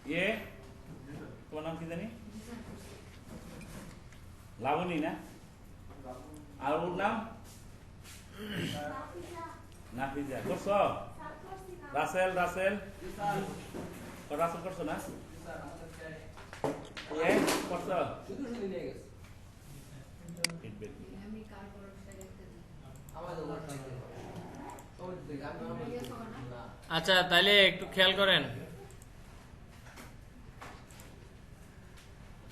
ये তোমার নাম কি জানি লাবণী না আর ওর নাম নাফিজা করছো রাসেল রাসেল রাসেল করছো না এ করছো শুধু শুধু নিয়ে গেছে ফিডব্যাক আমি কার পরোটা দেখতে দিই আমাদের আচ্ছা তাহলে একটু খেয়াল করেন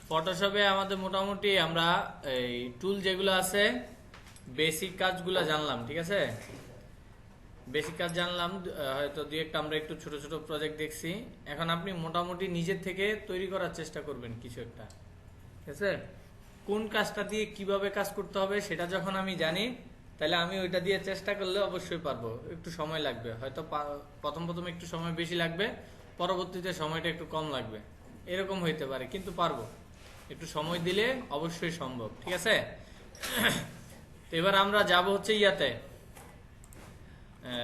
ফটোশপে আমাদের মোটামুটি আমরা এই টুল যেগুলো আছে বেসিক কাজগুলো জানলাম ঠিক আছে বেসিক কাজ জানলাম হয়তো দুই একটা আমরা একটু ছোট ছোট প্রজেক্ট দেখছি এখন আপনি মোটামুটি নিজের থেকে তৈরি করার চেষ্টা করবেন কিছু একটা ঠিক আছে কোন কাজটা দিয়ে কিভাবে কাজ করতে হবে সেটা যখন আমি জানি তাহলে আমি ওইটা দিয়ে চেষ্টা করলে অবশ্যই পারবো একটু সময় লাগবে হয়তো প্রথম একটু সময় বেশি লাগবে পরবর্তীতে সময়টা একটু কম লাগবে এরকম হইতে পারে কিন্তু পারবো একটু সময় দিলে অবশ্যই সম্ভব ঠিক আছে তো এবার আমরা যাব হচ্ছে ইয়াতে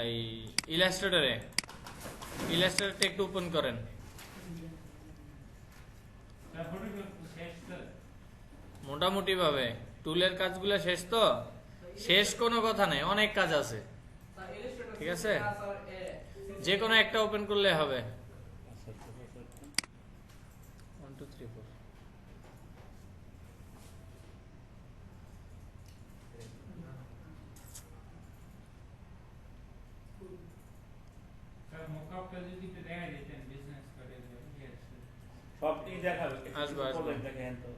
এই ইলাস্ট্রেটরে একটু ওপেন করেন মোটামুটি ভাবে টুলের কাজগুলো শেষ তো শেষ কোনো কথা নাই অনেক কাজ আছে ঠিক আছে যে কোনো একটা ওপেন করলে হবে 1 2 3 4 সবটি দেখাবে আসবে দেখেন তো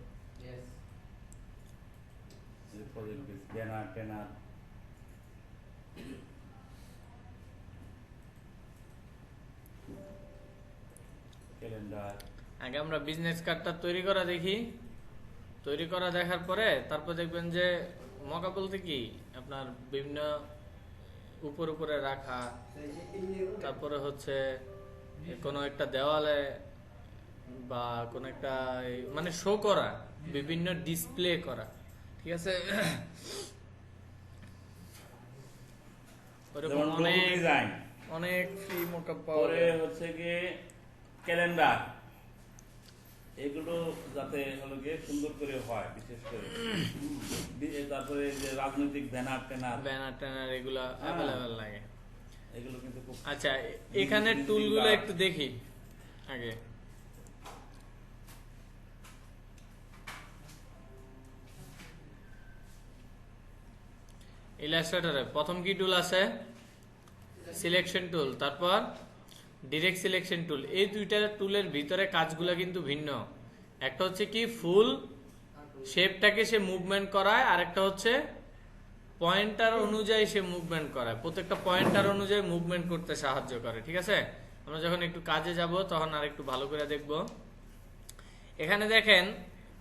প্রজেক্ট ব্যানার ট্যানার ক্যালেন্ডার আগে আমরা বিজনেস কার্ডটা তৈরি করা দেখি তৈরি করা দেখার পরে তারপর দেখবেন যে মকা বলতে কি আপনার বিভিন্ন উপরে রাখা তারপরে হচ্ছে কোনো একটা দেওয়ালে বা কোনো একটা মানে শো করা বিভিন্ন ডিসপ্লে করা ঠিক আছে অনেক ফ্রি মকআপ পরে হচ্ছে কি ক্যালেন্ডার এগুলো যাতে হলো গিয়ে সুন্দর করে হয় বিশেষ করে তারপরে যে রাজনৈতিক ব্যানার ট্যানার এগুলো অ্যাভেলেবেল লাগে এগুলো কিন্তু খুব আচ্ছা এখানে টুলগুলো একটু দেখি আগে ইলাস্ট্রেটরে প্রথম কি টুল আছে সিলেকশন টুল তারপর ডিরেক্ট সিলেকশন টুল এই দুইটা টুলের ভিতরে কাজগুলো কিন্তু ভিন্ন একটা হচ্ছে কি ফুল শেপটাকে সে মুভমেন্ট করায় আর একটা হচ্ছে পয়েন্টার অনুযায়ী সে মুভমেন্ট করায় প্রত্যেকটা পয়েন্টার অনুযায়ী মুভমেন্ট করতে সাহায্য করে ঠিক আছে আমরা যখন একটু কাজে যাব তখন আর একটু ভালো করে দেখব এখানে দেখেন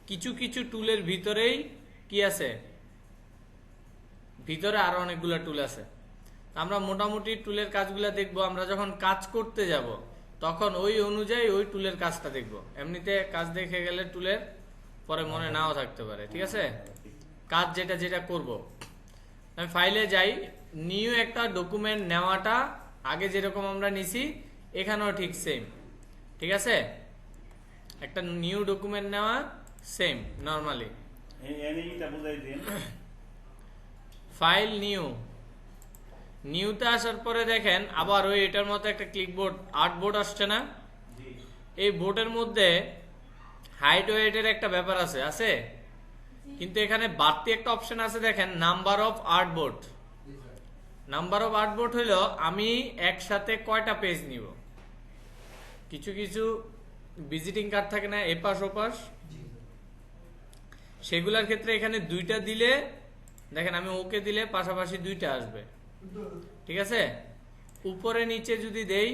কিছু কিছু টুলের ভিতরেই কি আছে ভিতরে আরো অনেকগুলো টুল আছে আমরা মোটামুটি টুলের কাজগুলো দেখব আমরা যখন কাজ করতে যাব তখন ওই অনুযায়ী ওই টুলের কাজটা দেখব এমনিতে কাজ দেখে গেলে টুলের পরে মনে নাও থাকতে পারে ঠিক আছে কাজ যেটা যেটা করব আমি ফাইলে যাই নিউ একটা ডকুমেন্ট নেওয়াটা আগে যেরকম আমরা নিছি এখানেও ঠিক সেম ঠিক আছে একটা নিউ ডকুমেন্ট নেওয়া সেম নরমালি এইটা বুঝাই দিন ফাইল নিউতে আসার পরে দেখেন আবার ওই এটার মতো একটা ক্লিকবোর্ড আর্টবোর্ড আসছে না এই বোর্ডের মধ্যে হাইট ওয়েটের একটা ব্যাপার আছে কিন্তু এখানে বাড়তি একটা অপশন আছে দেখেন number of artboard number of artboard হলো আমি একসাথে কয়টা পেজ নিব কিছু কিছু ভিজিটিং কার্ড থাকে না এপাশ ওপাশ সেগুলোর ক্ষেত্রে এখানে দুইটা দিলে দেখেন আমি ওকে দিলে পাশাপাশি দুইটা আসবে ঠিক আছে উপরে নিচে যদি দেই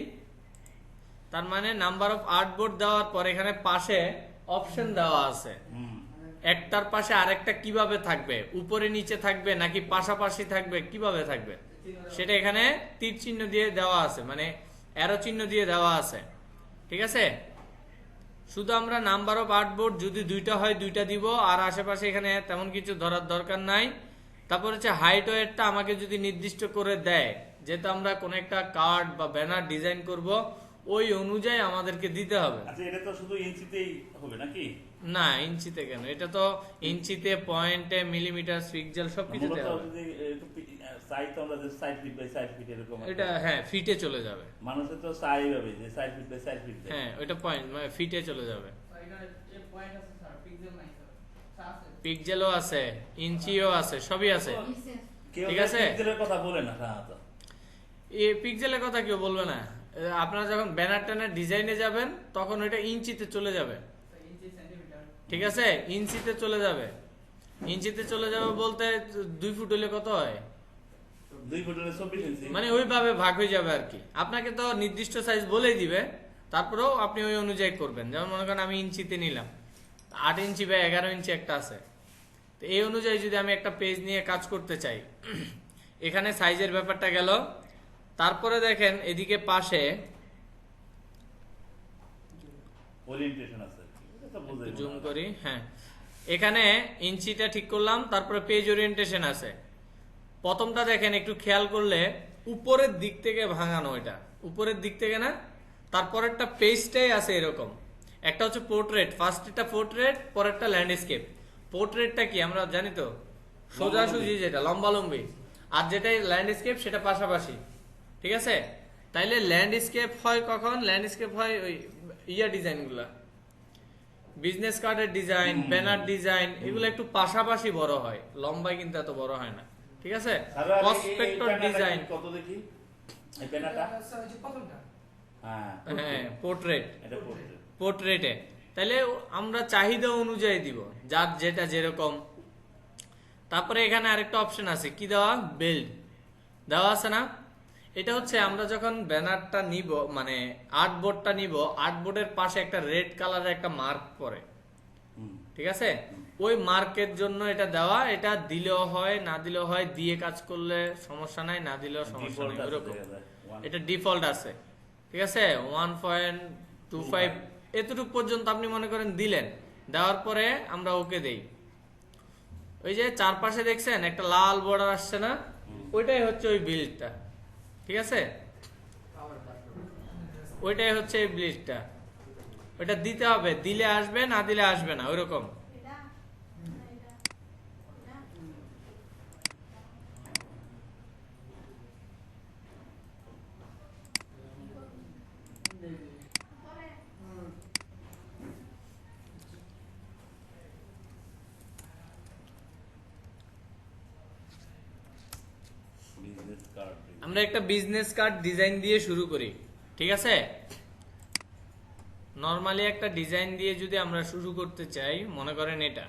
তার মানে নাম্বার অফ আর্টবোর্ড দেওয়ার পর এখানে পাশে অপশন দেওয়া আছে একটার পাশে আরেকটা কিভাবে থাকবে উপরে নিচে থাকবে নাকি পাশাপাশি থাকবে কিভাবে থাকবে সেটা এখানে তীর চিহ্ন দিয়ে দেওয়া আছে মানে অ্যারো চিহ্ন দিয়ে দেওয়া আছে ঠিক আছে শুধু আমরা নাম্বার অফ আর্টবোর্ড যদি দুইটা হয় দুইটা দিব আর আশেপাশে এখানে তেমন কিছু ধরার দরকার নাই তারপর হচ্ছে হাইট ওয়েটটা আমাকে যদি নির্দিষ্ট করে দেয় যেহেতু আমরা কোন একটা কার্ড বা ব্যানার ডিজাইন করব ওই অনুযায়ী আমাদেরকে দিতে হবে। আচ্ছা, এটা তো শুধু ইঞ্চিতেই হবে নাকি? না, ইঞ্চিতে কেন, এটা তো ইঞ্চিতে, পয়েন্টে, মিলিমিটার, পিক্সেল সবকিছুতে হবে। সাইজ তো আমরা যে 60 ফিট বাই 60 ফিট এরকম এটা হ্যাঁ ফিটে চলে যাবে। মানুষের তো সাইজ হবে যে 60 ফিট বাই 60 ফিট। হ্যাঁ ওইটা পয়েন্ট মানে ফিটে চলে যাবে। পিক্সেলও আছে, ইঞ্চিও আছে, সবই আছে। ঠিক আছে, পিক্সেলের কথা বলে না তো। এই পিক্সেলের কথা কেউ বলবে না। আপনারা যখন ব্যানার ট্যানার ডিজাইনে যাবেন তখন ওইটা ইঞ্চিতে চলে যাবে। ঠিক আছে, ইঞ্চিতে চলে যাবে। ইঞ্চিতে চলে যাবে বলতে 2 ফুট হলে কত হয়? 2 ফুট হলে 24 ইঞ্চি। মানে ওইভাবে ভাগ হয়ে যাবে আর কি। আপনাকে তো নির্দিষ্ট সাইজ বলেই দিবে, তারপরেও আপনি ওই অনুযায়ী করবেন। যেমন মনে করেন আমি ইঞ্চিতে নিলাম, 8 ইঞ্চি বা 11 ইঞ্চি একটা আছে, তো এই অনুযায়ী যদি আমি একটা পেজ নিয়ে কাজ করতে চাই, এখানে সাইজের ব্যাপারটা গেল। তারপরে দেখেন এদিকে পাশে ওরিয়েন্টেশন আছে, এটা তো বুঝাই। জুম করি, হ্যাঁ এখানে ইঞ্চিটা ঠিক করলাম, তারপরে পেজ ওরিয়েন্টেশন আছে। প্রথমটা দেখেন একটু খেয়াল করলে উপরের দিক থেকে ভাঙানো, এটা উপরের দিক থেকে না। তারপরেরটা পেজটাই আছে এরকম, একটা হচ্ছে পোর্ট্রেট, ফার্স্টটা পোর্ট্রেট, পরেরটা ল্যান্ডস্কেপ। পোর্ট্রেটটা কি আমরা জানি তো, সোজাসুজি যেটা লম্বালম্বি, আর যেটা ল্যান্ডস্কেপ সেটা পাশাপাশি। ঠিক আছে, তাইলে ল্যান্ডস্কেপ হয় কখন? ল্যান্ডস্কেপ হয় ওই ডিজাইনগুলা, বিজনেস কার্ডের ডিজাইন, ব্যানার ডিজাইন, এগুলো একটু পাশাপাশি বড় হয়, লম্বায় কিন্তু এত বড় হয় না। ঠিক আছে, প্রসপেক্টর ডিজাইন কত দেখি এই ব্যানারটা? হ্যাঁ, পোর্ট্রেট, এটা পোর্ট্রেট। পোর্ট্রেটে তাহলে আমরা চাহিদা অনুযায়ী দিব, যার যেটা যেরকম। তারপরে এখানে আরেকটা অপশন আছে, কি দেওয়া? বেল্ট দেওয়া আছে না? এটা হচ্ছে আমরা যখন ব্যানারটা নিব, মানে আর্টবোর্ডটা নিব, আর্টবোর্ডের পাশে একটা রেড কালারের একটা মার্ক পড়ে। ঠিক আছে, ওই মার্কের জন্য এটা দেওয়া। এটা দিলেও হয়, না দিলেও হয়, দিয়ে কাজ করলে সমস্যা নাই, না দিলেও সমস্যা নাই, ওরকম। এটা ডিফল্ট আছে। ঠিক আছে, 1.25 এতটুকু পর্যন্ত আপনি মনে করেন দিলেন, দেওয়ার পরে আমরা ওকে দেই। ওই যে চারপাশে দেখছেন একটা লাল বর্ডার আসছে না, ওইটাই হচ্ছে ওই বিল্ডটা। ঠিক আছে, ওইটাই হচ্ছে এই বিল্ডটা, ওইটা দিতে হবে, দিলে আসবে, না দিলে আসবে না, ওইরকম। আমরা একটা বিজনেস কার্ড ডিজাইন দিয়ে শুরু করি। ঠিক আছে, নরমালি একটা ডিজাইন দিয়ে যদি আমরা শুরু করতে চাই, মনে করেন এটা,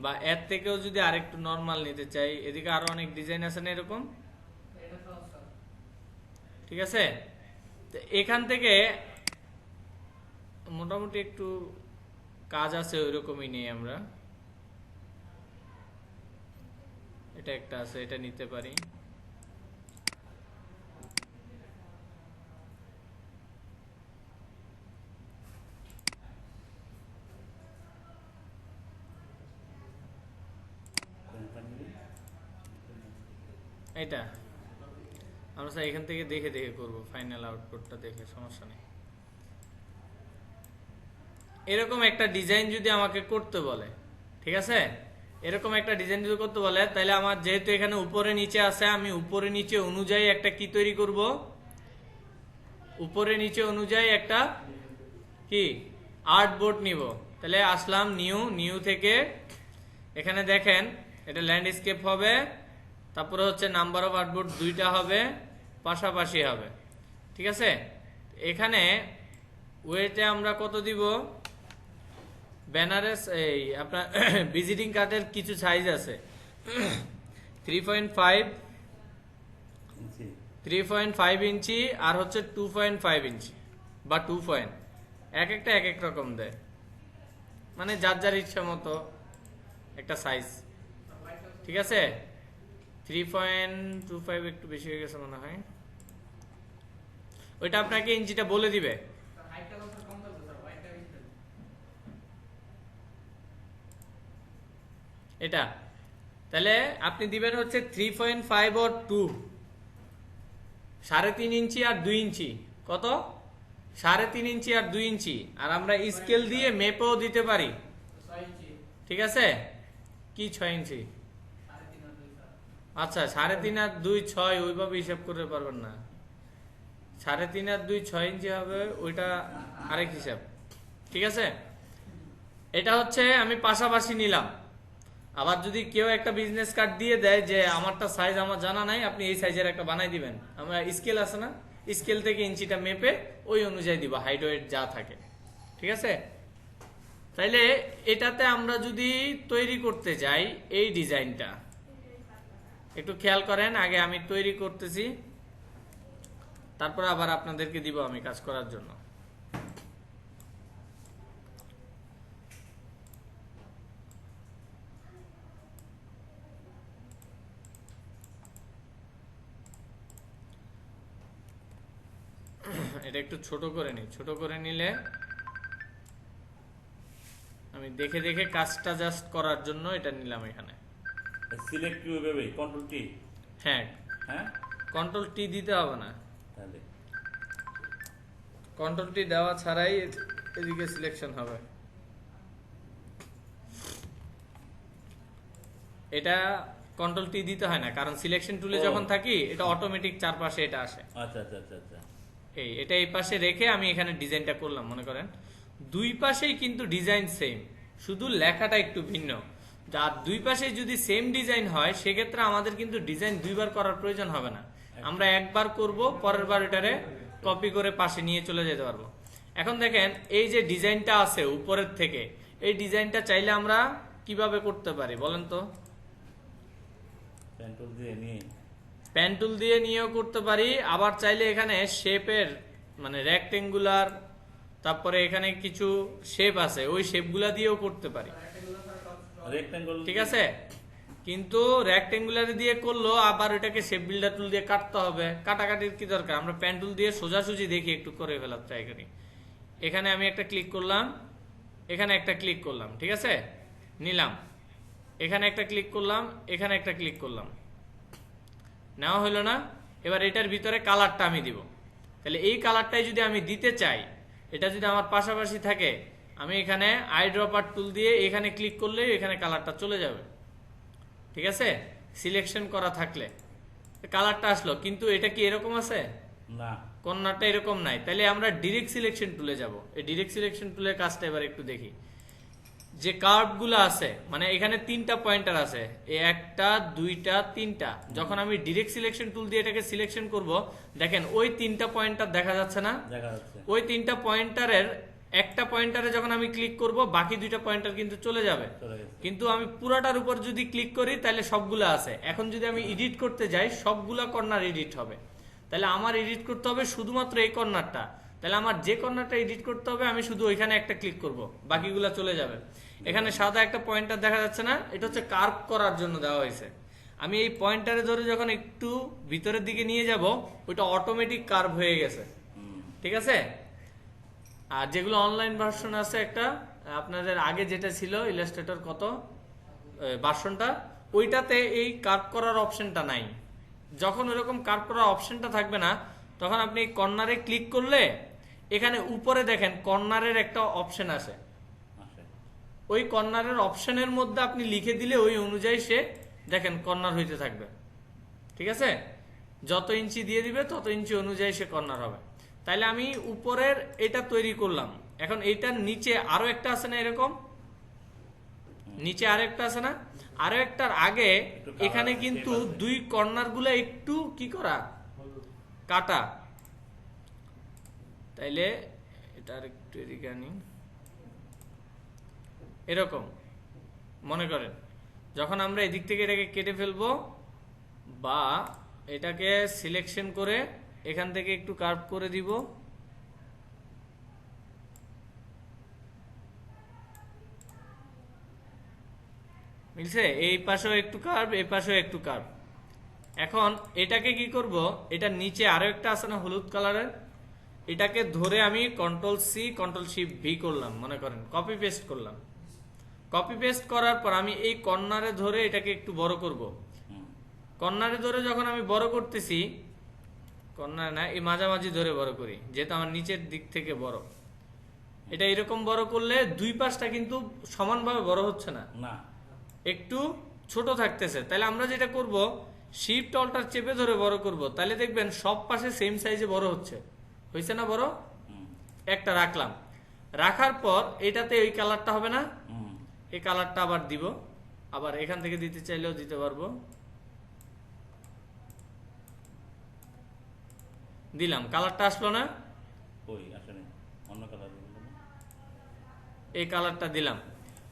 বা এর থেকেও যদি আরেকটু নরমাল নিতে চাই, এদিকে আরো অনেক ডিজাইন আছে না এরকম। ঠিক আছে, তো এখান থেকে মোটামুটি একটু কাজ আছে, ওইরকমই নেই আমরা। এটা একটা আছে, এটা নিতে পারি। এটা আমরা স্যার এখান থেকে দেখে দেখে করব, ফাইনাল আউটপুটটা দেখে, সমস্যা নেই। এরকম একটা ডিজাইন যদি আমাকে করতে বলে, ঠিক আছে, এরকম একটা ডিজাইন যদি করতে বলে, তাহলে আমার যেহেতু এখানে উপরে নিচে আছে, আমি উপরে নিচে অনুযায়ী একটা কি তৈরি করব? উপরে নিচে অনুযায়ী একটা কি আর্টবোর্ড নিব। তাহলে আসলাম নিউ থেকে, এখানে দেখেন এটা ল্যান্ডস্কেপ হবে, তারপরে হচ্ছে নাম্বার অফ আর্টবোর্ড 2টা হবে, পাশাপাশি হবে। ঠিক আছে, এখানে ওয়েটে আমরা কত দিব? ব্যানারের এই আপনার ভিজিটিং কার্ডের কিছু সাইজ আছে, 3.5 ইঞ্চি আর হচ্ছে 2.5 ইঞ্চি বা 2 এক একটা এক এক রকম দেয়, মানে যার যার ইচ্ছা মতো একটা সাইজ। ঠিক আছে, 3.25 একটু বেশি হয়ে গেছে মনে হয়, ওইটা আপনাকে ইঞ্চিটা বলে দিবে। এটা তাহলে আপনি দিবেন হচ্ছে 3.5 or 2, 3.5 ইঞ্চি আর 2 ইঞ্চি, কত 3.5 ইঞ্চি আর 2 ইঞ্চি, আর আমরা স্কেল দিয়ে মেপেও দিতে পারি, ঠিক আছে। কি 6 ইঞ্চি? আচ্ছা 3.5 আর 2 6, ওইভাবে হিসাব করতে পারবেন না। 3.5 আর 2 6 ইঞ্চি হবে, ওইটা আরেক হিসাব, ঠিক আছে। এটা হচ্ছে আমি পাশাপাশি নিলাম। আবার যদি কেউ একটা বিজনেস কার্ড দিয়ে দেয় যে আমারটা সাইজ আমার জানা নাই, আপনি এই সাইজের একটা বানাই দিবেন, আমরা স্কেল আছে না, স্কেল থেকে ইঞ্চিটা মেপে ওই অনুযায়ী দিব, হাইট ওয়েট যা থাকে, ঠিক আছে। তাইলে এটাতে আমরা যদি তৈরি করতে যাই এই ডিজাইনটা, একটু খেয়াল করেন, আগে আমি তৈরি করতেছি, তারপর আবার আপনাদেরকে দিব আমি কাজ করার জন্য। এটা একটু ছোট করে নিই, ছোট করে নিলে আমি দেখে দেখে কাজটা জাস্ট করার জন্য এটা নিলাম এখানে। সিলেক্ট কি ওইভাবে কন্ট্রোল টি? হ্যাঁ, হ্যাঁ, কন্ট্রোল টি দিতে হবে না, তাহলে কন্ট্রোল টি দেওয়া ছাড়াই এদিকে সিলেকশন হবে। এটা কন্ট্রোল টি দিতে হয় না, কারণ সিলেকশন টুলে যখন থাকি এটা অটোমেটিক চারপাশে এটা আসে। আচ্ছা আচ্ছা আচ্ছা আচ্ছা, এটা এই পাশে রেখে আমি এখানে ডিজাইনটা করলাম, মনে করেন দুই পাশেই কিন্তু ডিজাইন সেম, শুধু লেখাটা একটু ভিন্ন। আর দুই পাশে যদি সেম ডিজাইন হয় সেক্ষেত্রে আমাদের কিন্তু ডিজাইন দুইবার করার প্রয়োজন হবে না, আমরা একবার করব, পরের বার এটারে কপি করে পাশে নিয়ে চলে যেতে পারবো। এখন দেখেন এই যে ডিজাইনটা আছে উপরের থেকে, এই ডিজাইনটা চাইলে আমরা কিভাবে করতে পারি বলেন তো? পেন টুল দিয়ে নিয়েও করতে পারি, আবার চাইলে এখানে শেপের মানে রেক্টেঙ্গুলার, তারপরে এখানে কিছু শেপ আছে ওই শেপগুলা দিয়েও করতে পারি, ঠিক আছে। কিন্তু রেক্টেঙ্গুলার দিয়ে করলো আবার ওটাকে শেপ বিল্ডার টুল দিয়ে কাটতে হবে, কাটাকাটির কি দরকার, আমরা পেন টুল দিয়ে সোজাসুজি দেখি একটু করে ফেলার ট্রাই করি। এখানে আমি একটা ক্লিক করলাম, এখানে একটা ক্লিক করলাম, ঠিক আছে, নিলাম, এখানে একটা ক্লিক করলাম, এখানে একটা ক্লিক করলাম, নেওয়া হলো না। এবার এটার ভিতরে কালারটা আমি দিব, তাহলে এই কালারটাই যদি আমি দিতে চাই, এটা যদি আমার পাশাপাশি থাকে, আমি এখানে আই ড্রপার টুল দিয়ে এখানে ক্লিক করলে এখানে কালারটা চলে যাবে, ঠিক আছে, সিলেকশন করা থাকলে কালারটা আসলো। কিন্তু এটা কি এরকম আছে না, কর্নারটা এরকম নাই, তাহলে আমরা ডিরেক্ট সিলেকশন টুলে যাব। এই ডিরেক্ট সিলেকশন টুলের কাজটা এবার একটু দেখি। যে কার্ভগুলো আছে, মানে এখানে 3টা পয়েন্টার আছে, এই 1টা 2টা 3টা, যখন আমি ডিরেক্ট সিলেকশন টুল দিয়ে এটাকে সিলেকশন করব, দেখেন ওই 3টা পয়েন্টার দেখা যাচ্ছে না, ওই 3টা পয়েন্টারের একটা পয়েন্টারে যখন আমি ক্লিক করব বাকি 2টা পয়েন্টার কিন্তু চলে যাবে। কিন্তু আমি পুরাটার উপর যদি ক্লিক করি তাহলে সবগুলো আছে। এখন যদি আমি এডিট করতে যাই সবগুলা কর্নার এডিট হবে, তাহলে আমার এডিট করতে হবে শুধুমাত্র এই কর্নারটা, তাহলে আমার যে কর্নারটা এডিট করতে হবে আমি শুধু ওইখানে একটা ক্লিক করব, বাকিগুলা চলে যাবে। এখানে সাদা একটা পয়েন্টার দেখা যাচ্ছে না, এটা হচ্ছে কার্ভ করার জন্য দেওয়া হয়েছে। আমি এই পয়েন্টারে ধরে যখন একটু ভিতরের দিকে নিয়ে যাব, ওইটা অটোমেটিক কার্ভ হয়ে গেছে, ঠিক আছে। আর যেগুলো অনলাইন ভার্সন আছে, একটা আপনাদের আগে যেটা ছিল ইলাস্ট্রেটর কত ভার্সনটা, ওইটাতে এই কার্ভ করার অপশনটা নাই। যখন ওরকম কার্ভ করার অপশনটা থাকবে না, তখন আপনি কর্নারে ক্লিক করলে এখানে উপরে দেখেন কর্নারের একটা অপশন আছে, ওই কর্নারের অপশনের মধ্যে আপনি লিখে দিলে ওই অনুযায়ী সে দেখেন কর্নার হইতে থাকবে, ঠিক আছে। যত ইঞ্চি দিয়ে দিবে তত ইঞ্চি অনুযায়ী সে কর্নার হবে। তাইলে আমি উপরের এটা তৈরি করলাম, এখন এইটার নিচে আরো একটা আছে না, এরকম নিচে আরো একটা আছে না, আরো একটার আগে এখানে কিন্তু দুই কর্নার গুলো একটু কি করা কাটা, তাইলে এটা আর একটু এদিকে আনি। এরকম মনে করেন যখন আমরা এদিক থেকে এটাকে কেটে ফেলবো বা এটাকে সিলেকশন করে এখান থেকে একটু কার্ভ করে দিব, মিলছে, এই পাশেও একটু কার্ভ, এই পাশেও একটু কার্ভ। এখন এটাকে কি করব, এটা নিচে আরো একটা আছে না হলুদ কালারের, এটাকে ধরে আমি control C control shift V করলাম, মনে করেন কপি পেস্ট করলাম। কপি পেস্ট করার পর আমি এই কর্নারে ধরে এটাকে একটু বড় করব। কর্নারে ধরে যখন আমি বড় করতেছি কর্নার না, এই মাঝামাঝি ধরে বড় করি, যেহেতু আমার নিচের দিক থেকে বড়। এটা এরকম বড় করলে দুই পাশটা কিন্তু সমানভাবে বড় হচ্ছে না, না, একটু ছোট থাকতেছে। তাহলে আমরা যেটা করব, শিফট অল্টার চেপে ধরে বড় করব, তাহলে দেখবেন সব পাশে সেম সাইজে বড় হচ্ছে। হয়েছে না বড়? একটা রাখলাম, রাখার পর এটাতে ওই কালারটা হবে না, এই কালারটা আবার দিব, আবার এখান থেকে দিতে চাইলেও দিতে পারবো। দিলাম, কালারটা আসলো না, ওই আসলে অন্য কালার এই কালারটা দিলাম।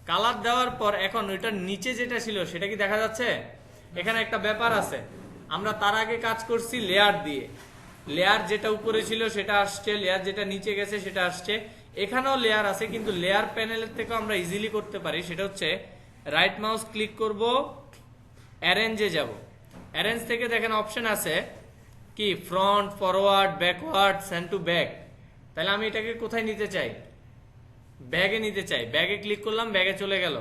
কালার দেওয়ার পর এখন ওইটার নিচে যেটা ছিল সেটা কি দেখা যাচ্ছে? এখানে একটা ব্যাপার আছে, আমরা তার আগে কাজ করছি লেয়ার দিয়ে, লেয়ার যেটা উপরে ছিল সেটা আসছে, লেয়ার যেটা নিচে গেছে সেটা আসছে। এখানেও লেয়ার আছে, কিন্তু লেয়ার প্যানেলের থেকে আমরা ইজিলি করতে পারি, সেটা হচ্ছে রাইট মাউস ক্লিক করব, অ্যারেঞ্জে যাব, অ্যারেঞ্জ থেকে দেখেন অপশন আছে কি front, forward, backward, send to back. তাহলে আমি এটাকে কোথায় নিতে চাই? ব্যাগে নিতে চাই, ব্যাগে ক্লিক করলাম, ব্যাগে চলে গেল।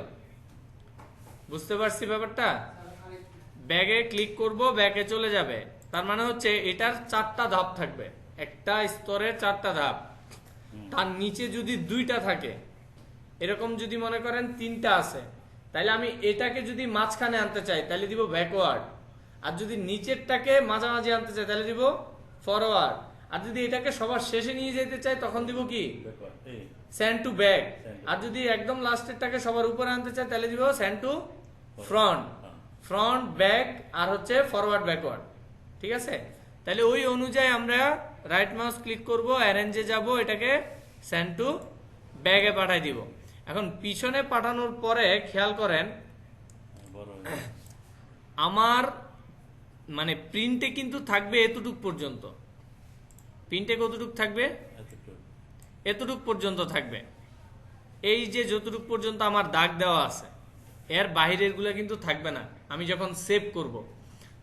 বুঝতে পারছি ব্যাপারটা? ব্যাগে ক্লিক করব, ব্যাগে চলে যাবে। তার মানে হচ্ছে এটার 4টা ধাপ থাকবে, একটা স্তরের 4টা ধাপ। তার নিচে যদি 2টা থাকে, এরকম যদি মনে করেন 3টা আছে, তাহলে আমি এটাকে যদি মাঝখানে আনতে চাই তাহলে দিব ব্যাকওয়ার্ড, আর যদি নিচেরটাকে মাঝামাঝি আনতে চাই তাহলে দিব ফরওয়ার্ড, আর যদি এটাকে সবার শেষে নিয়ে যেতে চাই তখন দিব কি সেন্ড টু ব্যাক, আর যদি একদম লাস্টেরটাকে সবার উপরে আনতে চাই তাহলে দিব send to front, front back, আর হচ্ছে ফরওয়ার্ড ব্যাকওয়ার্ড। ঠিক আছে? তাহলে ওই অনুযায়ী আমরা রাইট মাউস ক্লিক করব, অ্যারেঞ্জে যাব, এটাকে সেন্ড টু ব্যাগে পাঠাই দিব। এখন পিছনে পাঠানোর পরে খেয়াল করেন, আমার মানে প্রিন্টে কিন্তু থাকবে এতটুক পর্যন্ত। প্রিন্টে কতটুক থাকবে? এতটুক পর্যন্ত থাকবে। এই যে যতটুক পর্যন্ত আমার দাগ দেওয়া আছে, এর বাহিরের গুলা কিন্তু থাকবে না আমি যখন সেভ করব।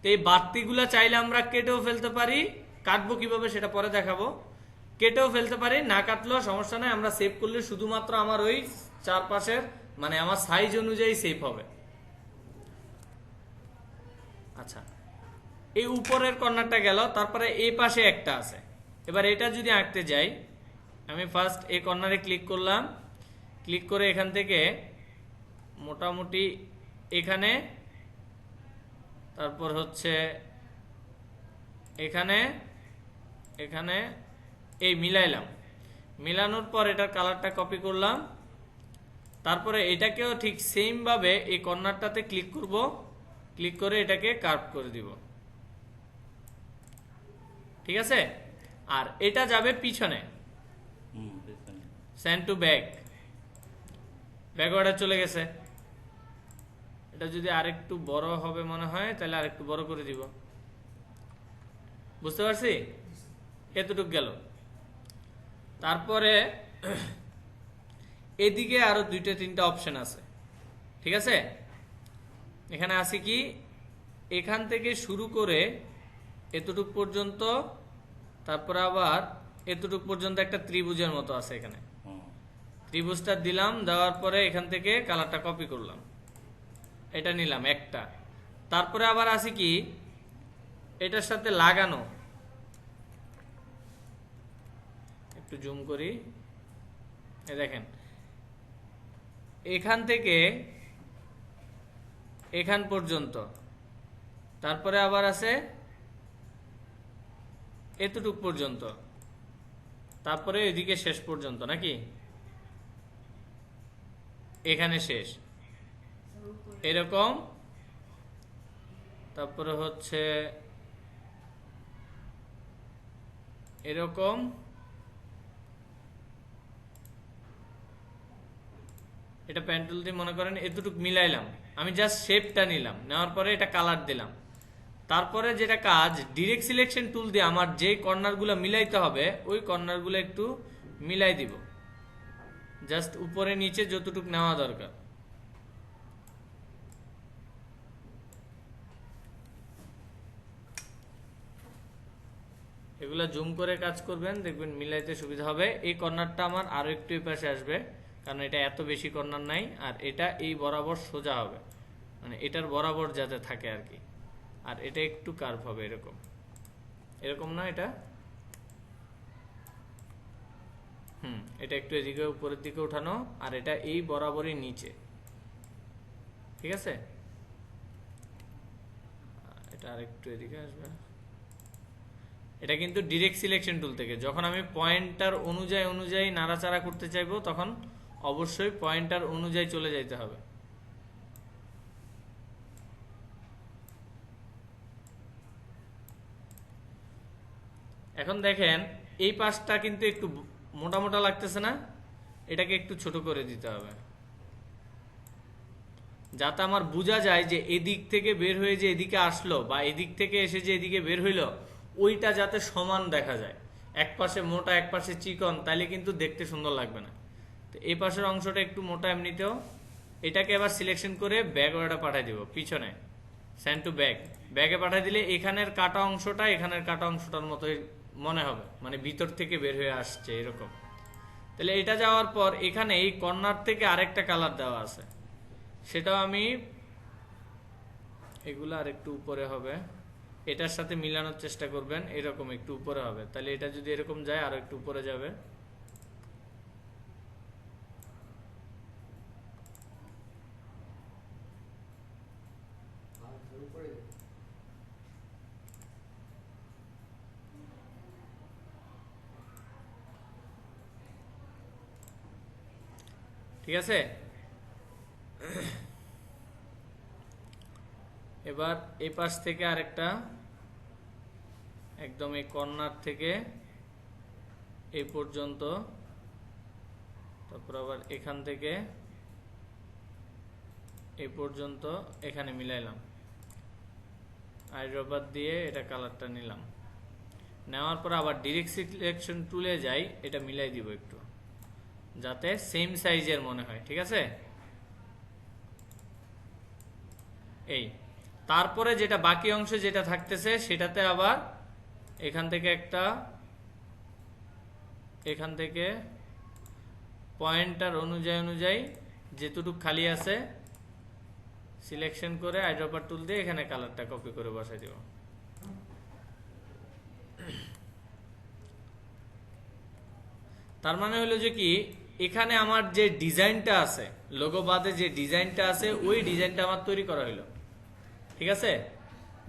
তো এই বাড়তিগুলা চাইলে আমরা কেটেও ফেলতে পারি, কাটবো কিভাবে সেটা পরে দেখাবো। কেটেও ফেলতে পারি, না কাটলেও সমস্যা নাই, আমরা সেভ করলে শুধুমাত্র আমার ওই চারপাশের মানে আমার সাইজ অনুযায়ী সেভ হবে। আচ্ছা, এই উপরের কর্নারটা গেল, তারপরে এই পাশে একটা আছে। এবার এটা যদি আঁকতে যাই, আমি ফার্স্ট এই কর্নারে ক্লিক করলাম, ক্লিক করে এখান থেকে মোটামুটি এখানে, তারপর হচ্ছে এখানে, এখানে এই মিলাইলাম, মিলানোর পর এটার কালারটা কপি করলাম, তারপরে এটাকেও ঠিক সেম ভাবে এই কর্নারটাতে ক্লিক করব, ক্লিক করে এটাকে কার্ভ করে দিব। ঠিক আছে? আর এটা যাবে পিছনে, সেন্ড টু ব্যাক, ব্যাকওয়ার্ডে চলে গেছে। এটা যদি আরেকটু বড় হবে মনে হয় তাহলে আরেকটু বড় করে দিব। বুঝতে পারছি? এতটুক গেল। তারপরে এদিকে আরো 2-3টা অপশন আছে। ঠিক আছে? এখানে আছে কি, এখান থেকে শুরু করে এতটুক পর্যন্ত, তারপরে আবার এতটুক পর্যন্ত একটা ত্রিভুজের মতো আছে। এখানে ত্রিভুজটা দিলাম, দেওয়ার পরে এখান থেকে কালারটা কপি করলাম, এটা নিলাম একটা। তারপরে আবার আছে কি, এটার সাথে লাগানো, একটু জুম করি, দেখেন এখান থেকে এখান পর্যন্ত, তারপরে আবার আছে এতটুক পর্যন্ত, তারপরে এদিকে শেষ পর্যন্ত, নাকি এখানে শেষ এরকম। তারপরে হচ্ছে এরকম, এটা পেন্টুল দিয়ে মনে করেন এতটুকু মিলাইলাম, আমি জাস্ট শেপটা নিলাম, নেওয়ার পরে এটা কালার দিলাম। তারপরে যেটা কাজ, ডিরেক্ট সিলেকশন টুল দিয়ে আমার যে কর্নারগুলো মিলাইতে হবে ওই কর্নারগুলো একটু মিলাই দিব, জাস্ট উপরে নিচে যতটুকু নেওয়া দরকার। এগুলা জুম করে কাজ করবেন, দেখবেন মিলাইতে সুবিধা হবে। এই কর্নারটা আমার আরো একটু এই পাশে আসবে, কারণ এটা এত বেশি কর্নার নাই, আর এটা এই বরাবর সোজা হবে, মানে এটার বরাবর যাতে থাকে আর কি। আর এটা একটু কার্ভ হবে এরকম, এরকম না এটা, এটা একটু এদিকে উপরের দিকে উঠানো, আর এটা এই বরাবরই নিচে, ঠিক আছে। এটা আরেকটু এদিকে আসবে। এটা কিন্তু ডিরেক্ট সিলেকশন টুল থেকে, যখন আমি পয়েন্টার অনুযায়ী নাড়াচাড়া করতে চাইবো তখন অবশ্যই পয়েন্টার অনুযায়ী চলে যাইতে হবে। এখন দেখেন এই পাশটা কিন্তু একটু মোটা মোটা লাগতেছে না, এটাকে একটু ছোট করে দিতে হবে যাতে আমার বোঝা যায় যে এদিক থেকে বের হয়ে যে এদিকে আসলো বা এদিক থেকে এসে যে এদিকে বের হইলো ওইটা যাতে সমান দেখা যায়। এক পাশে মোটা এক পাশে চিকন, তাইলে কিন্তু দেখতে সুন্দর লাগবে না। তো এই পাশের অংশটা একটু মোটা এমনিতেও, এটাকে এবার সিলেকশন করে ব্যাকওয়ার্ডে পাঠিয়ে দিব, পিছনে সেন্ড টু ব্যাকে পাঠিয়ে দিলে এখানের কাটা অংশটা এখানের কাটা অংশটার মতোই মনে হবে, মানে ভিতর থেকে বের হয়ে আসছে এরকম। তাহলে এটা যাওয়ার পর এখানে এই কর্নার থেকে আরেকটা কালার দেওয়া আছে, সেটাও আমি এগুলো আর একটু উপরে হবে, এটার সাথে মিলানোর চেষ্টা করবেন, এরকম একটু উপরে হবে। তাহলে এটা যদি এরকম যায় আরো একটু উপরে যাবে। ঠিক আছে, এবার এই পাশ থেকে আরেকটা একদম এই কর্নার থেকে এই পর্যন্ত, তারপর আবার এখান থেকে এই পর্যন্ত এখানে মিলাইলাম, আইড্রপার দিয়ে এটা কালারটা নিলাম। নেওয়ার পর আবার ডিরেক্ট সিলেকশন টুলে যাই, এটা মিলাই দিব একটু যাতে সেম সাইজের মনে হয়, ঠিক আছে। এই তারপরে যেটা বাকি অংশ যেটা থাকতেছে সেটাতে আবার এখান থেকে একটা, এখান থেকে পয়েন্টার অনুযায়ী যেটুকু খালি আছে সিলেকশন করে আইড্রপার টুল দিয়ে এখানে কালারটা কপি করে বসাই দিব। তার মানে হলো যে কি, এখানে আমার যে ডিজাইনটা আছে, লোগো বাদে যে ডিজাইনটা আছে ওই ডিজাইনটা আমার তৈরি করা হলো, ঠিক আছে।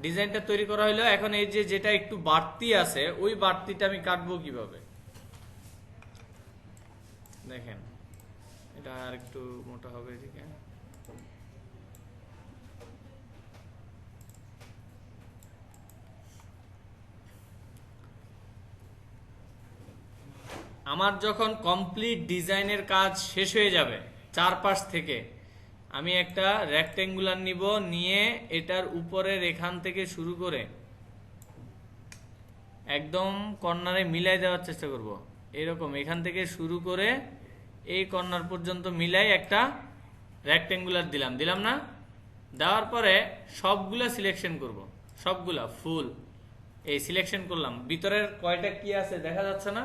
ডিজাইনটা তৈরি করা হলো, এখন এই যে যেটা একটু বাড়তি আছে ওই বাড়তিটা আমি কাটবো কিভাবে দেখেন। এটা আর একটু মোটা হবে এদিকে, আমার যখন কমপ্লিট ডিজাইনের কাজ শেষ হয়ে যাবে চারপাশ থেকে, আমি একটা রেক্টেঙ্গুলার নিব, নিয়ে এটার উপরের এখান থেকে শুরু করে একদম কর্নারে মিলাই দেওয়ার চেষ্টা করব। এরকম এখান থেকে শুরু করে এই কর্নার পর্যন্ত মিলাই একটা রেক্টেঙ্গুলার দিলাম না। দেওয়ার পরে সবগুলা সিলেকশন করব, সবগুলা ফুল এই সিলেকশন করলাম। ভিতরের কয়টা কি আছে দেখা যাচ্ছে না।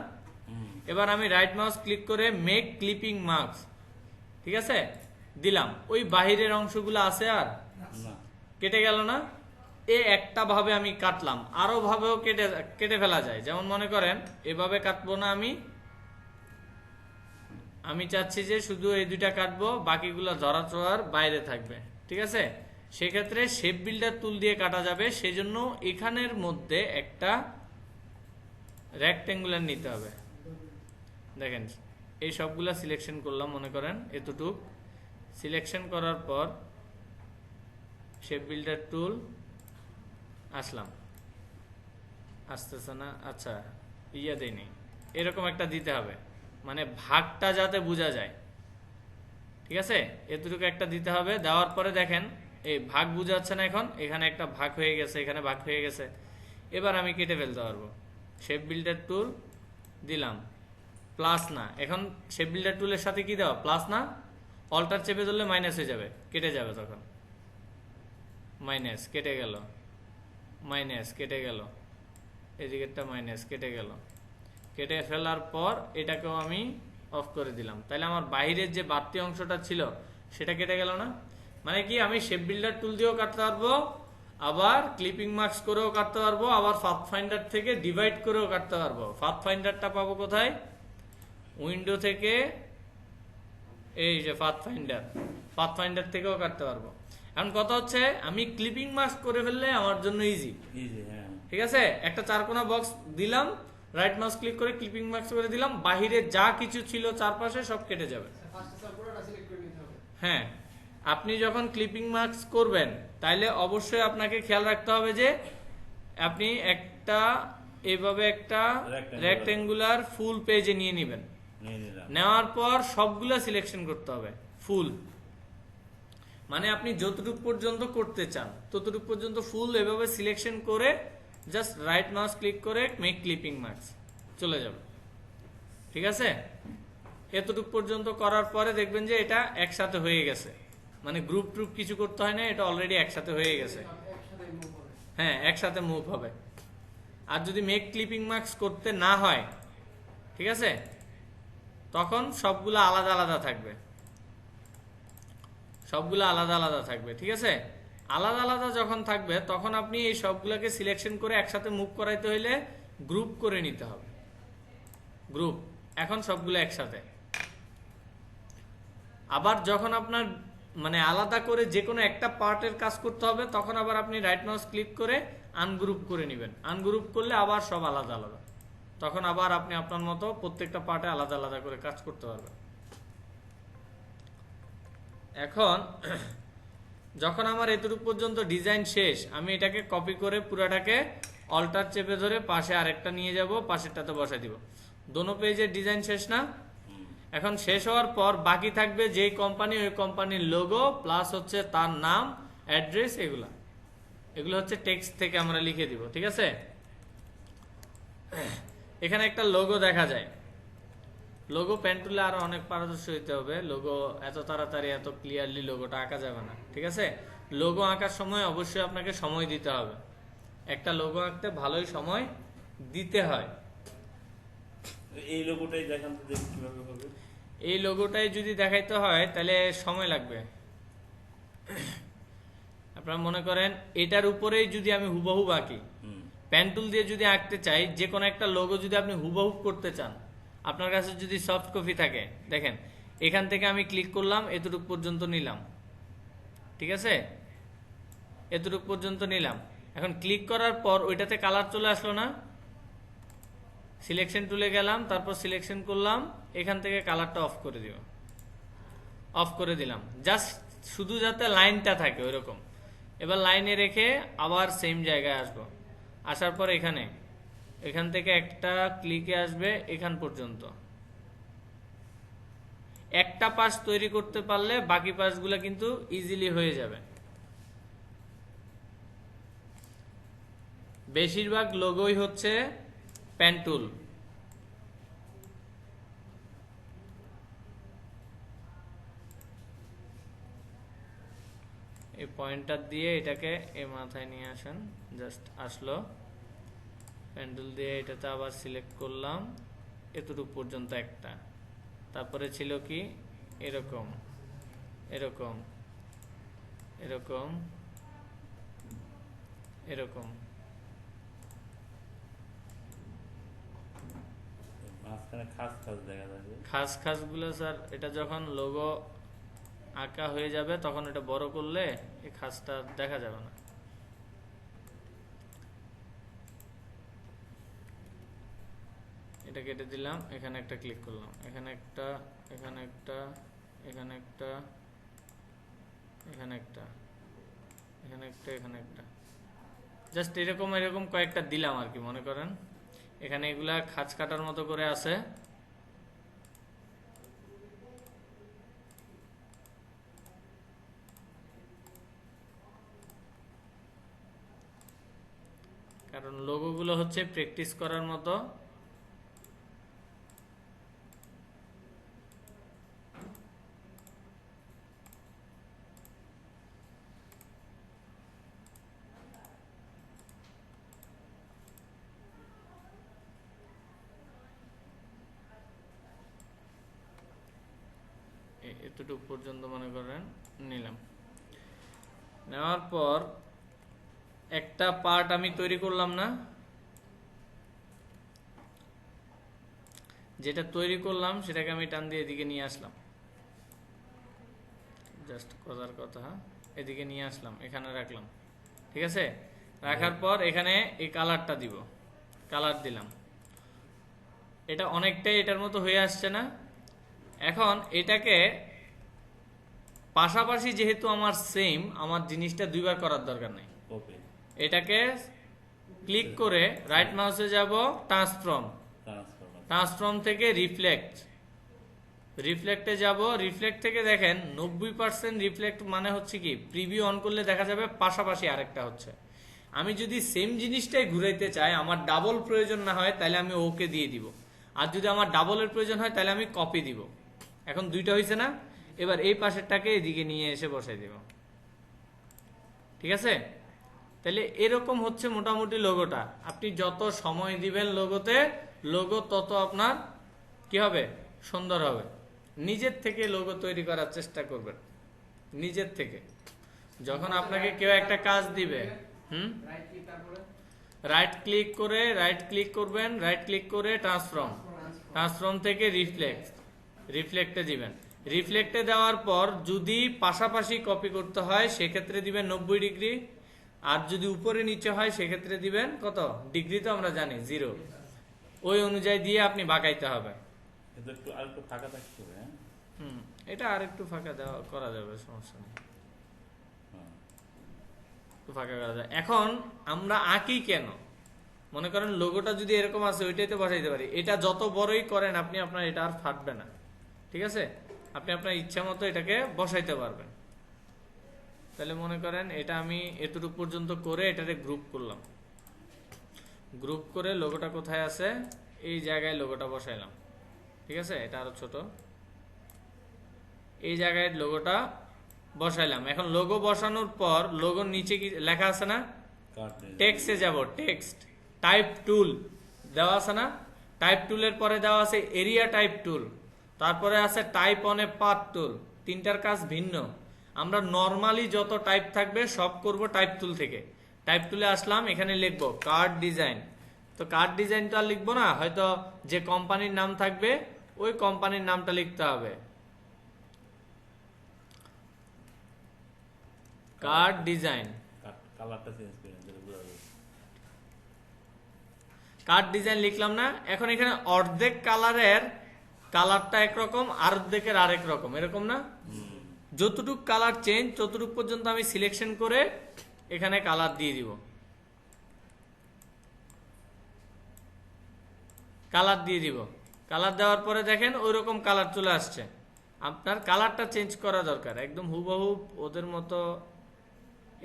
এবার আমি রাইট মাউস ক্লিক করে মেক ক্লিপিং মার্কস, ঠিক আছে, দিলাম। ওই বাহিরের অংশগুলো আছে আর কেটে গেল না। একটা ভাবে আমি কাটলাম, আরো ভাবেও কেটে ফেলা যায়। যেমন মনে করেন এভাবে কাটবো না, আমি চাচ্ছি যে শুধু এই দুইটা কাটবো, বাকিগুলো ধরাছোঁয়ার বাইরে থাকবে, ঠিক আছে। সেক্ষেত্রে শেপ বিল্ডার টুল দিয়ে কাটা যাবে, সেজন্য এখানের মধ্যে একটা রেক্টেঙ্গুলার নিতে হবে। দেখেন এই সবগুলা সিলেকশন করলাম, মনে করেন এতটুক সিলেকশন করার পর শেপ বিল্ডার টুল আসলাম, আসতেছে না, আচ্ছা দেয়নি, এরকম একটা দিতে হবে, মানে ভাগটা যাতে বোঝা যায়, ঠিক আছে। এতটুকু একটা দিতে হবে। দেওয়ার পরে দেখেন এই ভাগ বোঝা যাচ্ছে না, এখন এখানে একটা ভাগ হয়ে গেছে, এখানে ভাগ হয়ে গেছে। এবার আমি কেটে ফেলতে পারবো। শেপ বিল্ডার টুল দিলাম, প্লাস না, এখন শেপ বিল্ডার টুলের সাথে কি দেওয়া, প্লাস না, অল্টার চেপে ধরলে মাইনাস হয়ে যাবে, কেটে যাবে তখন। মাইনাস কেটে গেল, মাইনাস কেটে গেল, এদিকেরটা মাইনাস কেটে গেল। কেটে ফেলার পর এটাকেও আমি অফ করে দিলাম, তাহলে আমার বাইরের যে বাড়তি অংশটা ছিল সেটা কেটে গেল না। মানে কি, আমি শেপ বিল্ডার টুল দিয়েও কাটতে পারবো, আবার ক্লিপিং মার্কস করেও কাটতে পারবো, আবার পাথফাইন্ডার থেকে ডিভাইড করেও কাটতে পারবো। পাথফাইন্ডারটা পাবো কোথায়? উইন্ডো থেকে, এই যে পাথফাইন্ডার থেকেও কাটতে পারবো। এখন কথা হচ্ছে আমি ক্লিপিং মার্কস করে ফেললে আমার জন্য ইজি, ঠিক আছে? একটা চারকোনা বক্স দিলাম, রাইট মাউস ক্লিক করে ক্লিপিং মার্কস করে দিলাম, বাহিরে যা কিছু ছিল চারপাশে সব কেটে যাবে। হ্যাঁ, আপনি যখন ক্লিপিং মার্কস করবেন তাইলে অবশ্যই আপনাকে খেয়াল রাখতে হবে যে আপনি এভাবে একটা রেক্টেঙ্গুলার ফুল পেজে নিয়ে নেবেন। নেওয়ার পর সবগুলা সিলেকশন করতে হবে ফুল, মানে আপনি যতটুকু পর্যন্ত করতে চান ততটুকু পর্যন্ত ফুল এভাবে সিলেকশন করে জাস্ট রাইট মাউস ক্লিক করে মেক ক্লিপিং মার্কস চলে যাবে, ঠিক আছে? এতটুকু পর্যন্ত করার পরে দেখবেন যে এটা একসাথে হয়ে গেছে, মানে গ্রুপ ট্রুপ কিছু করতে হয় না, এটা অলরেডি একসাথে হয়ে গেছে। হ্যাঁ, একসাথে মুভ হবে। আর যদি মেক ক্লিপিং মার্কস করতে না হয়, ঠিক আছে, তখন সবগুলো আলাদা আলাদা থাকবে, সবগুলো আলাদা আলাদা থাকবে, ঠিক আছে? আলাদা আলাদা যখন থাকবে তখন আপনি এই সবগুলোকে সিলেকশন করে একসাথে মুভ করাইতে হইলে গ্রুপ করে নিতে হবে, গ্রুপ। এখন সবগুলো একসাথে। আবার যখন আপনার মানে আলাদা করে যে কোনো একটা পার্টের কাজ করতে হবে তখন আবার আপনি রাইট মাউস ক্লিক করে আনগ্রুপ করে নেবেন। আনগ্রুপ করলে আবার সব আলাদা আলাদা, তখন আবার আপনি আপনার মতো প্রত্যেকটা পার্টে আলাদা আলাদা করে কাজ করতে পারবেন। এখন যখন আমার এতটুকু পর্যন্ত ডিজাইন শেষ, আমি এটাকে কপি করে পুরাটাকে অল্টার চেপে ধরে পাশে আরেকটা নিয়ে যাব, পাশেরটাতে বসাই দিব। দোনো পেজের ডিজাইন শেষ না? এখন শেষ হওয়ার পর বাকি থাকবে যেই কোম্পানি, ওই কোম্পানির লোগো প্লাস হচ্ছে তার নাম, অ্যাড্রেস, এগুলো হচ্ছে টেক্সট থেকে আমরা লিখে দিব, ঠিক আছে? এখানে একটা লোগো দেখা যায়। লোগো পেন টুলে আরো অনেক পারদর্শী হইতে হবে, লোগো এত তাড়াতাড়ি এত ক্লিয়ারলি লোগোটা আঁকা যাবে না, ঠিক আছে? লোগো আঁকার সময় অবশ্যই আপনাকে সময় দিতে হবে। একটা লোগো আঁকতে ভালোই সময় দিতে হয়। এই লোগোটাই দেখান তো দেখি কিভাবে হবে। এই লোগোটাই যদি দেখাইতে হয় তাহলে সময় লাগবে। আপনারা মনে করেন এটার উপরেই যদি আমি হুবহু আঁকি, পেন টুল দিয়ে যদি আঁকতে চাই, যে কোনো একটা লোগো যদি আপনি হুবহু করতে চান, আপনার কাছে যদি সফট কপি থাকে, দেখেন এখান থেকে আমি ক্লিক করলাম, এতটুকু পর্যন্ত নিলাম, ঠিক আছে? এতটুকু পর্যন্ত নিলাম। এখন ক্লিক করার পর ওইটাতে কালার চলে আসলো না? সিলেকশন টুলে গেলাম, তারপর সিলেকশন করলাম, এখান থেকে কালারটা অফ করে দিব, অফ করে দিলাম, জাস্ট শুধু যাতে লাইনটা থাকে ওইরকম। এবার লাইনে রেখে আবার সেম জায়গায় আসবো, আসার পর এখান থেকে একটা ক্লিকে আসবে এখান পর্যন্ত। একটা পাশ তৈরি করতে পারলে বাকি পাশগুলো কিন্তু ইজিলি হয়ে যাবে। বেশিরভাগ লোগোই হচ্ছে পেন টুল। এই পয়েন্টার দিয়ে এটাকে এই মাথায় নিয়ে আসেন, জাস্ট আসলো, পেন টুল দিয়ে এটাতে আবার সিলেক্ট করলাম, এতটুকু পর্যন্ত একটা, তারপরে ছিল কি এরকম এরকম এরকম এরকম। খাস খাস গুলো স্যার, এটা যখন লোগো আঁকা হয়ে যাবে তখন এটা বড় করলে এই খাসটা দেখা যাবে না। এটা কেটে দিলাম, এখানে একটা ক্লিক করলাম, এখানে একটা, এখানে একটা, এখানে একটা, এখানে একটা, এখানে একটা, এখানে একটা, জাস্ট এরকম এরকম কয়েকটা দিলাম আর কি। মনে করেন এখানে এগুলা খাঁজ কাটার মতো করে আছে, কারণ লোগোগুলো হচ্ছে প্র্যাকটিস করার মতো। এতটুকু পর্যন্ত মনে করেন নিলাম, নেওয়ার পর একটা পার্ট আমি তৈরি করলাম না, যেটা তৈরি করলাম সেটাকে আমি টান দিয়ে এদিকে নিয়ে আসলাম, জাস্ট কথার কথা, এদিকে নিয়ে আসলাম, এখানে রাখলাম। ঠিক আছে, রাখার পর এখানে এই কালারটা দিব, কালার দিলাম, এটা অনেকটাই এটার মতো হয়ে আসছে না? এখন এটাকে পাশাপাশি যেহেতু আমার সেম, আমার জিনিসটা দুইবার করার দরকার নেই। ওকে, এটাকে ক্লিক করে রাইট মাউসে যাব, ট্রান্সফর্ম, ট্রান্সফর্ম থেকে রিফ্লেক্ট, রিফ্লেক্টে যাব, রিফ্লেক্ট থেকে দেখেন 90% রিফ্লেক্ট মানে হচ্ছে কি, প্রিভিউ অন করলে দেখা যাবে পাশাপাশি আরেকটা হচ্ছে। আমি যদি সেম জিনিসটাই ঘুরাইতে চাই, আমার ডাবল প্রয়োজন না হয়, তাহলে আমি ওকে দিয়ে দিব, আর যদি আমার ডাবলের প্রয়োজন হয় তাহলে আমি কপি দিব। এখন দুইটা হয়েছে না? এবার এই পাশেরটাকে এদিকে নিয়ে এসে বসাই দিব। ঠিক আছে, তাহলে এরকম হচ্ছে মোটামুটি লোগোটা। আপনি যত সময় দিবেন লোগোতে, লোগো তত আপনার কি হবে, সুন্দর হবে। নিজের থেকে লোগো তৈরি করার চেষ্টা করবেন, নিজের থেকে। যখন আপনাকে কেউ একটা কাজ দিবে, রাইট ক্লিক করে, রাইট ক্লিক করবেন, রাইট ক্লিক করে ট্রান্সফর্ম, ট্রান্সফর্ম থেকে রিফ্লেক্ট, রিফ্লেক্টে দিবেন। রিফ্লেক্টে দেওয়ার পর যদি পাশাপাশি কপি করতে হয় সেক্ষেত্রে দিবেন 90 ডিগ্রি, আর যদি উপরে নিচে হয় সেক্ষেত্রে দিবেন কত ডিগ্রি, তো আমরা জানি 0। ওই অনুযায়ী দিয়ে আপনি বাঁকাইতে হবে। আরেকটু ফাঁকা থাকতে হবে। এটা আরেকটু ফাঁকা দেওয়া করা যাবে, সমস্যা নেই, একটু ফাঁকা করা যায়। এখন আমরা আঁকি কেন, মনে করেন লোগোটা যদি এরকম আছে ওইটাইতে বসাইতে পারি। এটা যত বড়ই করেন আপনি, আপনার এটা আর ফাটবে না। ঠিক আছে, আপনি আপনার ইচ্ছা মতো এটাকে বসাইতে পারবেন। তাহলে মনে করেন এটা আমি এতটুকু পর্যন্ত করে এটাকে গ্রুপ করলাম, গ্রুপ করে লোগোটা কোথায় আছে এই জায়গায় লোগোটা বসাইলাম। ঠিক আছে, এটা আরো ছোট, এই জায়গায় লোগোটা বসাইলাম। এখন লোগো বসানোর পর লোগোর নিচে কি লেখা আছে না, টেক্সটে যাব, টেক্সট টাইপ টুল দেওয়া আছে না, টাইপ টুলের পরে দেওয়া আছে এরিয়া টাইপ টুল, তারপরে আছে টাইপ অন এ পাথ টুল। তিনটার কাজ ভিন্ন। আমরা নরমালি যত টাইপ থাকবে সব করব টাইপ টুল থেকে। টাইপ টুলে আসলাম, এখানে লিখবো কার্ড ডিজাইন। তো কার্ড ডিজাইন তো আর লিখবো না, হয়তো যে কোম্পানির নাম থাকবে ওই কোম্পানির নামটা লিখতে হবে, কার্ড ডিজাইন। কালারটা চেঞ্জ করে কার্ড ডিজাইন লিখলাম না? এখন এখানে অর্ধেক কালারের কালারটা একরকম, আর অর্ধেকের আরেক রকম, এরকম না? যতটুক কালার চেঞ্জ ততটুক পর্যন্ত আমি সিলেকশন করে এখানে কালার দিয়ে দিব, কালার দিয়ে দিব। কালার দেওয়ার পরে দেখেন ওই রকম কালার চলে আসছে। আপনার কালারটা চেঞ্জ করা দরকার, একদম হুবহু ওদের মতো।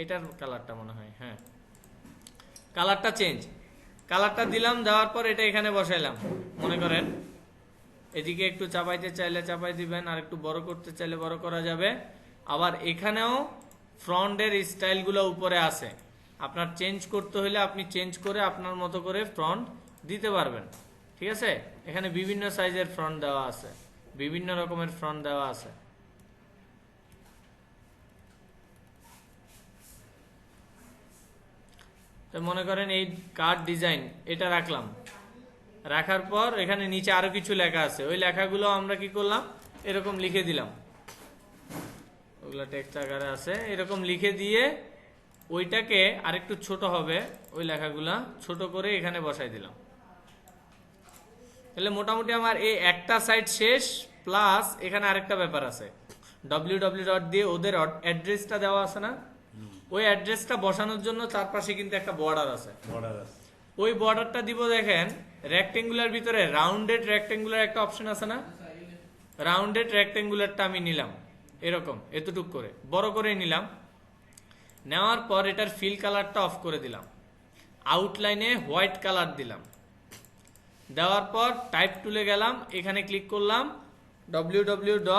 এটার কালারটা মনে হয়, হ্যাঁ, কালারটা চেঞ্জ, কালারটা দিলাম, দেওয়ার পর এটা এখানে বসাইলাম। মনে করেন এদিকে একটু চাপাইতে চাইলে চাপাই দিবেন, আর একটু বড় করতে চাইলে বড় করা যাবে। আবার এখানেও ফ্রন্টের স্টাইলগুলো উপরে আছে, আপনার চেঞ্জ করতে হলে আপনি চেঞ্জ করে আপনার মতো করে ফ্রন্ট দিতে পারবেন। ঠিক আছে, এখানে বিভিন্ন সাইজের ফ্রন্ট দেওয়া আছে, বিভিন্ন রকমের ফ্রন্ট দেওয়া আছে। তো মনে করেন এই কার্ড ডিজাইন এটা রাখলাম, রাখার পর এখানে নিচে আরো কিছু লেখা আছে, ওই লেখাগুলো আমরা কি করলাম, এরকম লিখে দিলাম। ওগুলা টেক্সট আকারে আছে, এরকম লিখে দিয়ে ওইটাকে আরেকটু ছোট হবে, ওই লেখাগুলা ছোট করে এখানে বসাই দিলাম। তাহলে মোটামুটি আমার এই একটা সাইড শেষ, প্লাস এখানে আরেকটা ব্যাপার আছে, www দিয়ে ওদের অ্যাড্রেসটা দেওয়া আছে না, ওই অ্যাড্রেসটা বসানোর জন্য চারপাশে কিন্তু একটা বর্ডার আছে। ওই বর্ডারটা দিব, দেখেন রেক্টেঙ্গুলার ভিতরে রাউন্ডেড রেক্টেঙ্গুলার একটা অপশন আছে না, রাউন্ডেড রেক্টেঙ্গুলারটা আমি নিলাম এরকম এতটুক করে, বড় করে নিলাম। নেওয়ার পর এটার ফিল কালারটা অফ করে দিলাম, আউটলাইনে হোয়াইট কালার দিলাম। দেওয়ার পর টাইপ টুলে গেলাম, এখানে ক্লিক করলাম, www.com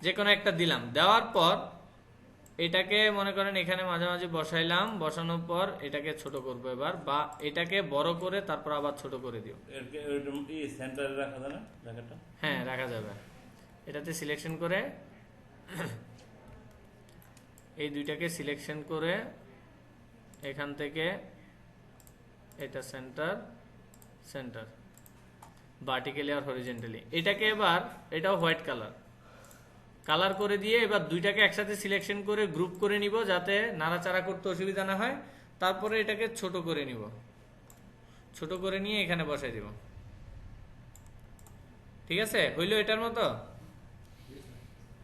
যে কোনো একটা দিলাম। দেওয়ার পর এটাকে মনে করেন এখানে মাঝামাঝি বসাইলাম, বসানোর পর এটাকে ছোট করবো এবার, বা এটাকে বড় করে তারপর আবার ছোট করে দিও। সেন্টারে রাখা যাবে না, হ্যাঁ রাখা যাবে। এটাতে সিলেকশন করে এই দুইটাকে সিলেকশন করে এখান থেকে এটা সেন্টার সেন্টার ভার্টিক্যালি আর হরিজন্টালি। এটাকে এবার এটাও হোয়াইট কালার করে দিয়ে এবার দুইটাকে একসাথে সিলেকশন করে গ্রুপ করে নিব যাতে নাড়াচাড়া করতে অসুবিধা না হয়। তারপরে এটাকে ছোট করে নিব, ছোট করে নিয়ে এখানে বসাই দিব। ঠিক আছে, হইল এটার মতো।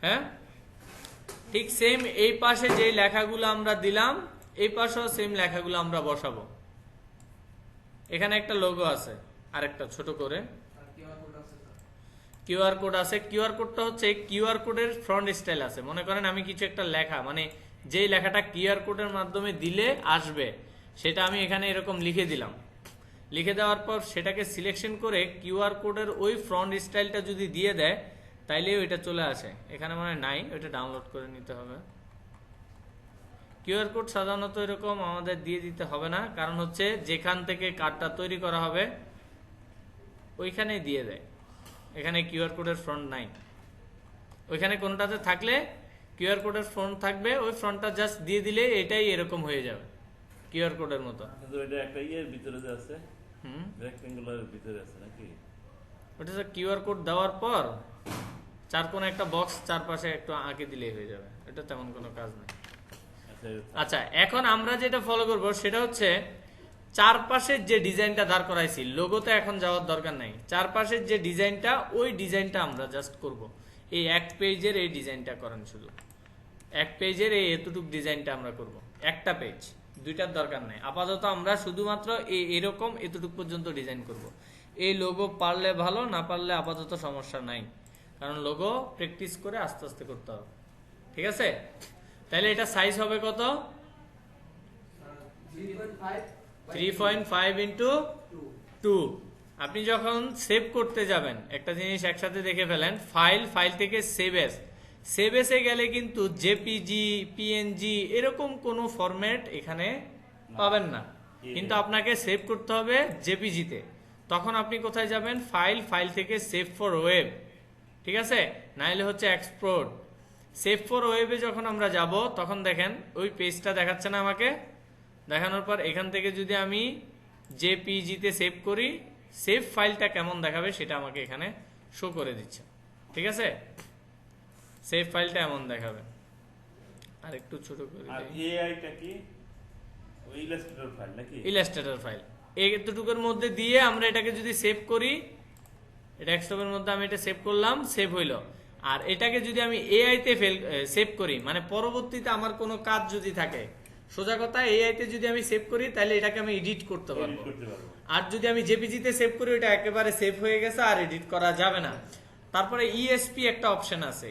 হ্যাঁ, ঠিক সেম এই পাশে যে লেখাগুলো আমরা দিলাম এই পাশেও সেম লেখাগুলো আমরা বসাবো। এখানে একটা লোগো আছে আরেকটা ছোট করে, কিউআর কোড আছে। কিউআর কোডটা হচ্ছে কিউআর কোডের ফ্রন্ট স্টাইল আছে। মনে করেন আমি কিছু একটা লেখা, মানে যেই লেখাটা কিউআর কোডের মাধ্যমে দিলে আসবে সেটা আমি এখানে এরকম লিখে দিলাম। লিখে দেওয়ার পর সেটাকে সিলেকশন করে কিউআর কোডের ওই ফ্রন্ট স্টাইলটা যদি দিয়ে দেয় তাইলে ওইটা চলে আসে। এখানে মনে নাই, ওইটা ডাউনলোড করে নিতে হবে। কিউআর কোড সাধারণত এরকম আমাদের দিয়ে দিতে হবে না, কারণ হচ্ছে যেখান থেকে কার্ডটা তৈরি করা হবে ওইখানেই দিয়ে দেয়। এখানে কিউআর কোডের ফ্রন্ট নাই, ওইখানে কোনটাতে থাকলে কিউআর কোডের ফ্রন্ট থাকবে, ওই ফ্রন্টটা জাস্ট দিয়ে দিলে এটাই এরকম হয়ে যাবে কিউআর কোডের মতো। এটা একটা ইয়ের ভিতরে যে আছে, রেক্টেঙ্গুলারের ভিতরে আছে নাকি? ওটা যে কিউআর কোড দেওয়ার পর চার কোণে একটা বক্স চারপাশে একটু আঁকে দিলেই হয়ে যাবে, এটা তেমন কোনো কাজ নেই। আচ্ছা, এখন আমরা যেটা ফলো করব সেটা হচ্ছে চারপাশের যে ডিজাইনটা দাঁড় করাইছি, লোগোতে এখন যাওয়ার দরকার নাই। চারপাশের যে ডিজাইনটা ওই ডিজাইনটা আমরা জাস্ট করব। এই এক পেজের এই ডিজাইনটা করেন, শুধু এক পেজের এই এতটুক ডিজাইনটা আমরা করব, একটা পেজ, দুইটার দরকার নাই। আপাতত আমরা শুধুমাত্র এরকম এতটুক পর্যন্ত ডিজাইন করব। এই লোগো পারলে ভালো, না পারলে আপাতত সমস্যা নাই, কারণ লোগো প্র্যাকটিস করে আস্তে আস্তে করতে হবে। ঠিক আছে, তাহলে এটা সাইজ হবে কত? 3.5 ইন্টু 2। আপনি যখন সেভ করতে যাবেন একটা জিনিস একসাথে দেখে ফেলেন, ফাইল থেকে সেভ এসে গেলে কিন্তু জেপিজি, পিএনজি এরকম কোনো ফরম্যাট এখানে পাবেন না, কিন্তু আপনাকে সেভ করতে হবে জেপিজিতে। তখন আপনি কোথায় যাবেন? ফাইল থেকে সেভ ফর ওয়েব। ঠিক আছে, নাইলে হচ্ছে এক্সপোর্ট। সেভ ফর ওয়েবে যখন আমরা যাব তখন দেখেন ওই পেজটা দেখাচ্ছে না আমাকে? দেখানোর পর এখান থেকে যদি আমি জেপিজিতে সেভ করি, সেভ ফাইলটা কেমন দেখাবে সেটা আমাকে এখানে শো করে দিচ্ছে। ঠিক আছে, সেভ ফাইলটা এমন দেখাবে। আর একটু ছোট করে আর এআইটা কি? ওই ইলাস্ট্রেটর ফাইল নাকি? ইলাস্ট্রেটর ফাইল এতটুকুর মধ্যে দিয়ে আমরা এটাকে যদি সেভ করি, এটা ডেস্কটপের মধ্যে আমি এটা সেভ করলাম, সেভ হইল। আর এটাকে যদি আমি এআইতে সেভ করি, মানে পরবর্তীতে আমার কোনো কাজ যদি থাকে, সোজা কথা এআইতে যদি আমি সেভ করি তাহলে এটাকে আমি এডিট করতে পারবো। আর যদি আমি জেপিজিতে সেভ করি ওটা একেবারে সেভ হয়ে গেছে, আর এডিট করা যাবে না। তারপরে ইএসপি একটা অপশন আছে,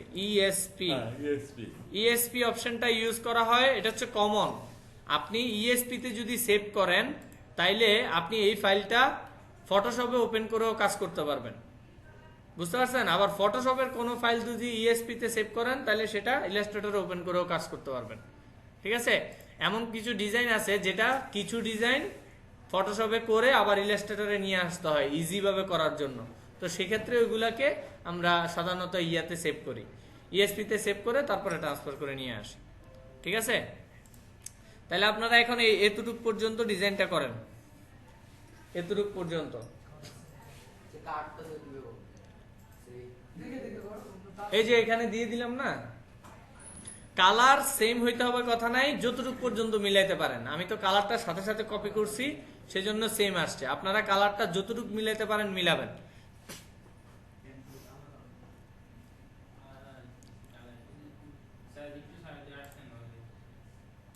ইএসপি অপশনটা ইউজ করা হয়, এটা হচ্ছে কমন। আপনি ইএসপি তে যদি সেভ করেন তাইলে আপনি এই ফাইলটা ফটোশপে ওপেন করেও কাজ করতে পারবেন, বুঝতে পারছেন? আবার ফটোশপের কোনো ফাইল যদি ইএসপি তে সেভ করেন তাহলে সেটা ইলাস্ট্রেটরে ওপেন করেও কাজ করতে পারবেন। ঠিক আছে, এমন কিছু ডিজাইন আছে যেটা কিছু ডিজাইন ফটোশপে করে আবার ইলাস্ট্রেটরে নিয়ে আসতে হয় ইজি ভাবে করার জন্য। তো সেক্ষেত্রে ওইগুলাকে আমরা সাধারণত ইয়াতে সেভ করি, ইএসপি তে সেভ করে তারপরে ট্রান্সফার করে নিয়ে আসি। ঠিক আছে, তাহলে আপনারা এখন এতটুক পর্যন্ত ডিজাইনটা করেন, এতটুক পর্যন্ত। এই যে এখানে দিয়ে দিলাম না, কালার সেম হইতে হবে কথা নাই, যতটুকু পর্যন্ত মিলাইতে পারেন। আমি তো কালারটা সাথে সাথে কপি করছি সেজন্য সেম আসছে, আপনারা কালারটা যতটুকু মিলাইতে পারেন মিলাবেন।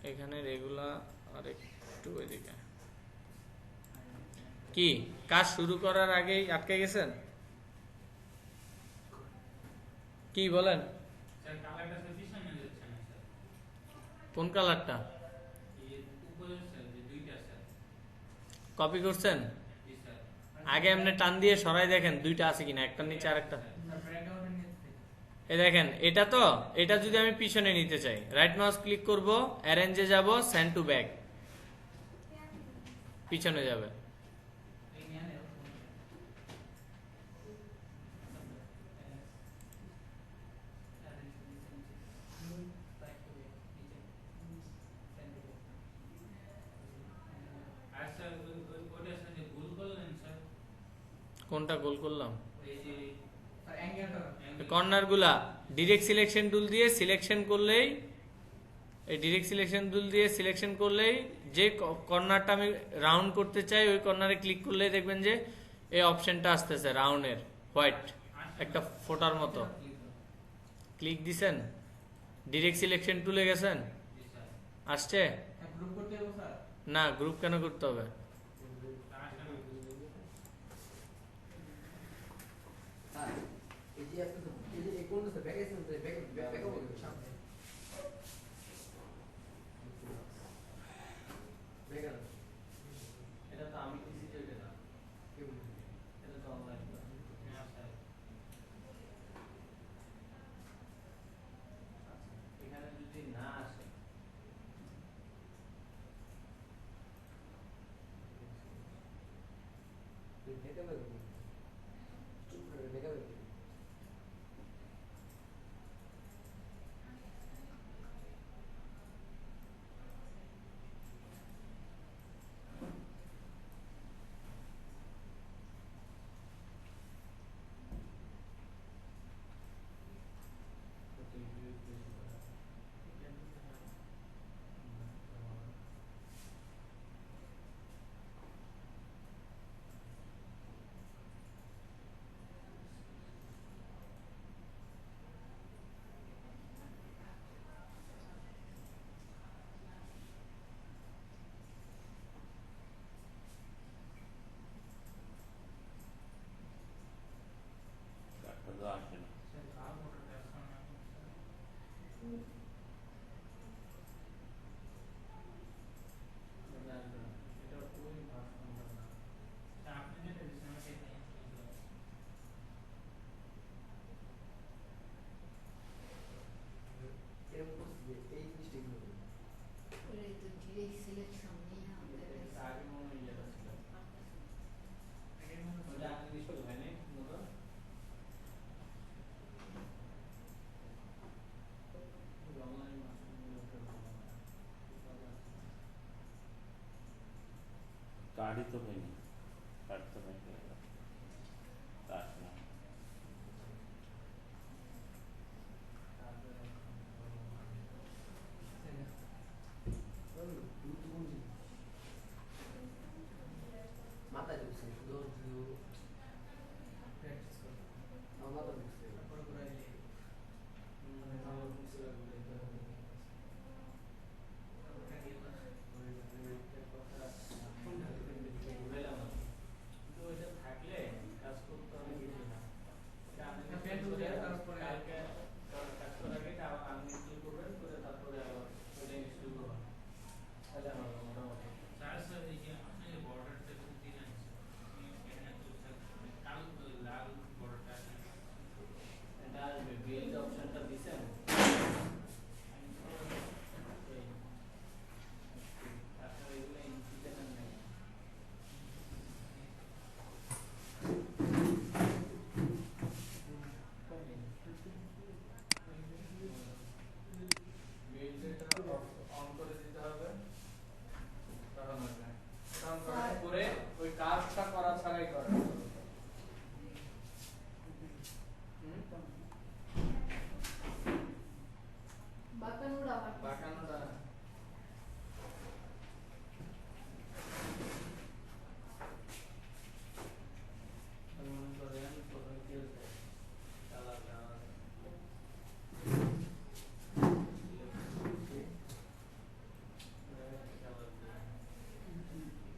এখানে রেগুলার আর একটু এদিকে কি কাজ শুরু করার আগেই আটকে গেছেন? কি বলেন? কোন কালারটা কপি করছেন? আগে এমনি টান দিয়ে সরাই দেখেন দুইটা আছে কিনা, একটা নিচে আর একটা। এই দেখেন এটা তো, এটা যদি আমি পিছনে নিতে চাই রাইট মাউস ক্লিক করব, অ্যারেঞ্জে যাব, সেন্ড টু ব্যাক, পিছনে যাবে। কোনটা গোল করলাম? কর্নার গুলা ডিরেক্ট সিলেকশন টুল দিয়ে সিলেকশন করলেই, এই ডিরেক্ট সিলেকশন টুল দিয়ে সিলেকশন করলেই যে কর্নারটা আমি রাউন্ড করতে চাই ওই কর্নারে ক্লিক করলেই দেখবেন যে এই অপশনটা আসতেছে রাউন্ডের, হোয়াইট একটা ফোটার মতো। ক্লিক দিছেন, ডিরেক্ট সিলেকশন টুলে গেছেন, আসছে না? গ্রুপ কেন করতে হবে? এটা তো আমি দিছি তো, এটা না, এটা তো অনলাইন। এখানে যদি না আসে আসে না। কার্ডই তো হয়নি, কার্ড তো হয়নি, কার্ড না। মাথায় ঢুকছে শুধু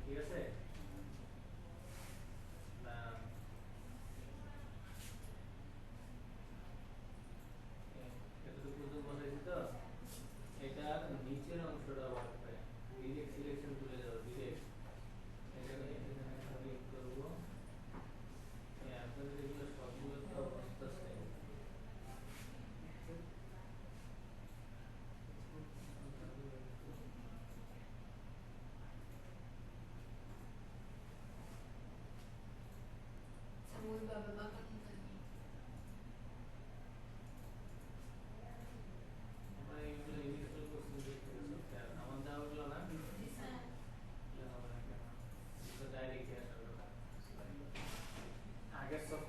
ঠিক আছে।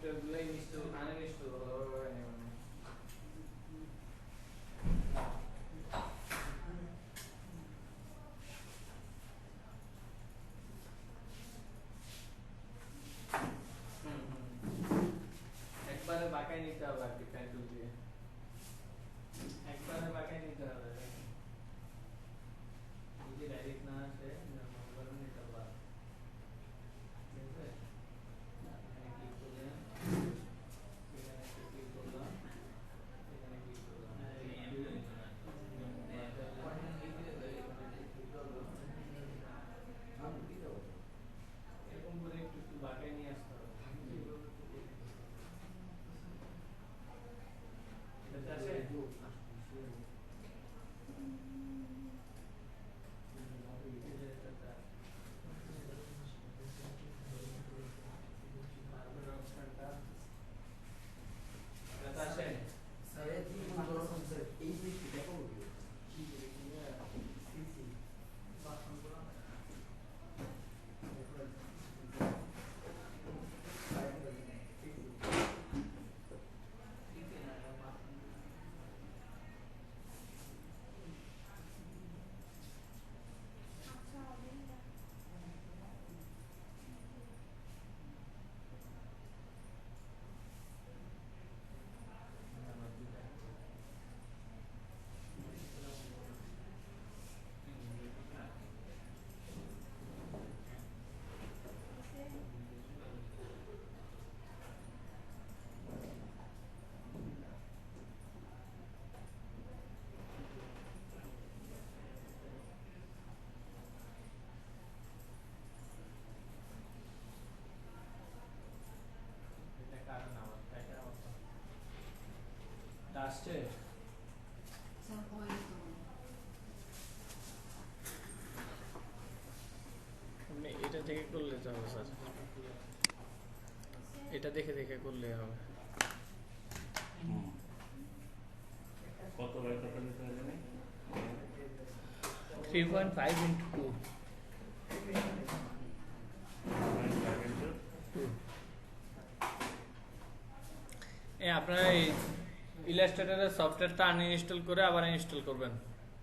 সফটওয়্যারগুলো ইনস্টল আনইনস্টল ভালোভাবে নেবেন না। একবারে বাঁকাই নিতে হবে আর কি পেন্টুল দিয়ে, একবারে বাঁকাই নিতে হবে, যদি ডাইরেক্ট না আসে নরমাল নিতে হবে। ঠিক আছে, এখানে ক্লিক করলেন, এখানে ক্লিক করলাম, এখানে ক্লিক করলাম, এরকম করে একটু একটু বাঁকাই নিয়ে আসতে হবে। এটাতে আসে আসছে। এটা থেকে করলে তো হবে স্যার, এটা দেখে দেখে করলে হবে। কত বাই কত নিতে হবে জানি 3.5 into 2 আপনারা এই ইলাস্ট্রেটরের সফটওয়্যারটা আনইনস্টল করে আবার ইনস্টল করবেন।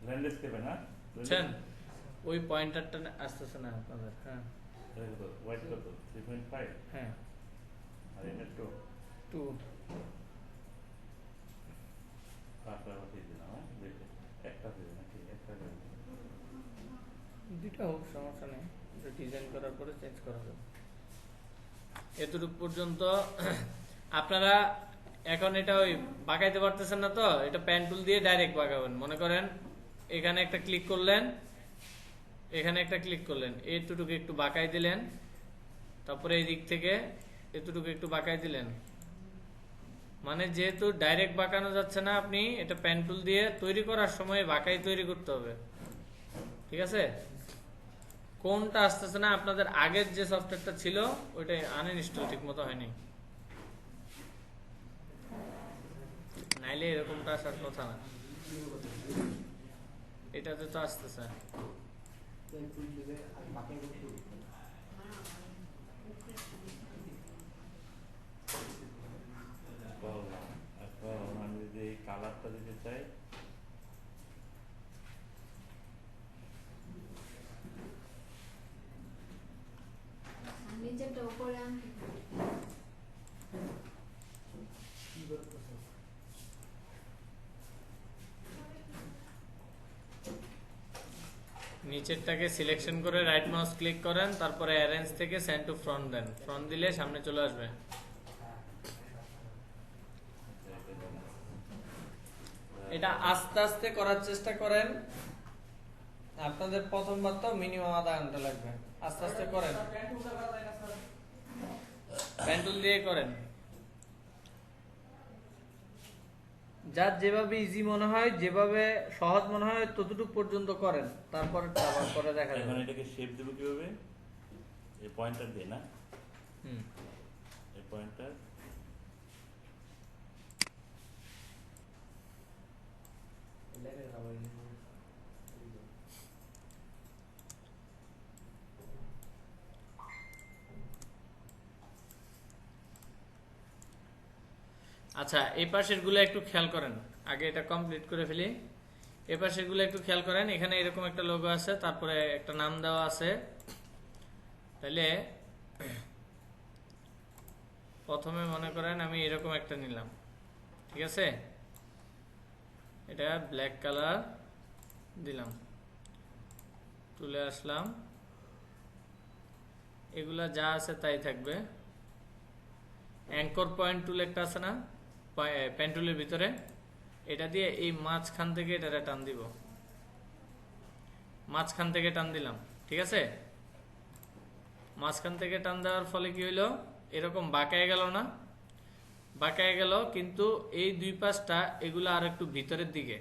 ল্যান্ডস্কেপে না বুঝছেন, ওই পয়েন্টারটা আসতেছে না আপনাদের। হ্যাঁ হোয়াইট কত 3.5 হ্যাঁ আর এটা 2 কাটা হতে দিলাম দেখে একটা দিন নাকি একটা দিন দুটো হোক, সমস্যা নেই, ডিজাইন করার পরে চেঞ্জ করা যাবে। এতটুকু পর্যন্ত আপনারা এখন এটা ওই বাঁকাইতে পারতেছেন না, তো এটা পেন টুল দিয়ে ডাইরেক্ট বাঁকাবেন। মনে করেন এখানে একটা ক্লিক করলেন, এখানে একটা ক্লিক করলেন, এতটুকু একটু বাঁকাই দিলেন, তারপরে এই দিক থেকে এতটুকু একটু বাঁকাই দিলেন। মানে যেহেতু ডাইরেক্ট বাঁকানো যাচ্ছে না, আপনি এটা পেন টুল দিয়ে তৈরি করার সময় বাঁকাই তৈরি করতে হবে। ঠিক আছে, কোনটা আসতেছে না, আপনাদের আগের যে সফটওয়্যারটা ছিল ওইটা আনইনস্টল ঠিক মতো হয়নি, নাইলে এরকমটা আসার কথা না। এটাতে তো আসতেছে। এখন আমি যদি এই কালারটা দিতে চাই নিচেরটা উপরে আনতে নিচেরটাকে সিলেকশন করে রাইট মাউস ক্লিক করেন, তারপরে অ্যারেঞ্জ থেকে সেন্ড টু ফ্রন্ট দেন, ফ্রন্ট দিলে সামনে চলে আসবে। এটা আস্তে আস্তে করার চেষ্টা করেন, আপনাদের প্রথমবার তো মিনিমাম আধা ঘন্টা লাগবে। আস্তে আস্তে করেন, পেন টুল দিয়ে করেন, যার যেভাবে ইজি মনে হয়, যেভাবে সহজ মনে হয় ততটুকু পর্যন্ত করেন, তারপরে আবার করে দেখা এখন যাবে। এটাকে শেপ দেব কিভাবে? এই পয়েন্টার দিয়ে না, এই পয়েন্টার আচ্ছা, এই পাশের গুলো একটু খেয়াল করেন, আগে এটা কমপ্লিট করে ফেলি। এই পাশের গুলো একটু খেয়াল করেন, এখানে এরকম একটা লোগো আছে, তারপরে একটা নাম দেওয়া আছে। তাহলে প্রথমে মনে করেন আমি এরকম একটা নিলাম, ঠিক আছে, এটা ব্ল্যাক কালার দিলাম, তুলে আসলাম, এগুলা যা আছে তাই থাকবে। অ্যাঙ্কর পয়েন্ট টুল একটা আছে না, পেন টুলের ভিতরে, এটা দিয়ে এই মাঝখান থেকে এটা টান দিব, মাঝখান থেকে টান দিলাম, ঠিক আছে। মাঝখান থেকে টান দেওয়ার ফলে কি হইলো, এরকম বাঁকায় গেল না, বাঁকায় গেল, কিন্তু এই দুই পাশটা এগুলো আর একটু ভিতরের দিকে।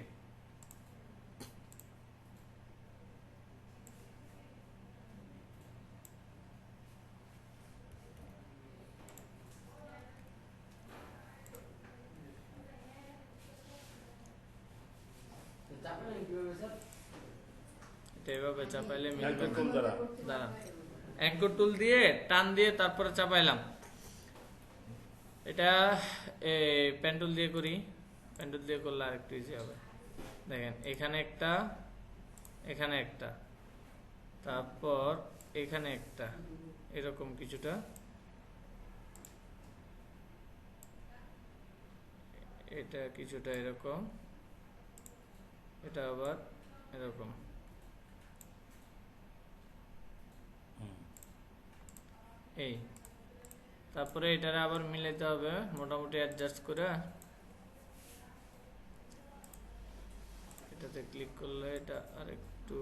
এভাবে চাপাইলে মিলবে না। দাঁড়ান, অ্যাঙ্কর টুল দিয়ে টান দিয়ে তারপরে চাপাইলাম। এটা পেন্টুল দিয়ে করি, পেন্টুল দিয়ে করলে আর একটু ইজি হবে। দেখেন এখানে একটা, এখানে একটা, তারপর এখানে একটা, এরকম কিছুটা, এটা কিছুটা এরকম, এটা আবার এরকম, এই, তারপরে এটারে আবার মিলাইতে হবে মোটামুটি অ্যাডজাস্ট করে। এটাতে ক্লিক করলে এটা আর একটু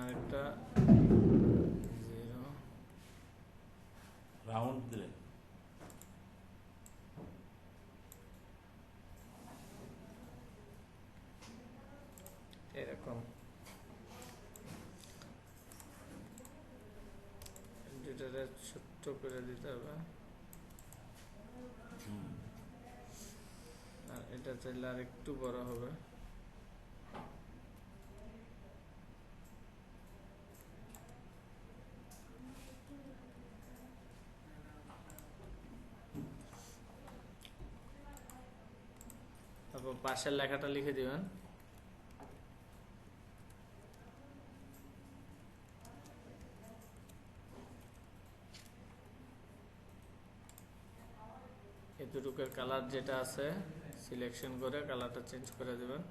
আরেকটা রাউন্ড দিলেন, এরকম দুটারে ছোট্ট করে দিতে হবে। আর এটা চাইলে আর একটু বড় হবে। তারপর পাশের লেখাটা লিখে দিবেন। এতটুকুর কালার যেটা আছে সিলেকশন করে কালারটা চেঞ্জ করে দেবেন।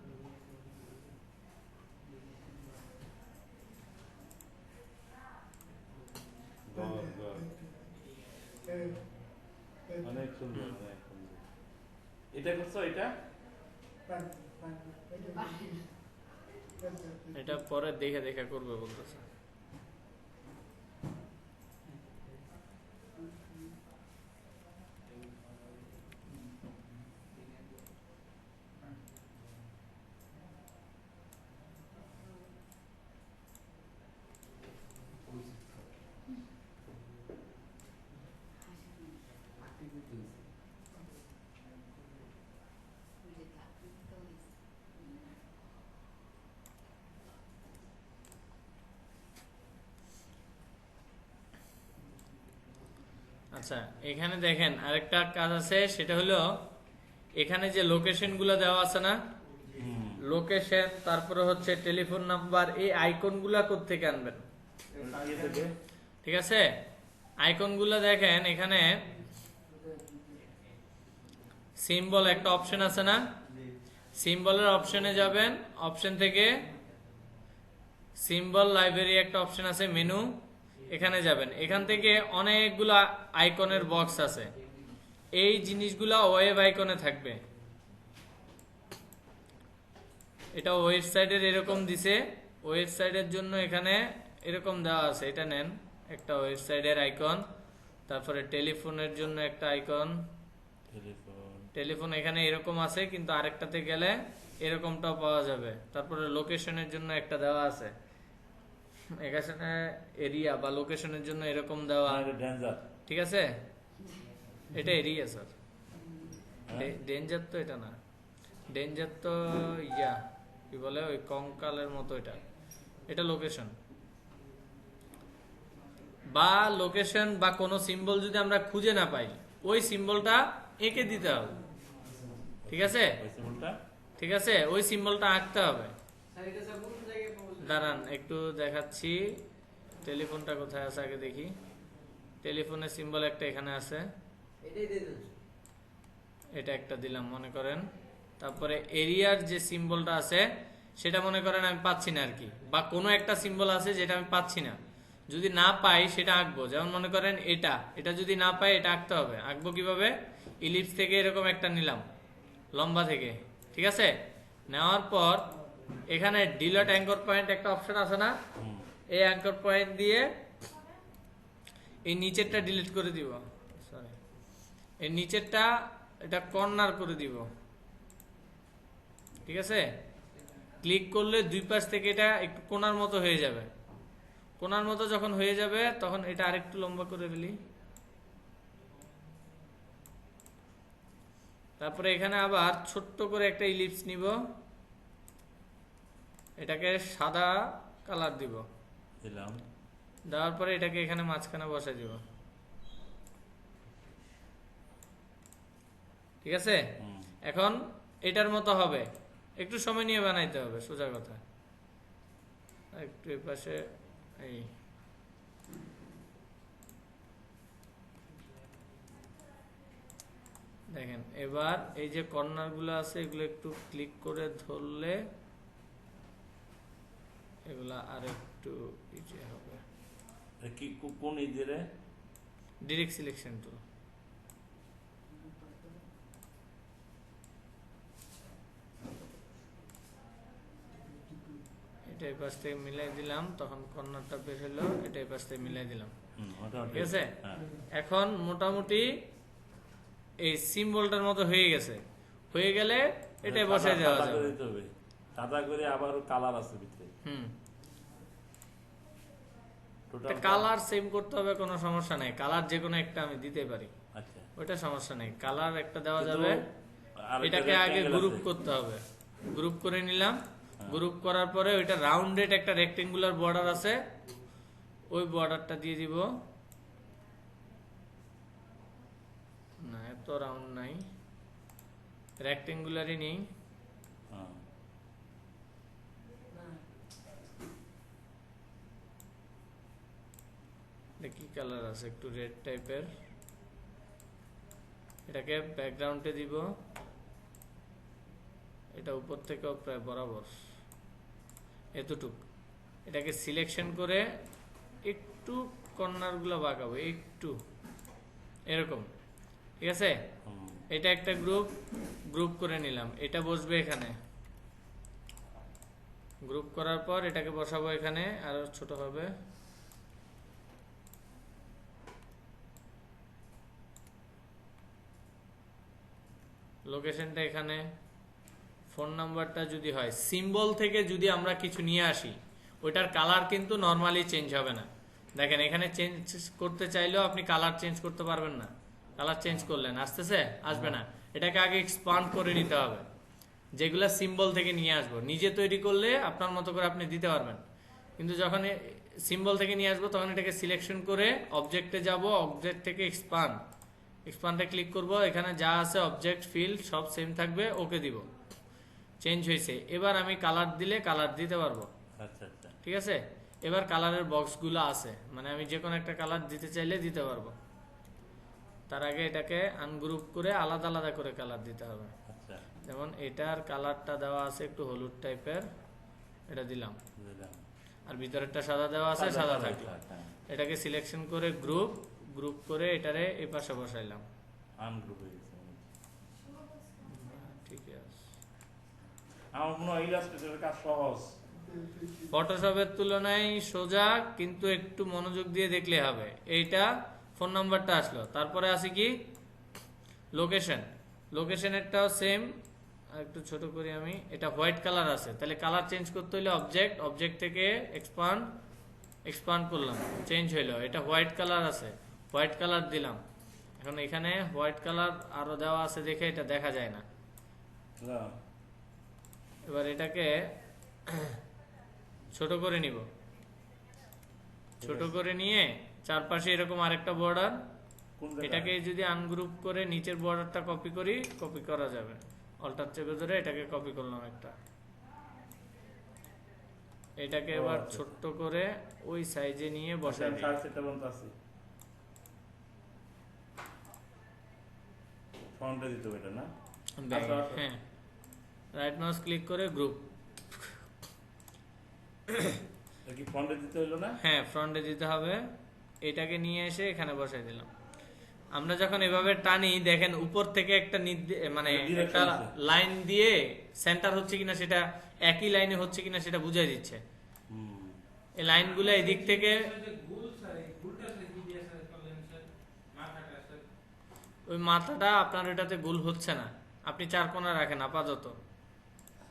অনেক সুন্দর, অনেক সুন্দর। এটা করছো, এটা পরে দেখে দেখে করবে বলতেছে। আচ্ছা, এখানে দেখেন আরেকটা কাজ আছে, সেটা হলো এখানে যে লোকেশন গুলো দেওয়া আছে না, লোকেশন, তারপরে হচ্ছে টেলিফোন নাম্বার, এই আইকন গুলা কোত্থেকে আনবেন, ঠিক আছে। আইকন গুলা দেখেন এখানে সিম্বল একটা অপশন আছে না, সিম্বলের অপশনে যাবেন, অপশন থেকে সিম্বল লাইব্রেরি একটা অপশন আছে, মেনু, এখানে যাবেন। এখান থেকে অনেকগুলা আইকনের বক্স আছে, এই জিনিসগুলা ওয়েব আইকনে থাকবে। এটা ওয়েবসাইটের এরকম দিছে, ওয়েবসাইটের জন্য এখানে এরকম দেওয়া আছে, এটা নেন একটা ওয়েবসাইটের আইকন। তারপরে টেলিফোনের জন্য একটা আইকন, টেলিফোন এখানে এরকম আছে, কিন্তু আরেকটাতে গেলে এরকমটাও পাওয়া যাবে। তারপরে লোকেশনের জন্য একটা দেওয়া আছে, এখানে এরিয়া বা লোকেশনের জন্য এরকম দেওয়া, ঠিক আছে। এটা এরিয়া স্যার, ডেঞ্জার তো এটা না, ডেঞ্জার তো কি বলে ওই কঙ্কালের মতো, এটা এটা লোকেশন। বা লোকেশন বা কোনো সিম্বল যদি আমরা খুঁজে না পাই, ওই সিম্বলটা এঁকে দিতে হবে, ঠিক আছে? ঠিক আছে, ওই সিম্বলটা আঁকতে হবে। দাঁড়ান একটু দেখাচ্ছি, টেলিফোনটা কোথায় আছে আগে দেখি। টেলিফোনের সিম্বল একটা এখানে আছে, এটা একটা দিলাম মনে করেন। তারপরে এরিয়ার যে সিম্বলটা আছে সেটা মনে করেন আমি পাচ্ছি না আর কি, বা কোনো একটা সিম্বল আছে যেটা আমি পাচ্ছি না, যদি না পাই সেটা আঁকবো। যেমন মনে করেন এটা, এটা যদি না পাই এটা আঁকতে হবে। আঁকবো কিভাবে? ইলিপস থেকে এরকম একটা নিলাম লম্বা থেকে, ঠিক আছে? নেওয়ার পর এখানে ডিলিট অ্যাঙ্কর পয়েন্ট একটা অপশন আছে না, এই অ্যাঙ্কর পয়েন্ট দিয়ে এই নিচেরটা ডিলিট করে দিব, সরি এই নিচেরটা এটা কর্নার করে দিব, ঠিক আছে? ক্লিক করলে দুই পাশ থেকে এটা একটু কোণার মতো হয়ে যাবে। কোণার মতো যখন হয়ে যাবে তখন এটা আরেকটু লম্বা করে ফেলি। তারপরে এখানে আবার ছোট্ট করে একটা ইলিপস নিব, এটাকে সাদা কালার দিব, দেওয়ার পরে এটাকে এখানে মাঝখানে বসাই দিব, ঠিক আছে? এখন এটার মতো হবে, একটু সময় নিয়ে বানাইতে হবে, সোজা কথা। একটু এই পাশে এই দেখেন, এবার এই যে কর্নার গুলো আছে এগুলো একটু ক্লিক করে ধরলে এগুলা আর একটু ইজি হবে। কি কোন ইজিরে? Direct selection tool. এটা এই পাশ থেকে মিলাই দিলাম, তখন কর্নারটা বের হলো, এটা এই পাশ থেকে মিলাই দিলাম, ঠিক আছে? এখন মোটামুটি এই সিম্বলটার মতো হয়ে গেছে। হয়ে গেলে এটা বসাই দেওয়া যাবে। সাদা করে আবার কালার আছে ভিতরে। কালার সেম করতে হবে, কোনো সমস্যা নাই। কালার যে কোনো একটা আমি দিতে পারি, আচ্ছা ওইটা সমস্যা নেই। কালার একটা দেওয়া যাবে। এটাকে আগে গ্রুপ করতে হবে, গ্রুপ করে নিলাম। গ্রুপ করার পরে ওইটা রাউন্ডেড একটা রেক্টেঙ্গুলার বর্ডার আছে, ওই বর্ডারটা দিয়ে দিব। না এত রাউন্ড নাই, রেক্টেঙ্গুলারই নেই। কি কালার আছে, একটু রেড টাইপের। এটাকে ব্যাকগ্রাউন্ডে দিব, এটা উপর থেকেও প্রায় বরাবর এতটুক। এটাকে সিলেকশন করে একটু কর্নার গুলো বাঁকাবো, একটু এরকম, ঠিক আছে? এটা একটা গ্রুপ, গ্রুপ করে নিলাম। এটা বসবে এখানে, গ্রুপ করার পর এটাকে বসাবো এখানে, আরো ছোট হবে। লোকেশনটা এখানে, ফোন নাম্বারটা যদি হয়, সিম্বল থেকে যদি আমরা কিছু নিয়ে আসি ওইটার কালার কিন্তু নরমালি চেঞ্জ হবে না। দেখেন এখানে চেঞ্জ করতে চাইলেও আপনি কালার চেঞ্জ করতে পারবেন না। কালার চেঞ্জ করলেন আসতেছে, আসবে না। এটাকে আগে এক্সপান্ড করে নিতে হবে। যেগুলা সিম্বল থেকে নিয়ে আসবো, নিজে তৈরি করলে আপনার মতো করে আপনি দিতে পারবেন, কিন্তু যখন সিম্বল থেকে নিয়ে আসবো তখন এটাকে সিলেকশন করে অবজেক্টে যাব, অবজেক্ট থেকে এক্সপান্ড, এক্সপান্ডে ক্লিক করব। এখানে যা আছে অবজেক্ট ফিল্ড সব সেম থাকবে, ওকে দিব। চেঞ্জ হয়েছে। এবার আমি কালার দিলে কালার দিতে পারবো, ঠিক আছে? এবার কালারের বক্সগুলো আছে, মানে আমি যে কোনো একটা কালার দিতে চাইলে দিতে পারবো। তার আগে এটাকে আনগ্রুপ করে আলাদা আলাদা করে কালার দিতে হবে। যেমন এটার কালারটা দেওয়া আছে একটু হলুদ টাইপের, এটা দিলাম। আর ভিতরেরটা সাদা দেওয়া আছে, সাদা থাকলো। এটাকে সিলেকশন করে গ্রুপ, গ্রুপ করে এটারে এই পাশে বসাইলাম। আনগ্রুপ হয়ে গেছে, ঠিক আছে। আমার মনে হয় ইলাস্ট্রেটরের কাজ সহজ, ফটোশপের তুলনায় সোজা, কিন্তু একটু মনোযোগ দিয়ে দেখলে হবে। এইটা ফোন নাম্বারটা আসলো, তারপরে আছে কি লোকেশন। লোকেশনেরটাও সেম, আর একটু ছোট করি আমি। এটা হোয়াইট কালার আছে, তাহলে কালার চেঞ্জ করতে হলে অবজেক্ট, অবজেক্ট থেকে এক্সপান্ড, এক্সপান্ড করলাম, চেঞ্জ হইলো। এটা হোয়াইট কালার আছে, হোয়াইট কালার দিলাম। এখন এখানে হোয়াইট কালার আরো দেওয়া আছে দেখে এটা দেখা যায় না, এবার এটাকে ছোট করে নিব, ছোট করে নিয়ে চারপাশে এরকম আরেকটা বর্ডার, এটাকে যদি আনগ্রুপ করে নিচের বর্ডারটা কপি করি, কপি করা যাবে। অল্টার চেপে ধরে এটাকে কপি করলাম একটা, এটাকে এবার ছোট্ট করে ওই সাইজে নিয়ে বসাই দিই। হ্যাঁ, রাইট মাউস ক্লিক করে গ্রুপ, হ্যাঁ ফ্রন্টে দিতে হবে। এটাকে নিয়ে এসে এখানে বসাই দিলাম। আমরা যখন এভাবে টানি দেখেন উপর থেকে একটা মানে একটা লাইন দিয়ে সেন্টার হচ্ছে কিনা সেটা একই লাইনে হচ্ছে কিনা সেটা বুঝাই দিচ্ছে। এই লাইনগুলো এদিক থেকে ওই মাথাটা আপনার এটাতে গোল হচ্ছে না, আপনি চার কোণা রাখেন আপাতত,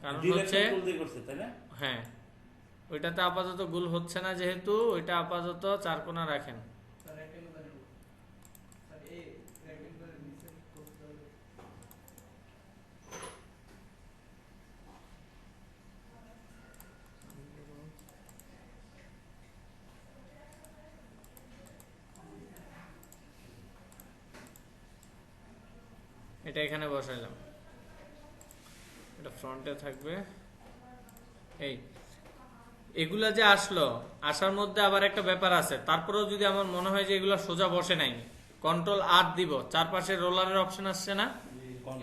কারণ হচ্ছে হ্যাঁ ওইটাতে আপাতত গোল হচ্ছে না, যেহেতু ওইটা আপাতত চার কোণা রাখেন। এটা এখানে বসাইলাম, এটা ফ্রন্টে থাকবে। এই এগুলা যে আসলো, আসার মধ্যে আবার একটা ব্যাপার আছে। তারপরেও যদি আমার মনে হয় যে এগুলা সোজা বসে নাই, কন্ট্রোল আর দিব, চারপাশে রোলারের অপশন আসছে না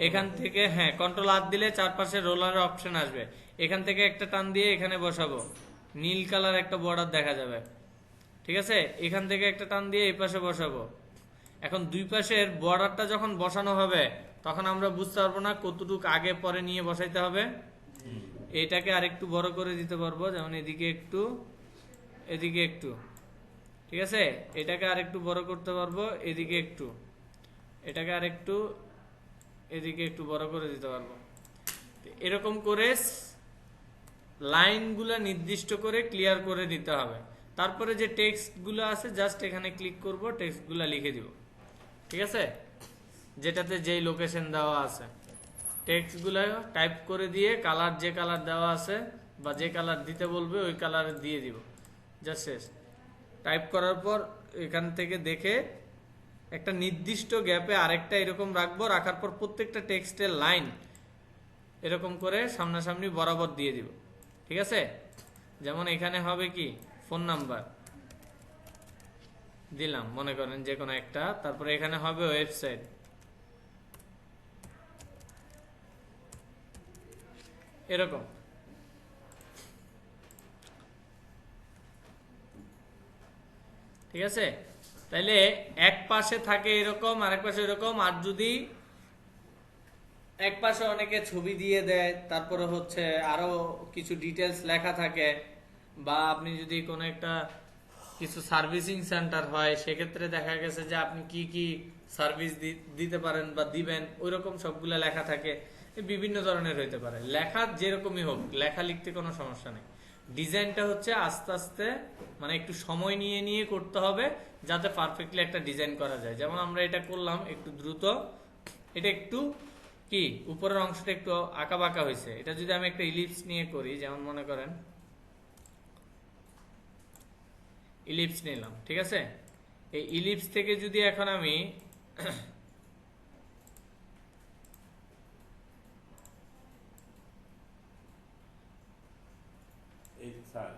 এখান থেকে, হ্যাঁ কন্ট্রোল আর দিলে চারপাশে রোলারের অপশন আসবে। এখান থেকে একটা টান দিয়ে এখানে বসাবো, নীল কালার একটা বর্ডার দেখা যাবে, ঠিক আছে। এখান থেকে একটা টান দিয়ে এই পাশে বসাবো। এখন দুই পাশের বর্ডারটা যখন বসানো হবে তখন আমরা বুঝতে পারবো না কতটুকু আগে পরে নিয়ে বসাইতে হবে। এটাকে আরেকটু বড় করে দিতে পারবো, যেমন এদিকে একটু, এদিকে একটু, ঠিক আছে। এটাকে আরেকটু বড় করতে পারবো, এদিকে একটু, এটাকে আরেকটু, এদিকে একটু বড় করে দিতে পারবো। এরকম করে লাইনগুলো নির্দিষ্ট করে ক্লিয়ার করে দিতে হবে। তারপরে যে টেক্সটগুলো আছে জাস্ট এখানে ক্লিক করব, টেক্সটগুলো লিখে দিব, ঠিক আছে, যেটাতে যেই লোকেশন দেওয়া আছে। টেক্সটগুলো টাইপ করে দিয়ে কালার, যে কালার দেওয়া আছে বা যে কালার দিতে বলবে ওই কালার দিয়ে দিব, জাস্ট শেষ। টাইপ করার পর এখান থেকে দেখে একটা নির্দিষ্ট গ্যাপে আরেকটা এরকম রাখবো, রাখার পর প্রত্যেকটা টেক্সটের লাইন এরকম করে সামনাসামনি বরাবর দিয়ে দিব, ঠিক আছে। যেমন এখানে হবে কি ফোন নাম্বার দিলাম মনে করেন যে কোনো একটা, তারপরে এখানে হবে ওয়েবসাইট, এরকম। ঠিক আছে, তাইলে এক পাশে থাকে এরকম, আরেক পাশে এরকম। আর যদি এক পাশে অনেকে ছবি দিয়ে দেয়, তারপরে হচ্ছে আরো কিছু ডিটেলস লেখা থাকে, বা আপনি যদি কোনো একটা কিছু সার্ভিসিং সেন্টার হয় সেক্ষেত্রে দেখা গেছে যে আপনি কি কি সার্ভিস দিতে পারেন বা দিবেন, ওইরকম সবগুলা লেখা থাকে। বিভিন্ন ধরনের হইতে পারে, লেখা যেরকমই হোক, লেখা লিখতে কোনো সমস্যা নেই। ডিজাইনটা হচ্ছে আস্তে আস্তে, মানে একটু সময় নিয়ে নিয়ে করতে হবে যাতে পারফেক্টলি একটা ডিজাইন করা যায়। যেমন আমরা এটা করলাম একটু দ্রুত, এটা একটু কি উপরের অংশটা একটু আঁকা বাঁকা হয়েছে। এটা যদি আমি একটা ইলিপস নিয়ে করি, যেমন মনে করেন ইলিপস নিলাম, ঠিক আছে। এই ইলিপস থেকে যদি এখন আমি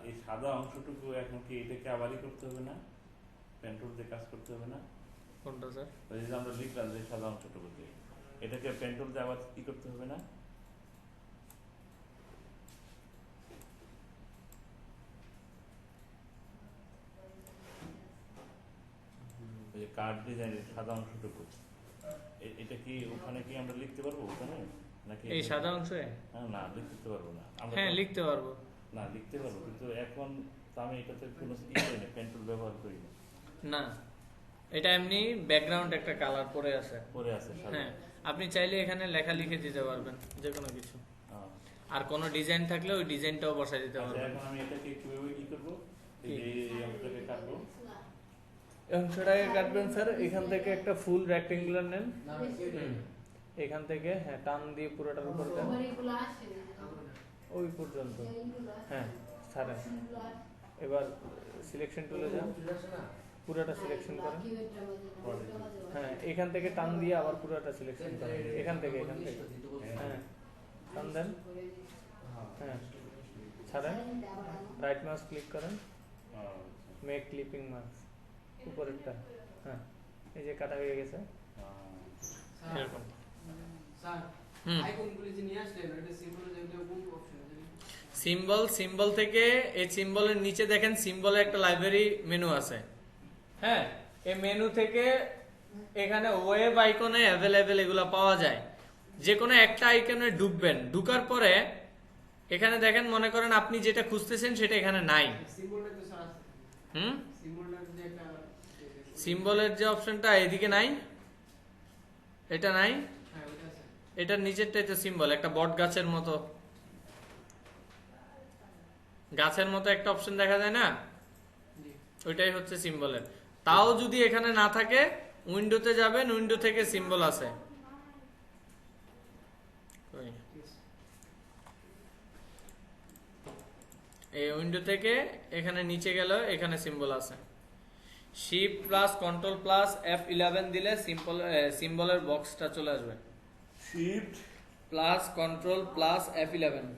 এই সাদা অংশটুকু এখন কি এটাকে আবারই করতে হবে না, পেন্টুল দিয়ে কাজ করতে হবে না? কোনটা স্যার? ওই যে আমরা লিখলাম যে সাদা অংশটুকুতে, এটাকে পেন্টুল দিয়ে আবার কি করতে হবে না? ওই যে কার্ড ডিজাইনের সাদা অংশটুকু, এটা কি ওখানে কি আমরা লিখতে পারবো ওখানে নাকি এই সাদা অংশে? না লিখতে পারবো না আমরা। হ্যাঁ লিখতে পারবো, না লিখতে পারবো, কিন্তু এখন তো আমি এটাতে কোনো পেন্টুল ব্যবহার করি না। না, এটা এমনি ব্যাকগ্রাউন্ড একটা কালার পরে আছে। হ্যাঁ, আপনি চাইলে এখানে লেখা লিখে দিতে পারবেন যে কোনো কিছু, আর কোনো ডিজাইন থাকলে ওই ডিজাইনটাও বসাই দিতে পারবেন। এখন আমি এটাকে কিভাবে কি করব? এই অংশটাকে কাটবো, অংশটাকে কাটবেন স্যার। এখান থেকে একটা ফুল রেক্টেঙ্গুলার নেন, এখান থেকে হ্যাঁ টান দিয়ে পুরোটার উপর দেন। ওই পর্যন্ত। হ্যাঁ ছাড়েন, এবার সিলেকশন টুলে যান, পুরোটা সিলেকশন করেন। হ্যাঁ এখান থেকে টান দিয়ে আবার পুরোটা সিলেকশন করেন, এখান থেকে হ্যাঁ টান দেন। হ্যাঁ ছাড়েন, রাইট মাউস ক্লিক করেন, মেক ক্লিপিং মার্ক উপরেরটা। হ্যাঁ এই যে কাটা হয়ে গেছে এরকম। সিম্বল থেকে এই সিম্বলের নিচে দেখেন সিম্বলের একটা লাইব্রেরি মেনু আছে। হ্যাঁ এই মেনু থেকে এখানে ওয়েব আইকনে অ্যাভেলেবেল এগুলো পাওয়া যায়। যে কোনো একটা আইকনে ঢুকবেন, ঢুকার পরে এখানে দেখেন মনে করেন আপনি যেটা খুঁজতেছেন সেটা এখানে নাই। সিম্বলের যে অপশনটা এদিকে নাই, এটা নাই, এটার নিচেরটাই তো সিম্বল, একটা বট গাছের মতো একটা অপশন দেখা যায় না, ওইটাই হচ্ছে সিম্বলের। তাও যদি এখানে না থাকে উইন্ডোতে যাবেন, উইন্ডো থেকে সিম্বল আছে, এই উইন্ডো থেকে এখানে নিচে গেল, এখানে সিম্বল আছে। Shift plus control plus F11 দিলে সিম্বলের বক্সটা চলে আসবে। Shift plus control plus F11,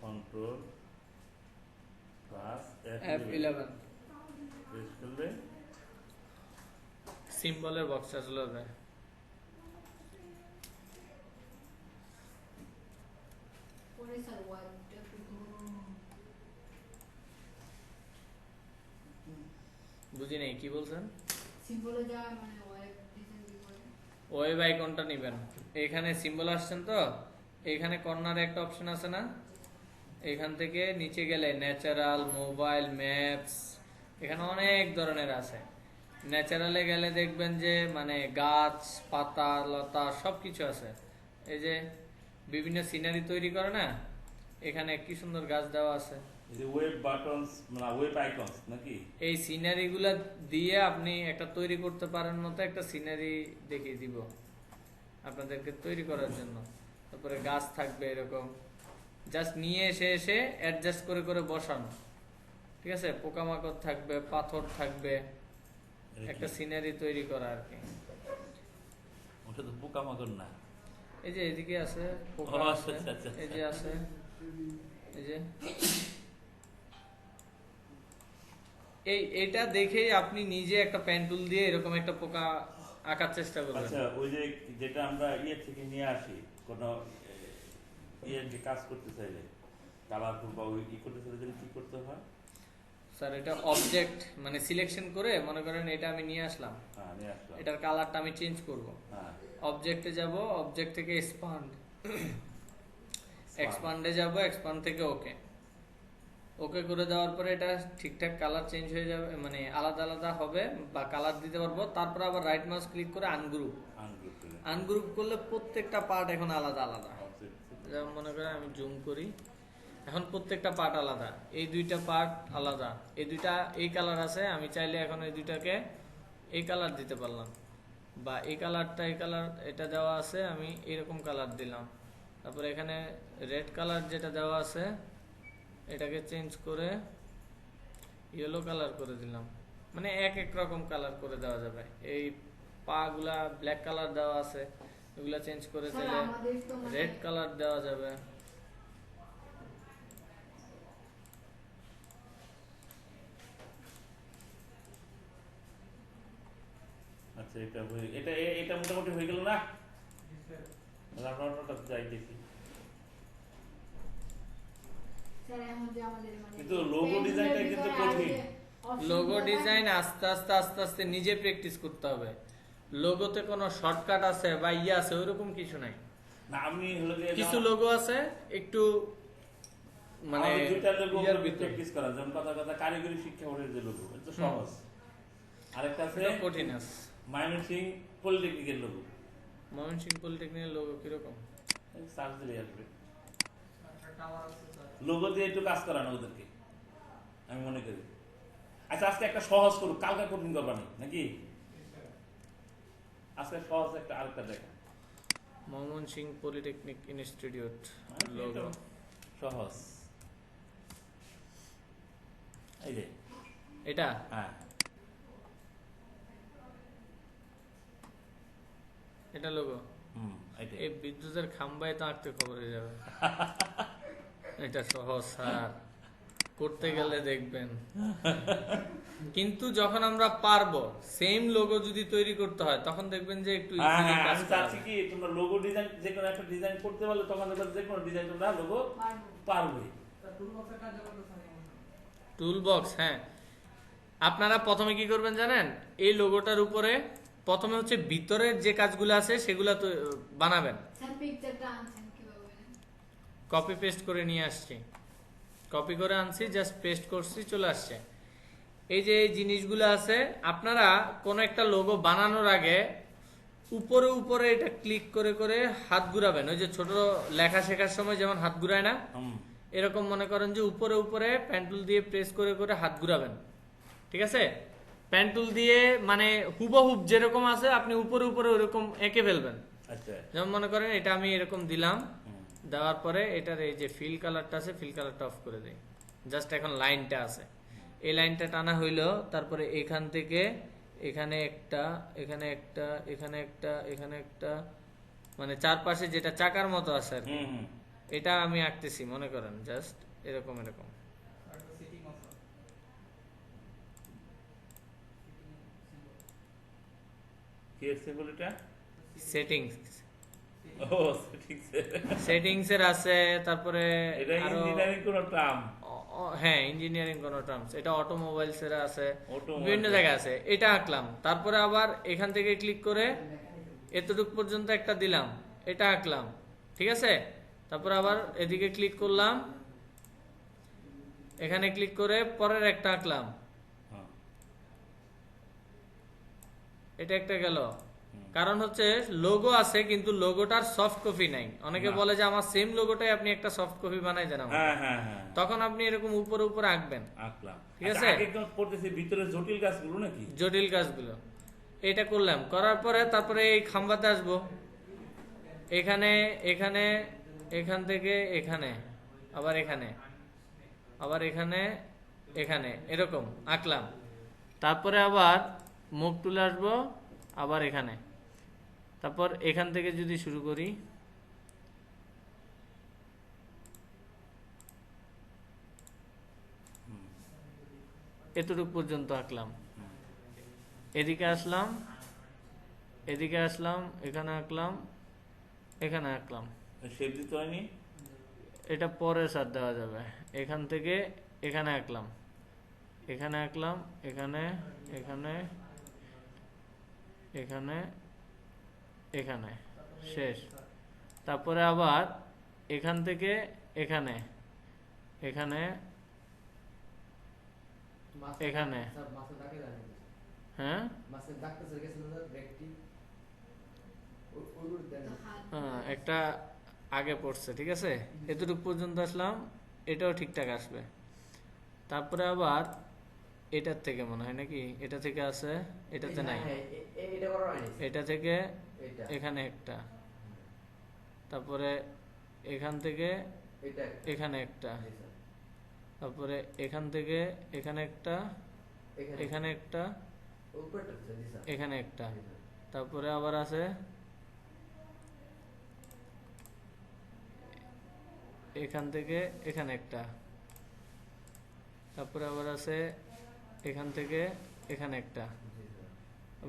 control plus F11 press করলে সিম্বলের বক্সটা চলে আসবে। বুঝি নাই কি বলছেন? ওয়েব আইকনটা নেবেন, এখানে সিম্বল আসছেন তো, এখানে কর্নারে একটা অপশন আছে না, এখান থেকে নিচে গেলে ন্যাচারাল, মোবাইল, ম্যাপস, এখানে অনেক ধরনের আছে। ন্যাচারালে গেলে দেখবেন যে মানে গাছ পাতা লতা সবকিছু আছে। এই যে বিভিন্ন সিনারি তৈরি করে না, এখানে কি সুন্দর গাছ দেওয়া আছে। ওয়েব বাটনস মানে ওয়েব আইকনস নাকি, এই সিনারি গুলা দিয়ে আপনি একটা তৈরি করতে পারেন মতো একটা সিনারি দেখিয়ে দিব আপনাদেরকে তৈরি করার জন্য। তারপরে গাছ থাকবে এরকম, জাস্ট নিয়ে এসে অ্যাডজাস্ট করে করে বসানো, ঠিক আছে। পোকামাকড় থাকবে, পাথর থাকবে, একটা সিনারি তৈরি করা আর কি। ওটা তো পোকামাকড় না, এই যে এদিকে আছে পোকা আছে, এই যে আছে, এই যে এইটা দেখেই আপনি নিজে একটা পেন টুল দিয়ে এরকম একটা পোকা আঁকার চেষ্টা করবেন। আচ্ছা ওই যে যেটা আমরা থেকে নিয়ে আসি কোন যে কাজ করতে চাইলে কালারফুল বা ওই করতে চাইলে কি করতে হয় স্যার? এটা অবজেক্ট মানে সিলেকশন করে মনে করেন এটা আমি নিয়ে আসলাম, এটার কালারটা আমি চেঞ্জ করব। অবজেক্টে যাব, অবজেক্ট থেকে এক্সপান্ডে যাব, এক্সপান্ড থেকে ওকে করে দেওয়ার পরে এটা ঠিকঠাক কালার চেঞ্জ হয়ে যাবে, মানে আলাদা আলাদা হবে বা কালার দিতে পারবো। তারপর আবার রাইট মাউস ক্লিক করে আনগ্রুপ করলে প্রত্যেকটা পার্ট এখন আলাদা আলাদা। যেমন মনে করেন আমি জুম করি, এখন প্রত্যেকটা পার্ট আলাদা, এই দুইটা পার্ট আলাদা, এই দুইটা এই কালার আছে, আমি চাইলে এখন এই দুইটাকে এই কালার দিতে পারলাম, বা এই কালারটা এই কালার এটা দেওয়া আছে, আমি এরকম কালার দিলাম। তারপর এখানে রেড কালার যেটা দেওয়া আছে এটাকে চেঞ্জ করে ইয়েলো কালার করে দিলাম, মানে এক এক রকম কালার করে দেওয়া যাবে। এই পা গুলা ব্ল্যাক কালার দেওয়া আছে, এগুলা চেঞ্জ করে দিলে রেড কালার দেওয়া যাবে। আচ্ছা এটা মোটামুটি হয়ে গেল না? যাইতেছি কিন্তু লোগো ডিজাইনটা কিন্তু কঠিন। লোগো ডিজাইন আস্তে আস্তে নিজে প্র্যাকটিস করতে হবে। লোগোতে কোনো শর্টকাট আছে বা আছে ওইরকম কিছু নাই। না আমি কিছু লোগো আছে একটু মানে দুইটা লোগো প্র্যাকটিস করা, যেমন কথা কারিগরি শিক্ষা বোর্ডের যে লোগো, এটা সহজ। আরেকটা আছে কঠিন আছে, ময়মনসিংহ পলিটেকনিকের লোগো। ময়মনসিংহ পলিটেকনিকের লোগো কিরকম? সার্চ দিলে আসবে। লোগো দিয়ে একটু কাজ করানো ওদেরকে আমি মনে করি। আচ্ছা আজকে একটা সহজ করুক, কালকে কঠিন করবা নাকি? আজকে সহজ একটা আরেকটা দেখা ময়মনসিংহ পলিটেকনিক ইনস্টিটিউট লোগো। সহজ, এই যে এটা হ্যাঁ, এটা লোগো। এটাই। এই বিদ্যুতের খাম্বায় তো আঁকতে খবর হয়ে যাবে। এটা সহজ স্যার, করতে গেলে দেখবেন। কিন্তু যখন আমরা পারবো সেম লোগো যদি তৈরি করতে হয় তখন দেখবেন যে একটু হ্যাঁ easily হ্যাঁ, কাজ আমি করা চাচ্ছি যায়। কি তোমরা লোগো ডিজাইন, যে কোনো একটা ডিজাইন করতে পারলে তখন দেখবে যে কোনো ডিজাইন তোমরা লোগো পারবে। টুল বক্স, হ্যাঁ। আপনারা প্রথমে কি করবেন জানেন, এই লোগোটার উপরে প্রথমে হচ্ছে ভিতরের যে কাজগুলো আছে সেগুলো তো বানাবেন। কপি পেস্ট করে নিয়ে আসছি, কপি করে আনছি, জাস্ট পেস্ট করছি, চলে আসছে। এই যে এই জিনিসগুলো আছে, আপনারা কোন একটা লোগো বানানোর আগে উপরে উপরে এটা ক্লিক করে করে হাত ঘুরাবেন। ওই যে ছোট লেখা শেখার সময় যেমন হাত ঘুরায় না, এরকম মনে করেন যে উপরে উপরে পেন্টুল দিয়ে প্রেস করে করে হাত ঘুরাবেন, ঠিক আছে? পেন্টুল দিয়ে মানে হুবহুব যেরকম আছে আপনি উপরে উপরে ওরকম এঁকে ফেলবেন। আচ্ছা, যেমন মনে করেন এটা আমি এরকম দিলাম, দেওয়ার পরে এটার এই যে ফিল কালারটা আছে, ফিল কালারটা অফ করে দেই। জাস্ট এখন লাইনটা আছে, এই লাইনটা টানা হইলো, তারপরে এখান থেকে এখানে একটা, এখানে একটা, এখানে একটা, এখানে একটা, মানে চারপাশে যেটা চাকার মতো আছে আর কি, এটা আমি আঁকতেছি মনে করেন জাস্ট এরকম এরকম। কি সিম্বল এটা? সেটিংস, ও সেটিংস, সেটিংস এর আছে, তারপরে এটা আরো ইঞ্জিনিয়ারিং কোন টার্ম? হ্যাঁ ইঞ্জিনিয়ারিং কোন টার্মস, এটা অটোমোবাইলস এর আছে, Automobiles বিভিন্ন জায়গায় আছে। এটা আঁকলাম, তারপরে আবার এখান থেকে ক্লিক করে এতটুকু পর্যন্ত একটা দিলাম, এটা আঁকলাম, ঠিক আছে? তারপর আবার এদিকে ক্লিক করলাম, এখানে ক্লিক করে পরের একটা আঁকলাম, এটা একটা গেল। কারণ হচ্ছে লোগো আছে কিন্তু লোগোটার সফট কপি নাই। অনেকে বলে যে আমার সেম লোগোটাই আপনি একটা সফট কপি বানাই দেন, তখন আপনি এরকম উপরে উপরে আঁকবেন, ঠিক আছে? করতেছি ভিতরে জটিল কাজগুলো নাকি? জটিল কাজগুলো এটা করলাম, করার পরে তারপরে এই খাম্বাতে আসবো, এখানে এখানে, এখান থেকে এখানে, আবার এখানে, আবার এখানে, এখানে এরকম আঁকলাম। তারপরে আবার মুখ তুলে আসবো, আবার এখানে, তারপর এখান থেকে যদি শুরু করি, এতটুকু পর্যন্ত আঁকলাম। এদিকে আসলাম, এদিকে আসলাম, এখানে আঁকলাম, এখানে আঁকলাম। শেপ দিতে হয়নি, এটা পরে স্যার দেওয়া যাবে। এখান থেকে এখানে আঁকলাম, এখানে আঁকলাম, এখানে, এখানে, এখানে, এখানে, শেষ। তারপরে আবার এখান থেকে এখানে, এখানে, এখানে, হ্যাঁ একটা আগে পড়ছে, ঠিক আছে? এতটুকু পর্যন্ত আসলাম, এটাও ঠিকঠাক আসবে। তারপরে আবার এটার থেকে মনে হয় নাকি, এটা থেকে আছে, এটাতে নাই, এটা থেকে এখানে একটা, তারপরে এখান থেকে এখানে একটা, তারপরে এখান থেকে এখানে একটা, এখানে একটা, এখানে একটা, তারপরে আবার আছে এখান থেকে এখানে একটা, তারপরে আবার আছে এখান থেকে এখানে একটা,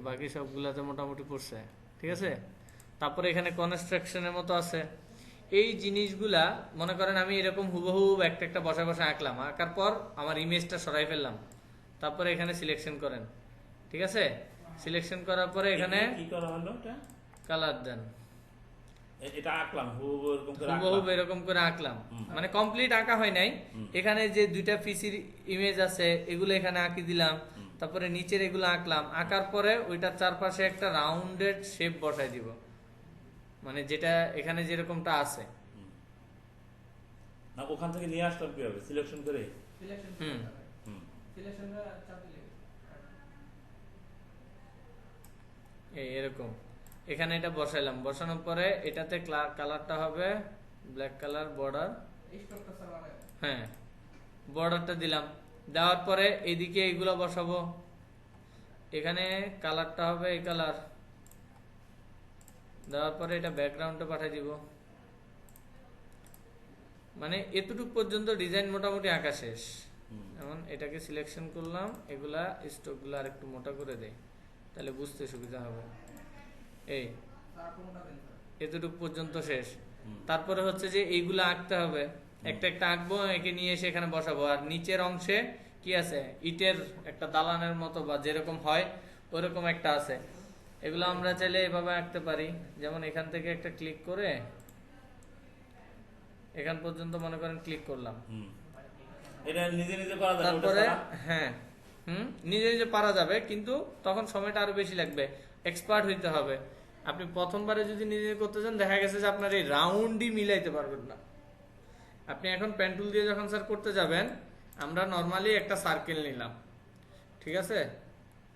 বাকি সবগুলাতে মোটামুটি পড়ছে, ঠিক আছে? তারপরে এখানে কনস্ট্রাকশনের মতো আছে। এই জিনিসগুলা মনে করেন আমি এরকম হুবহুব একটা একটা বসা বসা আঁকলাম, আঁকার পর আমার ইমেজটা সরাই ফেললাম, তারপরে এখানে সিলেকশন করেন, ঠিক আছে? সিলেকশন করার পরে এখানে কি করা হলো, এটা কালার দেন, এটা আঁকলাম হুবহুব এরকম করে আঁকলাম, মানে কমপ্লিট আঁকা হয় নাই। এখানে যে দুইটা পিসির ইমেজ আছে এগুলো এখানে আঁকি দিলাম, তারপরে নিচের এগুলো আঁকলাম, আঁকার পরে ওইটার চারপাশে একটা রাউন্ডেড শেপ বসাই দিব, মানে যেটা এখানে যেরকমটা আছে। না ওখান থেকে নিয়ে আসলাম কিভাবে, সিলেকশন করে? এরকম এখানে এটা বসাইলাম, বসানোর পরে এটাতে কালারটা হবে ব্ল্যাক কালার বর্ডার। হ্যাঁ, বর্ডারটা দিলাম, দেওয়ার পরে এইদিকে এইগুলো বসাবো। এখানে কালারটা হবে এই কালার, দেওয়ার পরে এটা ব্যাকগ্রাউন্ডে পাঠিয়ে দিব। মানে এতটুকু পর্যন্ত ডিজাইন মোটামুটি আঁকা শেষ। এখন এটাকে সিলেকশন করলাম, এগুলা স্ট্রোকগুলো আর একটু মোটা করে দেই, তাহলে বুঝতে সুবিধা হবে। এই এতটুকু পর্যন্ত শেষ। তারপরে হচ্ছে যে এইগুলা আঁকতে হবে, একটা একটা আঁকবো, একে নিয়ে এসে এখানে বসাবো। আর নিচের অংশে কি আছে, ইটের একটা দালানের মতো বা যেরকম হয় ওরকম একটা আছে। এগুলো আমরা চাইলে এভাবে আঁকতে পারি, যেমন এখান থেকে একটা ক্লিক করে এখান পর্যন্ত মনে করেন ক্লিক করলাম। এটা নিজে নিজে পারা যাবে, তারপরে হ্যাঁ নিজে নিজে পারা যাবে, কিন্তু তখন সময়টা আরো বেশি লাগবে, এক্সপার্ট হইতে হবে। আপনি প্রথমবারে যদি নিজে করতে চান, দেখা গেছে যে আপনার এই রাউন্ডই মিলাইতে পারবেন না। আপনি এখন পেন টুল দিয়ে যখন স্যার করতে যাবেন, আমরা নর্মালি একটা সার্কেল নিলাম, ঠিক আছে,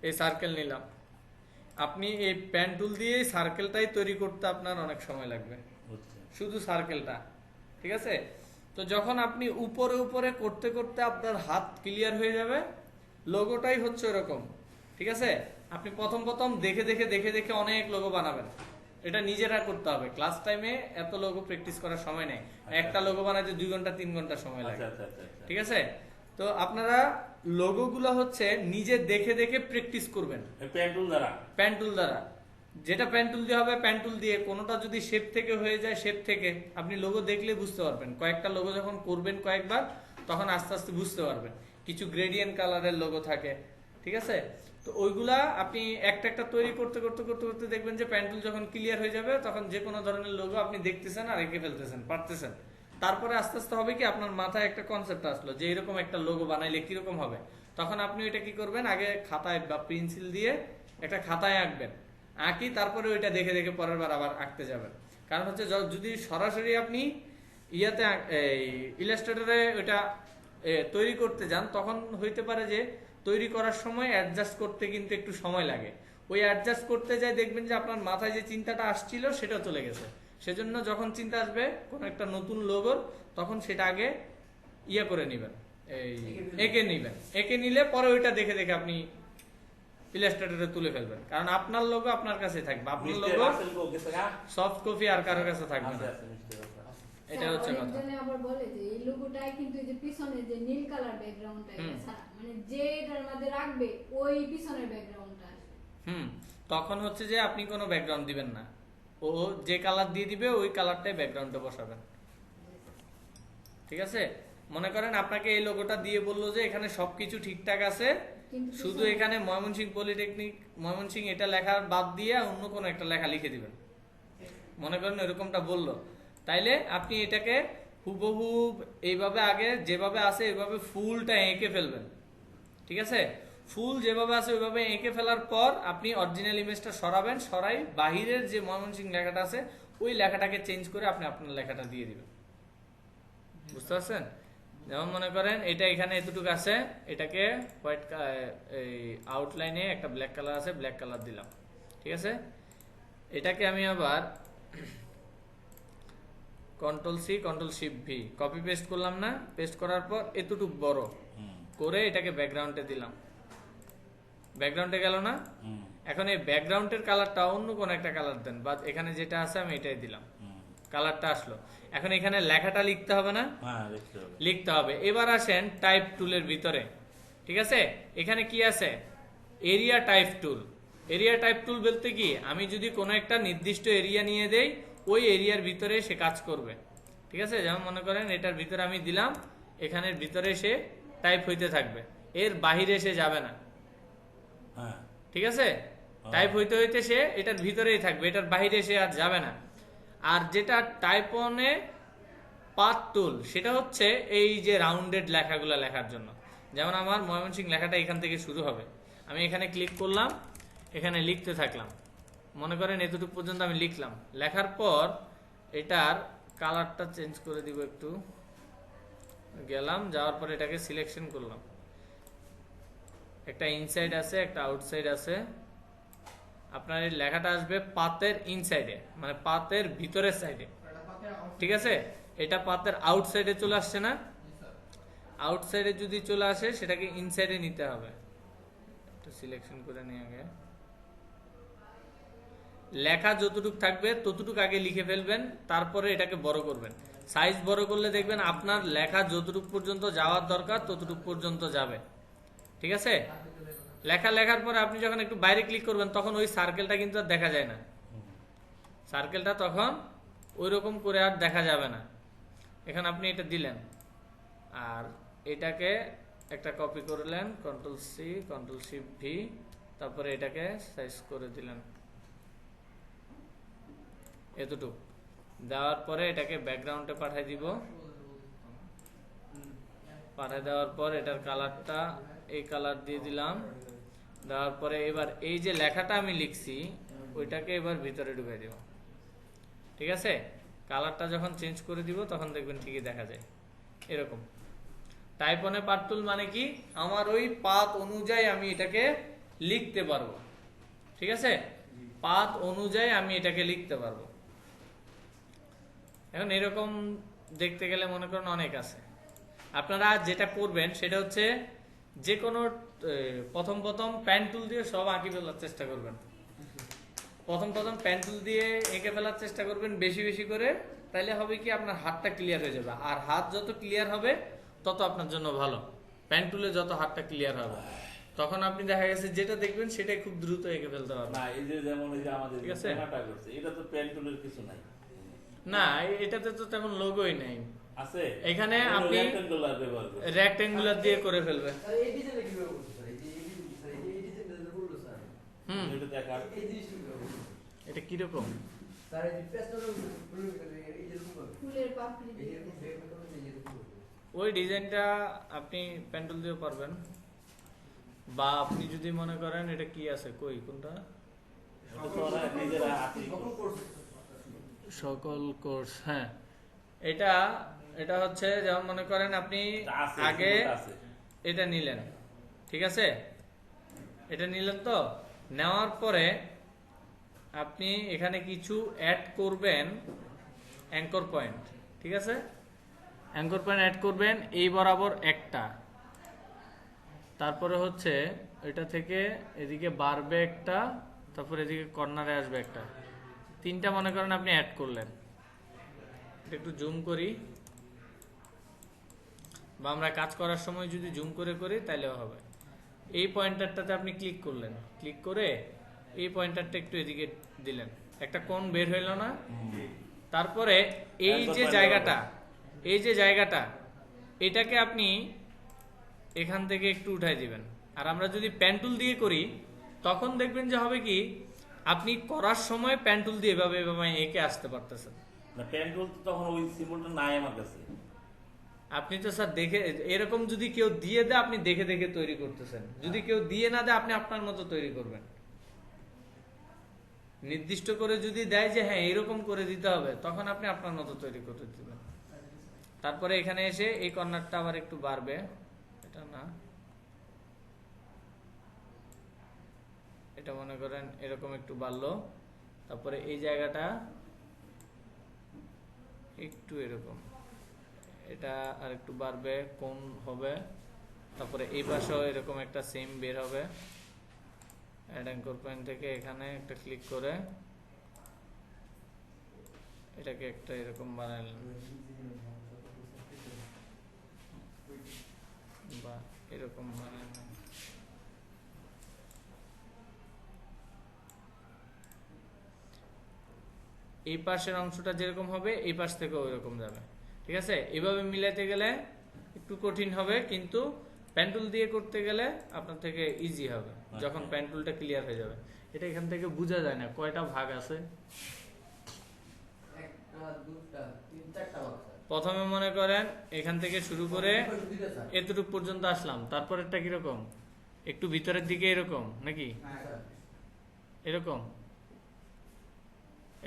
এই সার্কেল নিলাম। আপনি এই পেন টুল দিয়ে সার্কেলটাই তৈরি করতে আপনার অনেক সময় লাগবে, শুধু সার্কেলটা, ঠিক আছে। তো যখন আপনি উপরে উপরে করতে করতে আপনার হাত ক্লিয়ার হয়ে যাবে, লোগোটাই হচ্ছে এরকম, ঠিক আছে। আপনি প্রথম প্রথম দেখে দেখে দেখে দেখে অনেক লোগো বানাবেন, এটা নিজেরা করতে হবে। ক্লাস টাইমে এত লোগো প্র্যাকটিস করার সময় নেই, একটা লোগো বানাইতে 2 ঘন্টা 3 ঘন্টা সময় লাগে, ঠিক আছে। তো আপনারা লোগো গুলো হচ্ছে নিজে দেখে দেখে প্র্যাকটিস করবেন পেন টুল দ্বারা। যেটা পেন টুল দিয়ে হবে পেন টুল দিয়ে, কোনোটা যদি শেপ থেকে হয়ে যায় শেপ থেকে, আপনি লোগো দেখলে বুঝতে পারবেন। কয়েকটা লোগো যখন করবেন কয়েকবার, তখন আস্তে আস্তে বুঝতে পারবেন। কিছু গ্রেডিয়েন্ট কালারের লোগো থাকে, ঠিক আছে। তো ওইগুলা আপনি একটা একটা তৈরি করতে করতে করতে করতে দেখবেন যে পেন টুল যখন ক্লিয়ার হয়ে যাবে, তখন যে কোনো ধরনের লোগো আপনি দেখতেছেন আর এঁকে ফেলতেছেন, পারতেছেন। তারপরে আস্তে আস্তে হবে কি, আপনার মাথায় একটা কনসেপ্ট আসলো যে এরকম একটা লোগো বানাইলে কিরকম হবে। তখন আপনি ওইটা কি করবেন, আগে খাতায় বা পেন্সিল দিয়ে একটা খাতায় আঁকবেন, আঁকি তারপরে ওইটা দেখে দেখে পরের বার আবার আঁকতে যাবেন। কারণ হচ্ছে যদি সরাসরি আপনি ইয়াতে ইলাস্ট্রেটরে ওইটা তৈরি করতে যান, তখন হইতে পারে যে তৈরি করার সময় অ্যাডজাস্ট করতে কিন্তু একটু সময় লাগে। ওই অ্যাডজাস্ট করতে যাই দেখবেন যে আপনার মাথায় যে চিন্তাটা আসছিল সেটা চলে গেছে। সেজন্য যখন চিন্তা আসবে কোন একটা নতুন লোগোর, তখন সেটা আগে ইয়া করে নেবেন, এঁকে নেবেন। এঁকে নিলে পরে ওইটা দেখে দেখে আপনি ইলাস্ট্রেটরে তুলে ফেলবেন, কারণ আপনার লোগো আপনার কাছে থাকবে, আপনার লোগো সফট কপি আর কারো কাছে থাকবে না। এটা হচ্ছে কথা। আবার বলে যে এই লোগোটাই কিন্তু এই যে পিছনে যে নীল কালার ব্যাকগ্রাউন্ডটা, মানে যে এটার মধ্যে রাখবে ওই পিছনের ব্যাকগ্রাউন্ডটা তখন হচ্ছে যে আপনি কোনো ব্যাকগ্রাউন্ড দিবেন না, ও যে কালার দিয়ে দিবে ওই কালারটাই ব্যাকগ্রাউন্ডে বসাবেন, ঠিক আছে। মনে করেন আপনাকে এই লোগোটা দিয়ে বললো যে এখানে সবকিছু ঠিকঠাক আছে, শুধু এখানে ময়মনসিংহ পলিটেকনিক ময়মনসিংহ এটা লেখার বাদ দিয়ে অন্য কোনো একটা লেখা লিখে দিবেন, মনে করেন এরকমটা বললো। তাইলে আপনি এটাকে হুবহু এইভাবে আগে যেভাবে আছে এইভাবে ফুলটা এঁকে ফেলবেন, ঠিক আছে। ফুল যেভাবে আছে ওইভাবে এঁকে ফেলার পর আপনি অরিজিনাল ইমেজটা সরাবেন, সরাই বাহিরের যে ময়মনসিংহ লেখাটা আছে ওই লেখাটাকে চেঞ্জ করে আপনি আপনার লেখাটা দিয়ে দিবেন, বুঝতে পারছেন। যেমন মনে করেন এটা এখানে এতটুকু আছে, এটাকে হোয়াইট এই আউটলাইনে একটা ব্ল্যাক কালার আছে, ব্ল্যাক কালার দিলাম, ঠিক আছে। এটাকে আমি আবার Ctrl+C Ctrl+Shift+V কপি পেস্ট করলাম না, পেস্ট করার পর এতটুকু বড় করে এটাকে ব্যাকগ্রাউন্ডে দিলাম, ব্যাকগ্রাউন্ডে গেল না। এখন এই ব্যাকগ্রাউন্ডের কালারটা অন্য কোন একটা কালার দেন, বা এখানে যেটা আছে আমি এটাই দিলাম, কালারটা আসলো। এখন এখানে লেখাটা লিখতে হবে না, লিখতে হবে। এবার আসেন টাইপ টুলের ভিতরে, ঠিক আছে। এখানে কি আছে, এরিয়া টাইপ টুল। এরিয়া টাইপ টুল বলতে কি, আমি যদি কোনো একটা নির্দিষ্ট এরিয়া নিয়ে দেই, ওই এরিয়ার ভিতরে সে কাজ করবে, ঠিক আছে। যেমন মনে করেন এটার ভিতরে আমি দিলাম, এখানের ভিতরে সে টাইপ হইতে থাকবে, এর বাহিরে সে যাবে না, ঠিক আছে। টাইপ হইতে হইতে সে এটার ভিতরেই থাকবে, এটার বাহিরে সে আর যাবে না। আর যেটা টাইপ অনে পাথ টুল, সেটা হচ্ছে এই যে রাউন্ডেড লেখাগুলো লেখার জন্য। যেমন আমার ময়মনসিংহ লেখাটা এখান থেকে শুরু হবে, আমি এখানে ক্লিক করলাম, এখানে লিখতে থাকলাম, মনে করেন এতটুকু পর্যন্ত আমি লিখলাম। লেখার পর এটার কালারটা চেঞ্জ করে দিব একটু, গেলাম, যাওয়ার পর এটাকে সিলেকশন করলাম, একটা ইনসাইড আছে একটা আউটসাইড আছে, আপনার এই লেখাটা আসবে পাতের ইনসাইডে, মানে পাতের ভিতরের সাইডে, ঠিক আছে? এটা পাতের আউটসাইডে চলে আসছে না? আউটসাইডে যদি চলে আসে সেটাকে ইনসাইডে নিতে হবে। একটু সিলেকশন করে নিয়ে আগে লেখা যতটুকু থাকবে ততটুকু আগে লিখে ফেলবেন, তারপরে এটাকে বড় করবেন। সাইজ বড় করলে দেখবেন আপনার লেখা যতটুকু পর্যন্ত যাওয়ার দরকার ততটুকু পর্যন্ত যাবে, ঠিক আছে? লেখা লেখার পরে আপনি যখন একটু বাইরে ক্লিক করবেন তখন ওই সার্কেলটা কিন্তু আর দেখা যায় না, সার্কেলটা তখন ওই রকম করে আর দেখা যাবে না। এখন আপনি এটা দিলেন আর এটাকে একটা কপি করলেন, Ctrl+C V, তারপরে এটাকে সাইজ করে দিলেন এতটুকু। দেওয়ার পরে এটাকে ব্যাকগ্রাউন্ডে পাঠিয়ে দিব। পাঠিয়ে দেওয়ার পর এটার কালারটা এই কালার দিয়ে দিলাম। দেওয়ার পরে এবার এই যে লেখাটা আমি লিখছি ওইটাকে এবার ভিতরে ঢুকিয়ে দিব, ঠিক আছে? কালারটা যখন চেঞ্জ করে দিব তখন দেখবেন ঠিকই দেখা যায় এরকম। টাইপ অনে পাথ টুল মানে কি, আমার ওই পাথ অনুযায়ী আমি এটাকে লিখতে পারবো, ঠিক আছে? পাথ অনুযায়ী আমি এটাকে লিখতে পারবো। এখন এরকম দেখতে গেলে মনে করেন অনেক আছে। আপনারা যেটা করবেন সেটা হচ্ছে যে কোনো প্রথম পেন টুল দিয়ে সব আঁকি ফেলার চেষ্টা করবেন। প্রথম পেন টুল দিয়ে এঁকে ফেলার চেষ্টা করবেন বেশি বেশি করে, তাইলে হবে কি আপনার হাতটা ক্লিয়ার হয়ে যাবে। আর হাত যত ক্লিয়ার হবে তত আপনার জন্য ভালো। পেন টুলে যত হাতটা ক্লিয়ার হবে তখন আপনি দেখা গেছে যেটা দেখবেন সেটাই খুব দ্রুত এঁকে ফেলতে পারবেন। না এই যে যেমন এই যে আমাদের ঠিক আছে? লেখাটা করছে এটা তো পেন টুলের কিছু নাই। না এটাতে তো তেমন লোগোই নাই। আছে এখানে আপনি রেক্ট্যাঙ্গুলার ব্যবহার করছেন। রেক্ট্যাঙ্গুলার দিয়ে করে ফেলবেন। স্যার এই ডিজাইনটা কিভাবে করতে স্যার? এই যে স্যার এই ডিজাইনটা বললো স্যার। এটা দেখার এই জিনিসটা কিভাবে করতে? এটা কি রকম? স্যার এই পেছনের এই যে রকম করবে। ফুলের পাপড়ি এই দিয়ে যে বের করে এই যে রকম করবে। ওই ডিজাইনটা আপনি পেন্টুল দিয়েও পারবেন, বা আপনি যদি মনে করেন এটা কি আছে কই কোনটা এটা তো ওরা নিজেরা হাতেই সকল করছে। কোর্স সকল কোর্স, হ্যাঁ এটা এটা হচ্ছে যেমন মনে করেন আপনি এটা আছে, আগে এটা আছে। এটা নিলেন, ঠিক আছে? এটা নিলেন তো, নেওয়ার পরে আপনি এখানে কিছু অ্যাড করবেন, অ্যাঙ্কর পয়েন্ট, ঠিক আছে? অ্যাঙ্কর পয়েন্ট অ্যাড করবেন এই বরাবর একটা, তারপরে হচ্ছে এটা থেকে এদিকে বাড়বে একটা, তারপরে এদিকে কর্নারে আসবে একটা, তিনটা মনে করেন আপনি অ্যাড করলেন। এটা একটু জুম করি, বা আমরা কাজ করার সময় যদি জুম করে করি তাহলেও হবে। এই পয়েন্টারটাতে আপনি ক্লিক করলেন, ক্লিক করে এই পয়েন্টারটা একটু এদিকে দিলেন, একটা কোণ বের হইল না? তারপরে এই যে জায়গাটা, এই যে জায়গাটা এটাকে আপনি এখান থেকে একটু উঠাই দিবেন। আর আমরা যদি পেন টুল দিয়ে করি তখন দেখবেন যে হবে কি, আপনি করার সময় পেন টুল দিয়ে এভাবে এভাবে এঁকে আসতে পারতেছেন। না পেন টুল তো তখন ওই সিম্বলটা নাই আমার কাছে। আপনি তো স্যার দেখে, এরকম যদি কেউ দিয়ে দেয় আপনি দেখে দেখে তৈরি করতেছেন, যদি কেউ দিয়ে না দেয় আপনি আপনার মতো তৈরি করবেন। নির্দিষ্ট করে যদি দেয় যে হ্যাঁ এরকম করে দিতে হবে তখন আপনি আপনার মতো তৈরি করে দিবেন। তারপরে এখানে এসে এই কর্নারটা আবার একটু বাড়বে, এটা না, এটা মনে করেন এরকম একটু বাড়লো, তারপরে এই জায়গাটা একটু এরকম, এটা আর একটু বাড়বে, কোণ হবে, তারপরে এই পাশেও এরকম একটা সেম বের হবে। অ্যাড অ্যাঙ্কর পয়েন্ট থেকে এখানে একটা ক্লিক করে এটাকে একটা এরকম বানালেন, বা এরকম বানালেন। এই পাশের অংশটা যেরকম হবে এই পাশ থেকে ওইরকম যাবে, ঠিক আছে? এইভাবে মিলাইতে গেলে একটু কঠিন হবে, কিন্তু পেন্টুল দিয়ে করতে গেলে আপনার থেকে ইজি হবে যখন পেন্টুলটা ক্লিয়ার হয়ে যাবে। এটা এখান থেকে বোঝা যায় না কয়টা ভাগ আছে। একটা দুটো তিন চারটা বাক্স স্যার। প্রথমে মনে করেন এখান থেকে শুরু করে দুইটা স্যার। এতটুকু পর্যন্ত আসলাম, তারপরেরটা কিরকম একটু ভিতরের দিকে এরকম নাকি হ্যাঁ স্যার। এরকম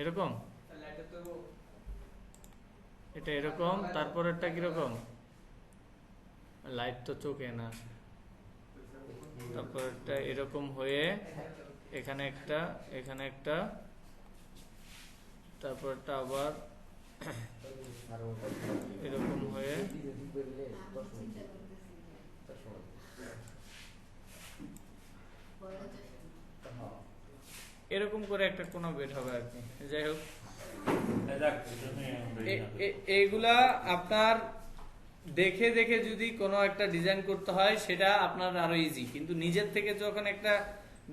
এরকম, এটা এরকম, তারপরেরটা কিরকম, লাইট তো চোখে না, তারপরেরটা এরকম হয়ে এখানে একটা, এখানে একটা, তারপরটা আবার এরকম হয়ে আমি চিন্তা করতেছি বড় চাষা। এরকম করে একটা কোনা বের হবে আর কি। যাই হোক, এই দেখ, এটা নিয়ে আমরা এইগুলা আপনার দেখে দেখে যদি কোনো একটা ডিজাইন করতে হয় সেটা আপনার আরো ইজি, কিন্তু নিজের থেকে যখন একটা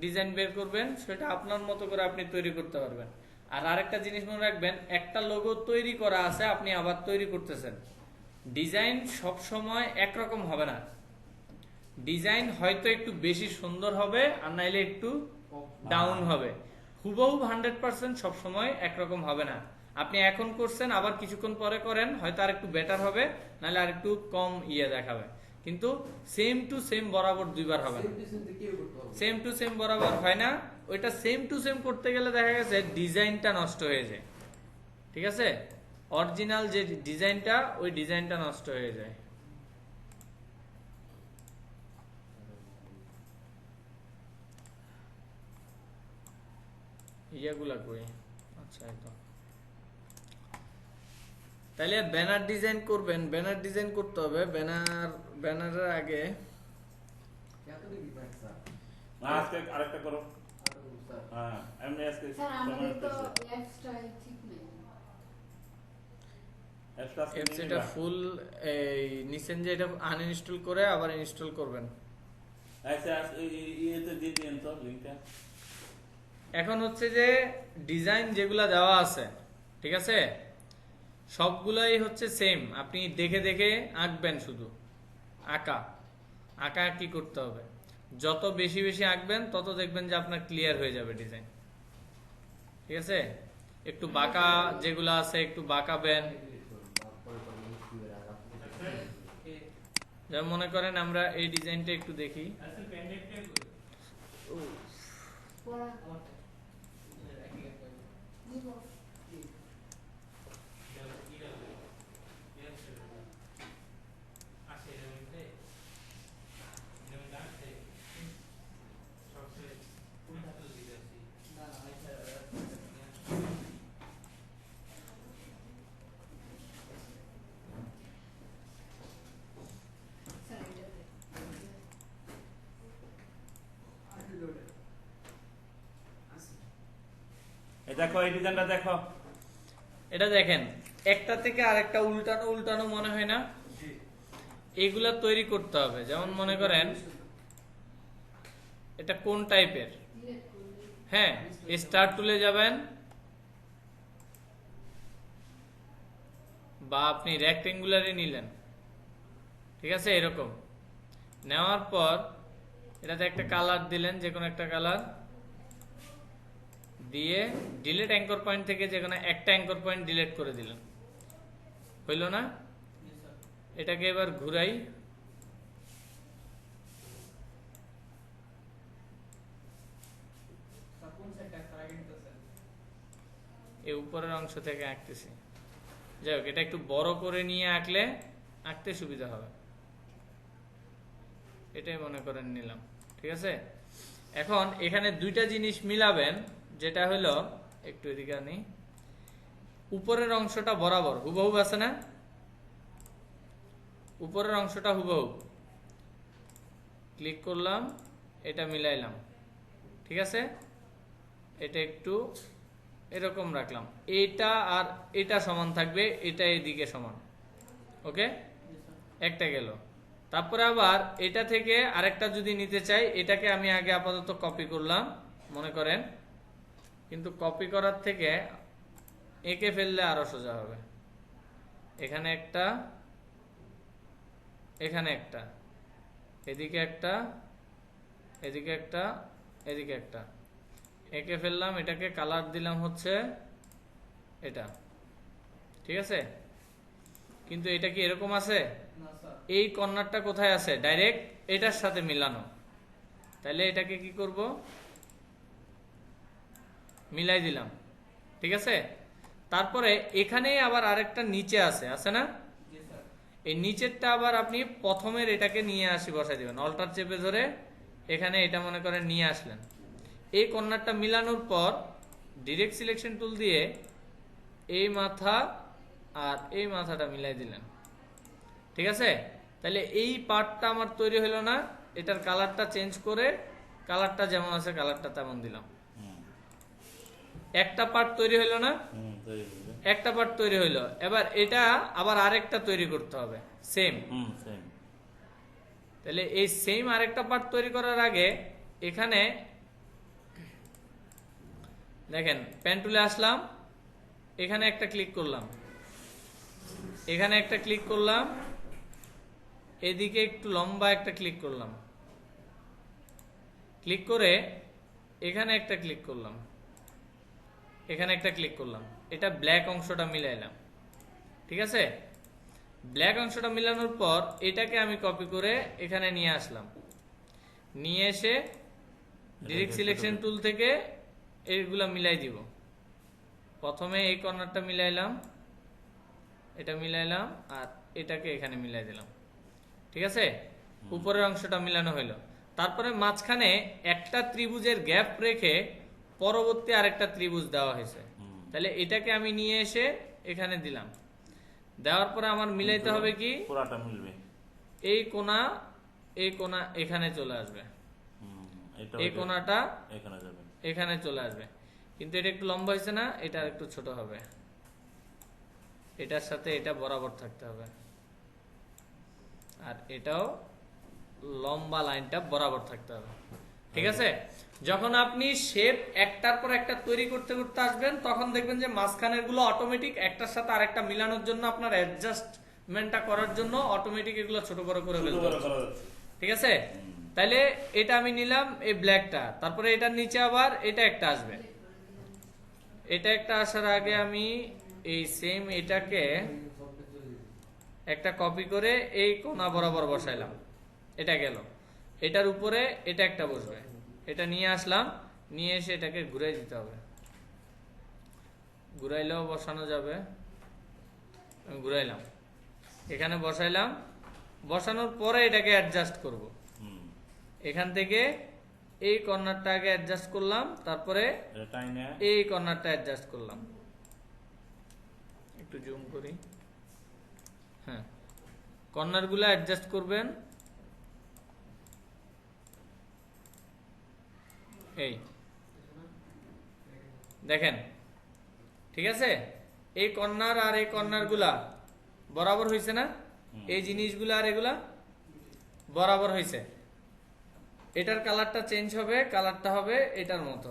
ডিজাইন বের করবেন সেটা আপনার মতো করে আপনি তৈরি করতে পারবেন। আর আরেকটা জিনিস মনে রাখবেন, একটা লোগো তৈরি করা আছে, আপনি আবার তৈরি করতেছেন, ডিজাইন সব সময় একরকম হবে না। ডিজাইন হয়তো একটু বেশি সুন্দর হবে আর নাইলে একটু ডাউন হবে, হুবহু 100% সব সময় একরকম হবে না। আপনি এখন করছেন, আবার কিছুক্ষণ পরে করেন, হয়তো আর একটু বেটার হবে, নাহলে আর একটু কম দেখাবে, কিন্তু সেম টু সেম বরাবর দুইবার হবে না। সেম টু সেম বরাবর হয় না, ওইটা সেম টু সেম করতে গেলে দেখা গেছে ডিজাইনটা নষ্ট হয়ে যায়। ঠিক আছে, অরিজিনাল যে ডিজাইনটা, ওই ডিজাইনটা নষ্ট হয়ে যায়। ইয়াগুলা কই? আচ্ছা, এই তো। তাহলে ব্যানার ডিজাইন করবেন, ব্যানার ডিজাইন করতে হবে। ব্যানারের আগে আজকে আরেকটা করো। হ্যাঁ, এমনি আজকে স্যার আমাদের তো সময় অ্যাপসটা ঠিক নেই। এটা ফুল এই নিচেন যে এটা আনইনস্টল করে আবার ইনস্টল করবেন। আচ্ছা, ইয়েতে দিয়ে দিন তো লিংকটা। এখন হচ্ছে যে ডিজাইন যেগুলা দেওয়া আছে, ঠিক আছে, সবগুলাই হচ্ছে সেম। আপনি দেখে দেখে আঁকবেন, শুধু আঁকা কি করতে হবে, যত বেশি বেশি আঁকবেন তত দেখবেন যে আপনার ক্লিয়ার হয়ে যাবে ডিজাইন। ঠিক আছে, একটু বাঁকা যেগুলো আছে একটু বাঁকাবেন। যেমন মনে করেন আমরা এই ডিজাইনটা একটু দেখি। পড়া নিব। স্যার এটাতে এই দেখো, এই ডিজাইনটা দেখো। এটা দেখেন, একটা থেকে আরেকটা উল্টানো উল্টানো মনে হয় না? এগুলা তৈরি করতে হবে। যেমন মনে করেন এটা কোন টাইপের, ডিলিট করলে হ্যাঁ, স্টার টুলে যাবেন বা আপনি রেক্টেঙ্গুলারই নিলেন, ঠিক আছে, এরকম নেওয়ার পর এটাতে একটা কালার দিলেন, যে কোনো একটা কালার দিয়ে ডিলিট অ্যাঙ্কর পয়েন্ট থেকে যে কোনো একটা অ্যাঙ্কর পয়েন্ট ডিলিট করে দিলেন, হইল না? এটাকে এবার ঘুরাই, এই উপরের অংশ থেকে আঁকতেছি। যাই হোক, এটা একটু বড় করে নিয়ে আঁকতে সুবিধা হবে, এটাই মনে করেন নিলাম। ঠিক আছে, এখন এখানে দুইটা জিনিস মিলাবেন, যেটা হলো একটু এদিকে আনি, উপরের অংশটা বরাবর হুবহু আছে না, উপরের অংশটা হুবহু, ক্লিক করলাম, এটা মিলাইলাম, ঠিক আছে, এটা একটু এরকম রাখলাম, এটা আর এটা সমান থাকবে, এটা এদিকে সমান, ওকে, একটা গেল। তারপরে আবার এটা থেকে আরেকটা যদি নিতে চাই, এটাকে আমি আগে আপাতত কপি করলাম মনে করেন, কিন্তু কপি করার থেকে এঁকে ফেললে আরো সোজা হবে। এখানে একটা, এখানে একটা, এদিকে একটা, এদিকে একটা, এদিকে একটা, এঁকে ফেললাম, এটাকে কালার দিলাম হচ্ছে এটা, ঠিক আছে। কিন্তু এটা কি এরকম আছে? এই কর্নারটা কোথায় আছে? ডাইরেক্ট এটার সাথে মিলানো। তাহলে এটাকে কি করব, মিলাই দিলাম, ঠিক আছে। তারপরে এখানে আবার আরেকটা নিচে আছে না, এই নিচেরটা আবার আপনি প্রথমের এটাকে নিয়ে বসাই দিবেন, অল্টার চেপে ধরে এখানে এটা মনে করেন নিয়ে আসলেন, এই কর্নারটা মিলানোর পর ডিরেক্ট সিলেকশন টুল দিয়ে এই মাথা আর এই মাথাটা মিলাই দিলেন, ঠিক আছে? তাহলে এই পার্টটা আমার তৈরি হলো না, এটার কালারটা চেঞ্জ করে কালারটা যেমন আছে কালারটা তেমন দিলাম। একটা পার্ট তৈরি হলো না, একটা পার্ট তৈরি হইলো। এবার এটা আবার আরেকটা তৈরি করতে হবে সেম। তাহলে এই সেম আরেকটা পার্ট তৈরি করার আগে এখানে দেখেন পেন টুলে আসলাম, এখানে একটা ক্লিক করলাম, এখানে একটা ক্লিক করলাম, এদিকে একটু লম্বা একটা ক্লিক করলাম, ক্লিক করে এখানে একটা ক্লিক করলাম, এখানে একটা ক্লিক করলাম, এটা ব্ল্যাক অংশটা মিলাইলাম, ঠিক আছে? ব্ল্যাক অংশটা মিলানোর পর এটাকে আমি কপি করে এখানে নিয়ে আসলাম, নিয়ে এসে ডিরেক্ট সিলেকশন টুল থেকে এইগুলা মিলাই দিব। প্রথমে এই কর্নারটা মিলাইলাম, এটা মিলাইলাম, আর এটাকে এখানে মিলাই দিলাম, ঠিক আছে? উপরের অংশটা মিলানো হইলো। তারপরে মাঝখানে একটা ত্রিভুজের গ্যাপ রেখে পরবর্তী আরেকটা ত্রিভুজ দেওয়া হয়েছে। তাহলে এটাকে আমি নিয়ে এসে এখানে দিলাম, দেওয়ার পরে আমার মিলাইতে হবে কি পুরাটা মিলবে, এই কোণা এই কোণা এখানে চলে আসবে, এই কোণাটা এখানে যাবে, এখানে চলে আসবে। কিন্তু এটা একটু লম্বা হয়েছে না, এটা একটু ছোট হবে, এটার সাথে এটা বরাবর থাকতে হবে, আর এটাও লম্বা লাইনটা বরাবর থাকতে হবে, ঠিক আছে? যখন আপনি শেপ একটার পর একটা তৈরি করতে করতে আসবেন তখন দেখবেন যে মাঝখানের গুলো অটোমেটিক একটার সাথে আরেকটা মিলানোর জন্য আপনার অ্যাডজাস্টমেন্টটা করার জন্য অটোমেটিক এগুলো ছোট বড় করে ফেলতে হবে, ঠিক আছে? তাইলে এটা আমি নিলাম এই ব্ল্যাকটা, তারপরে এটার নিচে আবার এটা একটা আসবে, এটা একটা আসার আগে আমি এই সেম এটাকে একটা কপি করে এই কোণা বরাবর বসাইলাম, এটা গেল, এটার উপরে এটা একটা বসবে, এটা নিয়ে আসলাম, নিয়ে এসে এটাকে ঘুরাই দিতে হবে, ঘুরাইলেও বসানো যাবে, আমি ঘুরাইলাম, এখানে বসাইলাম, বসানোর পরে এটাকে অ্যাডজাস্ট করব, এখান থেকে এই কর্নারটা আগে অ্যাডজাস্ট করলাম, তারপরে এই কর্নারটা অ্যাডজাস্ট করলাম, একটু জুম করি, হ্যাঁ কর্নারগুলো অ্যাডজাস্ট করবেন, এই দেখেন, ঠিক আছে? এই কর্নার আর এই কর্নারগুলা বরাবর হয়েছে না, এই জিনিসগুলা আর এগুলা বরাবর হয়েছে। এটার কালারটা চেঞ্জ হবে, কালারটা হবে এটার মতো।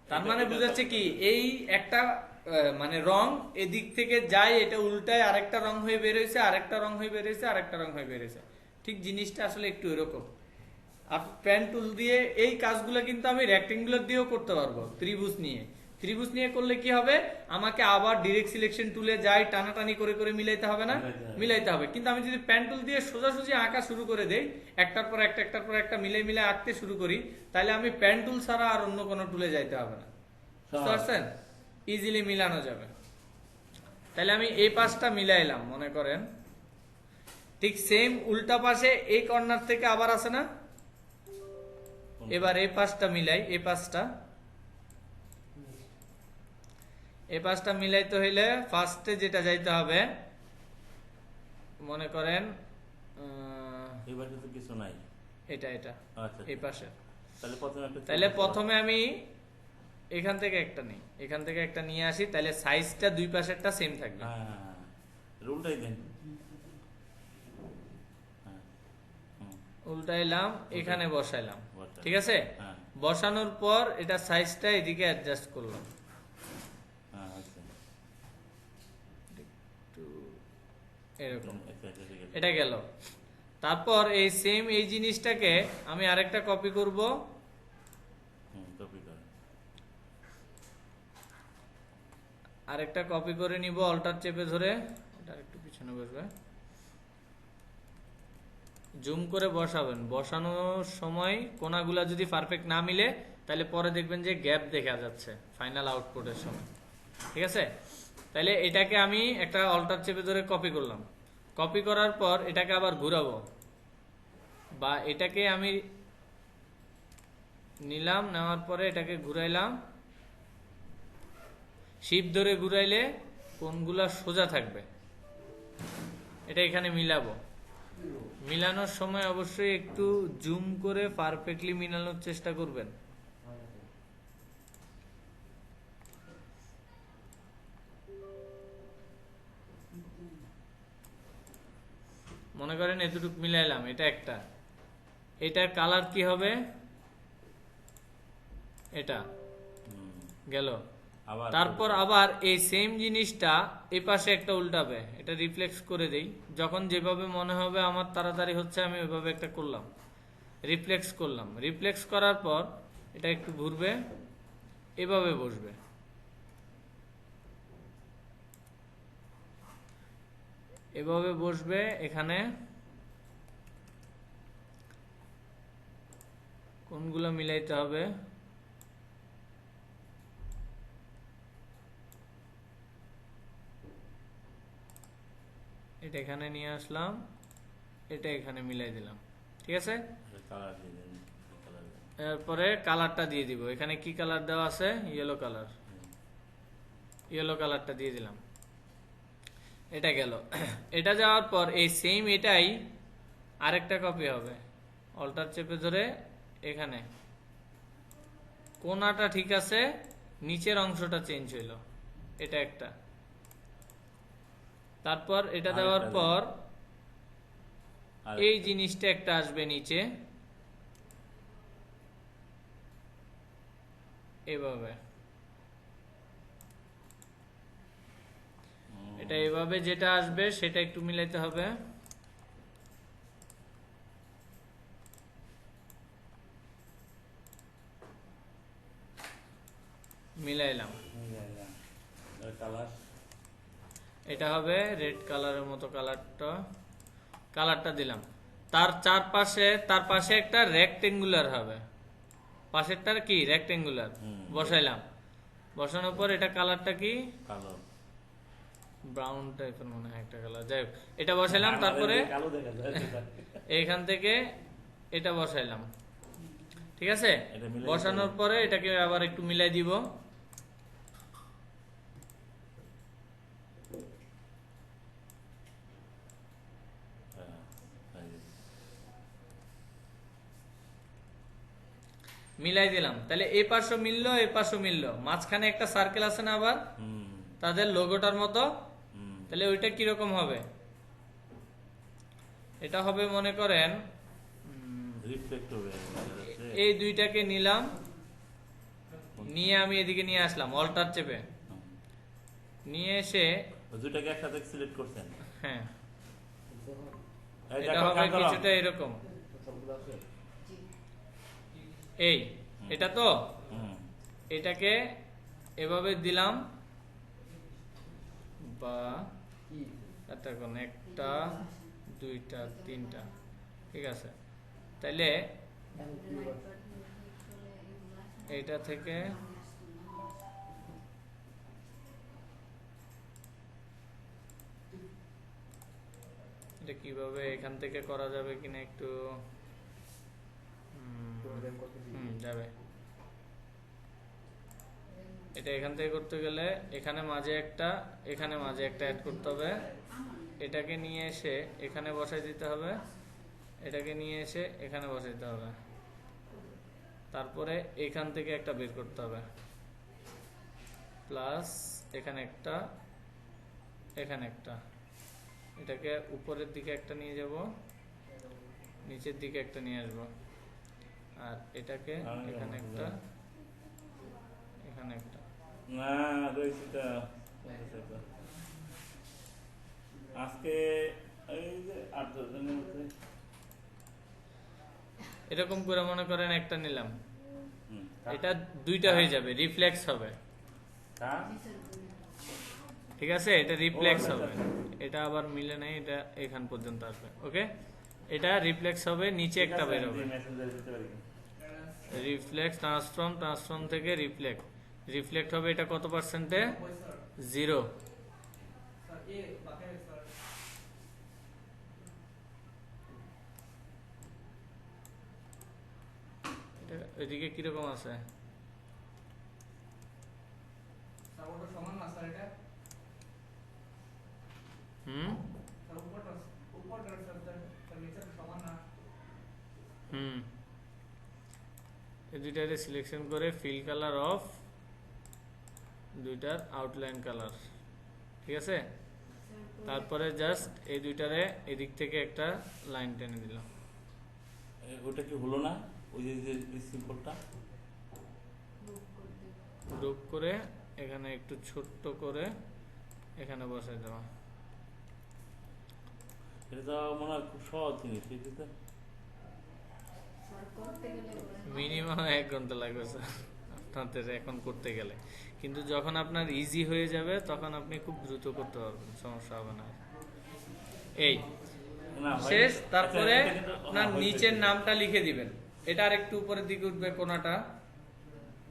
তার মানে বুঝাচ্ছে কি এই একটা মানে রং এদিক থেকে যায়, এটা উল্টায় আরেকটা রং হয়ে বের হয়েছে, আরেকটা রং হয়ে বের হয়েছে, আরেকটা রং হয়ে বের হয়েছে। ঠিক জিনিসটা আসলে একটু এরকম। আর পেন টুল দিয়ে এই কাজগুলো কিন্তু আমি রেক্টেঙ্গুলার দিয়েও করতে পারবো, ত্রিভুজ নিয়ে। ত্রিভুজ নিয়ে করলে কি হবে, আমাকে আবার ডিরেক্ট সিলেকশন টুলে যাই টানাটানি করে করে মিলাইতে হবে না, মিলাইতে হবে। কিন্তু আমি যদি পেন টুল দিয়ে সোজাসুজি আঁকা শুরু করে দেই, একটার পর একটা একটার পর একটা মিলে মিলে আঁকতে শুরু করি, তাহলে আমি পেন টুল ছাড়া আর অন্য কোনো টুলে যাইতে হবে না। বুঝতে পারছেন? ইজিলি মিলানো যাবে। তাহলে আমি এই পাশটা মিলাইলাম, মনে করেন ঠিক সেম উল্টা পাশে এই কর্নার থেকে আবার আসে না, এবার এই পাশটা মিলাই, এই পাশটা মিলাইতে হইলে ফার্স্টে যেটা যাইতে হবে, মনে করেন কিছু নাই, এটা এই পাশে। তাহলে প্রথমে আমি এখান থেকে একটা নিই, এখান থেকে একটা নিয়ে আসি, তাহলে সাইজটা দুই পাশেরটা সেম থাকবে। উল্টাই দেন, উল্টাইলাম, এখানে বসাইলাম, ঠিক আছে? বসানোর পর এটা সাইজটা এদিকে অ্যাডজাস্ট করলাম, এরকম, এটা গেল। তারপর এই সেম এই জিনিসটাকে আমি আরেকটা কপি করব, আরেকটা কপি করে নিব, অল্টার চেপে ধরে এটা একটু পিছনে বসবে, জুম করে বসাবেন। বসানোর সময় কোণাগুলা যদি পারফেক্ট না মিলে তাহলে পরে দেখবেন যে গ্যাপ দেখা যাচ্ছে ফাইনাল আউটপুটের সময়, ঠিক আছে? তাহলে এটাকে আমি একটা অল্টার চেপে ধরে কপি করলাম, কপি করার পর এটাকে আবার ঘুরাবো, বা এটাকে আমি নিলাম, নেওয়ার পরে এটাকে ঘুরাইলাম, শিপ ধরে ঘুরাইলে কোনগুলা সোজা থাকবে এটা এখানে মিলাবো। মিলানোর সময় অবশ্যই একটু জুম করে পারফেক্টলি মিলানোর চেষ্টা করবেন। মনে করেন এতটুকু মিলাইলাম, এটা একটা, এটার কালার কি হবে, এটা গেল। তারপর আবার এই সেম জিনিসটা এই পাশে একটা উল্টাবে, এটা রিফ্লেক্স করে দেই। যখন যেভাবে মনে হবে আমার তাড়াতাড়ি হচ্ছে আমি ওইভাবে একটা করলাম, রিফ্লেক্স করলাম। রিফ্লেক্স করার পর এটা একটু ঘুরবে, এভাবে বসবে। এভাবে বসবে। এখানে কোনগুলো মিলাইতে হবে, এটা এখানে নিয়ে আসলাম, এটা এখানে মিলাই দিলাম, ঠিক আছে। এরপরে কালারটা দিয়ে দিব। এখানে কি কালার দেওয়া আছে, ইয়েলো কালার, ইয়েলো কালারটা দিয়ে দিলাম। এটা গেল। এটা যাওয়ার পর এই সেম এটাই আরেকটা কপি হবে, অল্টার চেপে ধরে এখানে কোণাটা ঠিক আছে, নিচের অংশটা চেঞ্জ হইলো, এটা একটা। তারপর এটা দেওয়ার পর এই জিনিসটা একটা আসবে নিচে, এভাবে। এটা এভাবে যেটা আসবে সেটা একটু মিলাইতে হবে। মিলাইলাম, এটা হবে রেড কালারের মতো, কালারটা দিলাম। তার চারপাশে, তার পাশে একটা রেক্টেঙ্গুলার হবে, পাশেরটা কি রেক্টেঙ্গুলার বসাইলাম। বসানোর পর এটা কালারটা কি, ব্রাউন টাইপের মনে হয় একটা কালার, যাই হোক এটা বসাইলাম। তারপরে এইখান থেকে এটা বসাইলাম, ঠিক আছে। বসানোর পরে এটাকে আবার একটু মিলাই দিব। মিলাই দিলাম, তাহলে এই পাশও মিললো, এই পাশও মিললো, মাঝখানে একটা সার্কেল আছে না আবার তাদের লোগোটার মতো। তাহলে ওইটা কিরকম হবে, এটা হবে মনে করেন এই দুইটাকে নিলাম, নিয়ে আমি এদিকে নিয়ে আসলাম অল্টার চেপে, নিয়ে এসে দুইটাকে একসাথে সিলেক্ট করছেন। হ্যাঁ, এটা হবে কিছুটা এরকম। এই এটা তো এটাকে এভাবে দিলাম, বা একটা কোন একটা দুইটা তিনটা, ঠিক আছে। তাইলে এইটা থেকে এটা কিভাবে এখান থেকে করা যাবে কিনা একটু যাবে। এটা এখান থেকে করতে গেলে এখানে মাঝে একটা, এখানে মাঝে একটা অ্যাড করতে হবে। এটাকে নিয়ে এসে এখানে বসাই দিতে হবে, এটাকে নিয়ে এসে এখানে বসাই দিতে হবে। তারপরে এখান থেকে একটা বের করতে হবে, প্লাস এখানে একটা, এখানে একটা। এটাকে উপরের দিকে একটা নিয়ে যাব, নিচের দিকে একটা নিয়ে আসবো। আর এটাকে এখানে একটা, এখানে একটা। না রয়েছেটা আজকে এই যে 8-10 দিনের মধ্যে এরকম করে মনে করেন একটা নিলাম, এটা দুইটা হয়ে যাবে, রিফ্লেক্স হবে, ঠিক আছে। এটা রিফ্লেক্স হবে, এটা আবার মিলে নাই, এটা এখান পর্যন্ত আসবে। ওকে, এটা রিফ্লেক্স হবে, নিচে একটা বের হবে। রিফ্লেক্স ট্রান্সফর্ম, ট্রান্সফর্ম থেকে রিফ্লেক্ট, রিফ্লেক্ট হবে এটা কত পার্সেন্টে, 0। ওইদিকে কিরকম আছে? স্যার ওটা সমান না স্যার এটা হুম স্যার উপরটা স্যার তার নিচের সমান না। এই দুইটারে সিলেকশন করে ফিল কালার অফ দুইটার আউটলাইন কালার, ঠিক আছে? তারপরে জাস্ট এই দুইটারে এদিক থেকে একটা লাইন টেনে দিলাম। ওটা কি হলো না? ওই যে সিম্বলটা গ্রুপ করে এখানে একটু ছোট্ট করে এখানে বসাই দেওয়া। এটা তো মনে হয় খুব সহজ জিনিস। এটাতে মিনিমাম 1 ঘন্টা লাগবে স্যার আপনাদের এখন করতে গেলে, কিন্তু যখন আপনার ইজি হয়ে যাবে তখন আপনি খুব দ্রুত করতে পারবেন, সমস্যা হবে না। এই না হয় শেষ। না। তারপরে আচ্ছা, এটা কিন্তু আপনার হয়েছে। নিচের নামটা লিখে দিবেন। এটা আর একটু উপরের দিকে উঠবে কোনাটা,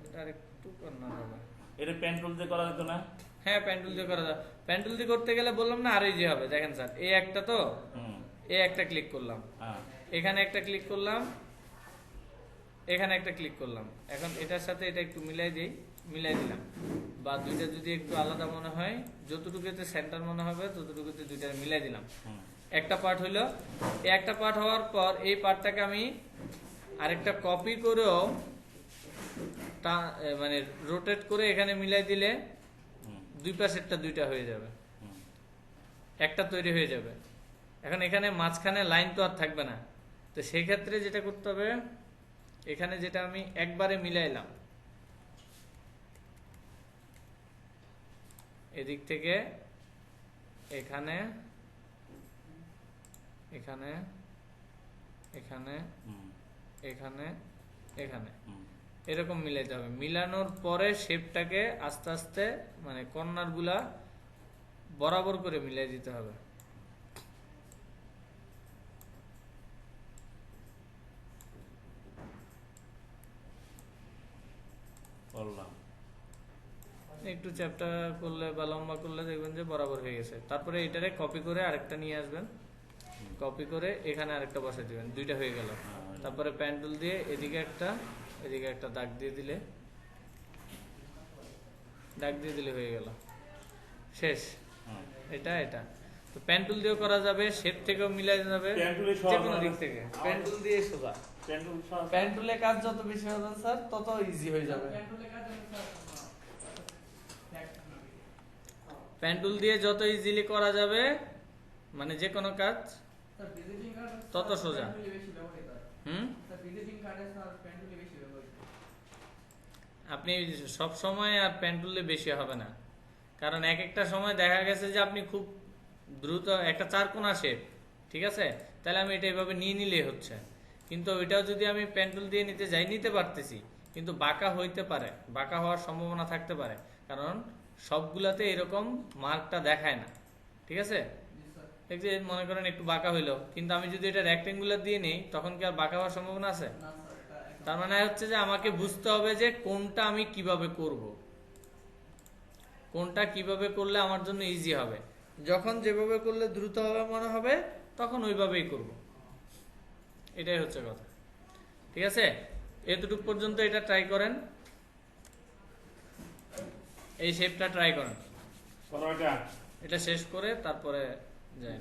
এটা আর একটু কর্নার হবে। এটা পেন টুল দিয়ে করা যেত না? হ্যাঁ প্যান্টুল দিয়ে করা যায়। প্যান্টুল দিয়ে করতে গেলে বললাম না আরো ইজি হবে। দেখেন স্যার, এই একটা তো হুম, এই একটা ক্লিক করলাম, হ্যাঁ, এখানে একটা ক্লিক করলাম, এখানে একটা ক্লিক করলাম। এখন এটার সাথে এটা একটু মিলাই দিলাম, বা দুইটা যদি একটু আলাদা মনে হয়, যতটুকুতে সেন্টার মনে হবে ততটুকুতে দুইটা মিলাই দিলাম। হুম, একটা পার্ট হইলো। এই একটা পার্ট হওয়ার পর এই পার্টটাকে আমি আরেকটা কপি করেও মানে রোটেট করে এখানে মিলাই দিলে হুম, দুই পাশেরটা দুইটা হয়ে যাবে, হুম। একটা তৈরি হয়ে যাবে। এখন এখানে মাঝখানে লাইন তো আর থাকবে না, তো সেই ক্ষেত্রে যেটা করতে হবে, এখানে যেটা আমি একবারে মিলাইলাম, এদিক থেকে এখানে এখানে এখানে হুম, এখানে এখানে হুম। এরকম মিলাইতে হবে। মিলানোর পরে শেপটাকে আস্তে আস্তে মানে কর্নার গুলা বরাবর করে মিলাই দিতে হবে। করলাম। একটু চ্যাপটা করলে বা লম্বা করলে দেখবেন যে বরাবর হয়ে গেছে। তারপরে এটারে কপি করে আরেকটা নিয়ে আসবেন, কপি করে এখানে আরেকটা বসাই দিবেন, দুইটা হয়ে গেল। তারপরে প্যান্টুল দিয়ে এদিকে একটা দাগ দিয়ে দিলে হয়ে গেল, শেষ। হুম। এটা তো প্যান্টুল দিয়েও করা যাবে, শেপ থেকেও মিলাই যাবে, প্যান্টুলে সহজ যে কোনো হবে। দিক থেকে। প্যান্টুল দিয়ে সোজা, পেন টুল সহ- প্যান্টুলে কাজ যত বেশি হবে স্যার তত ইজি হয়ে যাবে। প্যান্টুলে কাজ আমি স্যার প্যান্টুল দিয়ে যত ইজিলি করা যাবে, মানে যে কোনো কাজ স্যার ভিজিটিং কার্ড তত সোজা। প্যান্টুলে বেশি ব্যবহৃত হয়। স্যার ভিজিটিং কার্ডে স্যার প্যান্টুলে বেশি ব্যবহৃত হয়। আপনি সব সময় আর প্যান্টুলে বেশি হবে না, কারণ এক একটা সময় দেখা গেছে যে আপনি খুব দ্রুত একটা চারকোনা শেপ, ঠিক আছে, তাহলে আমি এটা এভাবে নিয়ে নিলেই হচ্ছে। কিন্তু ওইটাও যদি আমি প্যান্টুল দিয়ে নিতে যাই, নিতে পারতেছি, কিন্তু বাঁকা হইতে পারে, বাঁকা হওয়ার সম্ভাবনা থাকতে পারে, কারণ সবগুলাতে এরকম মার্কটা দেখায় না, ঠিক আছে। জি স্যার। এই যে মনে করেন একটু বাঁকা হইলো, কিন্তু আমি যদি এটা রেক্টেঙ্গুলার দিয়ে নিই তখন কি আর বাঁকা হওয়ার সম্ভাবনা আছে? না স্যার এটা একদম তার মানে হচ্ছে যে আমাকে বুঝতে হবে যে কোনটা আমি কিভাবে করব, কোনটা কিভাবে করলে আমার জন্য ইজি হবে। যখন যেভাবে করলে দ্রুত হবে মনে হবে তখন ওইভাবেই করব, এটাই হচ্ছে কথা, ঠিক আছে। এতটুকু পর্যন্ত এটা ট্রাই করেন, এই শেপটা ট্রাই করেন, করো এটা। এটা শেষ করে তারপরে যাই।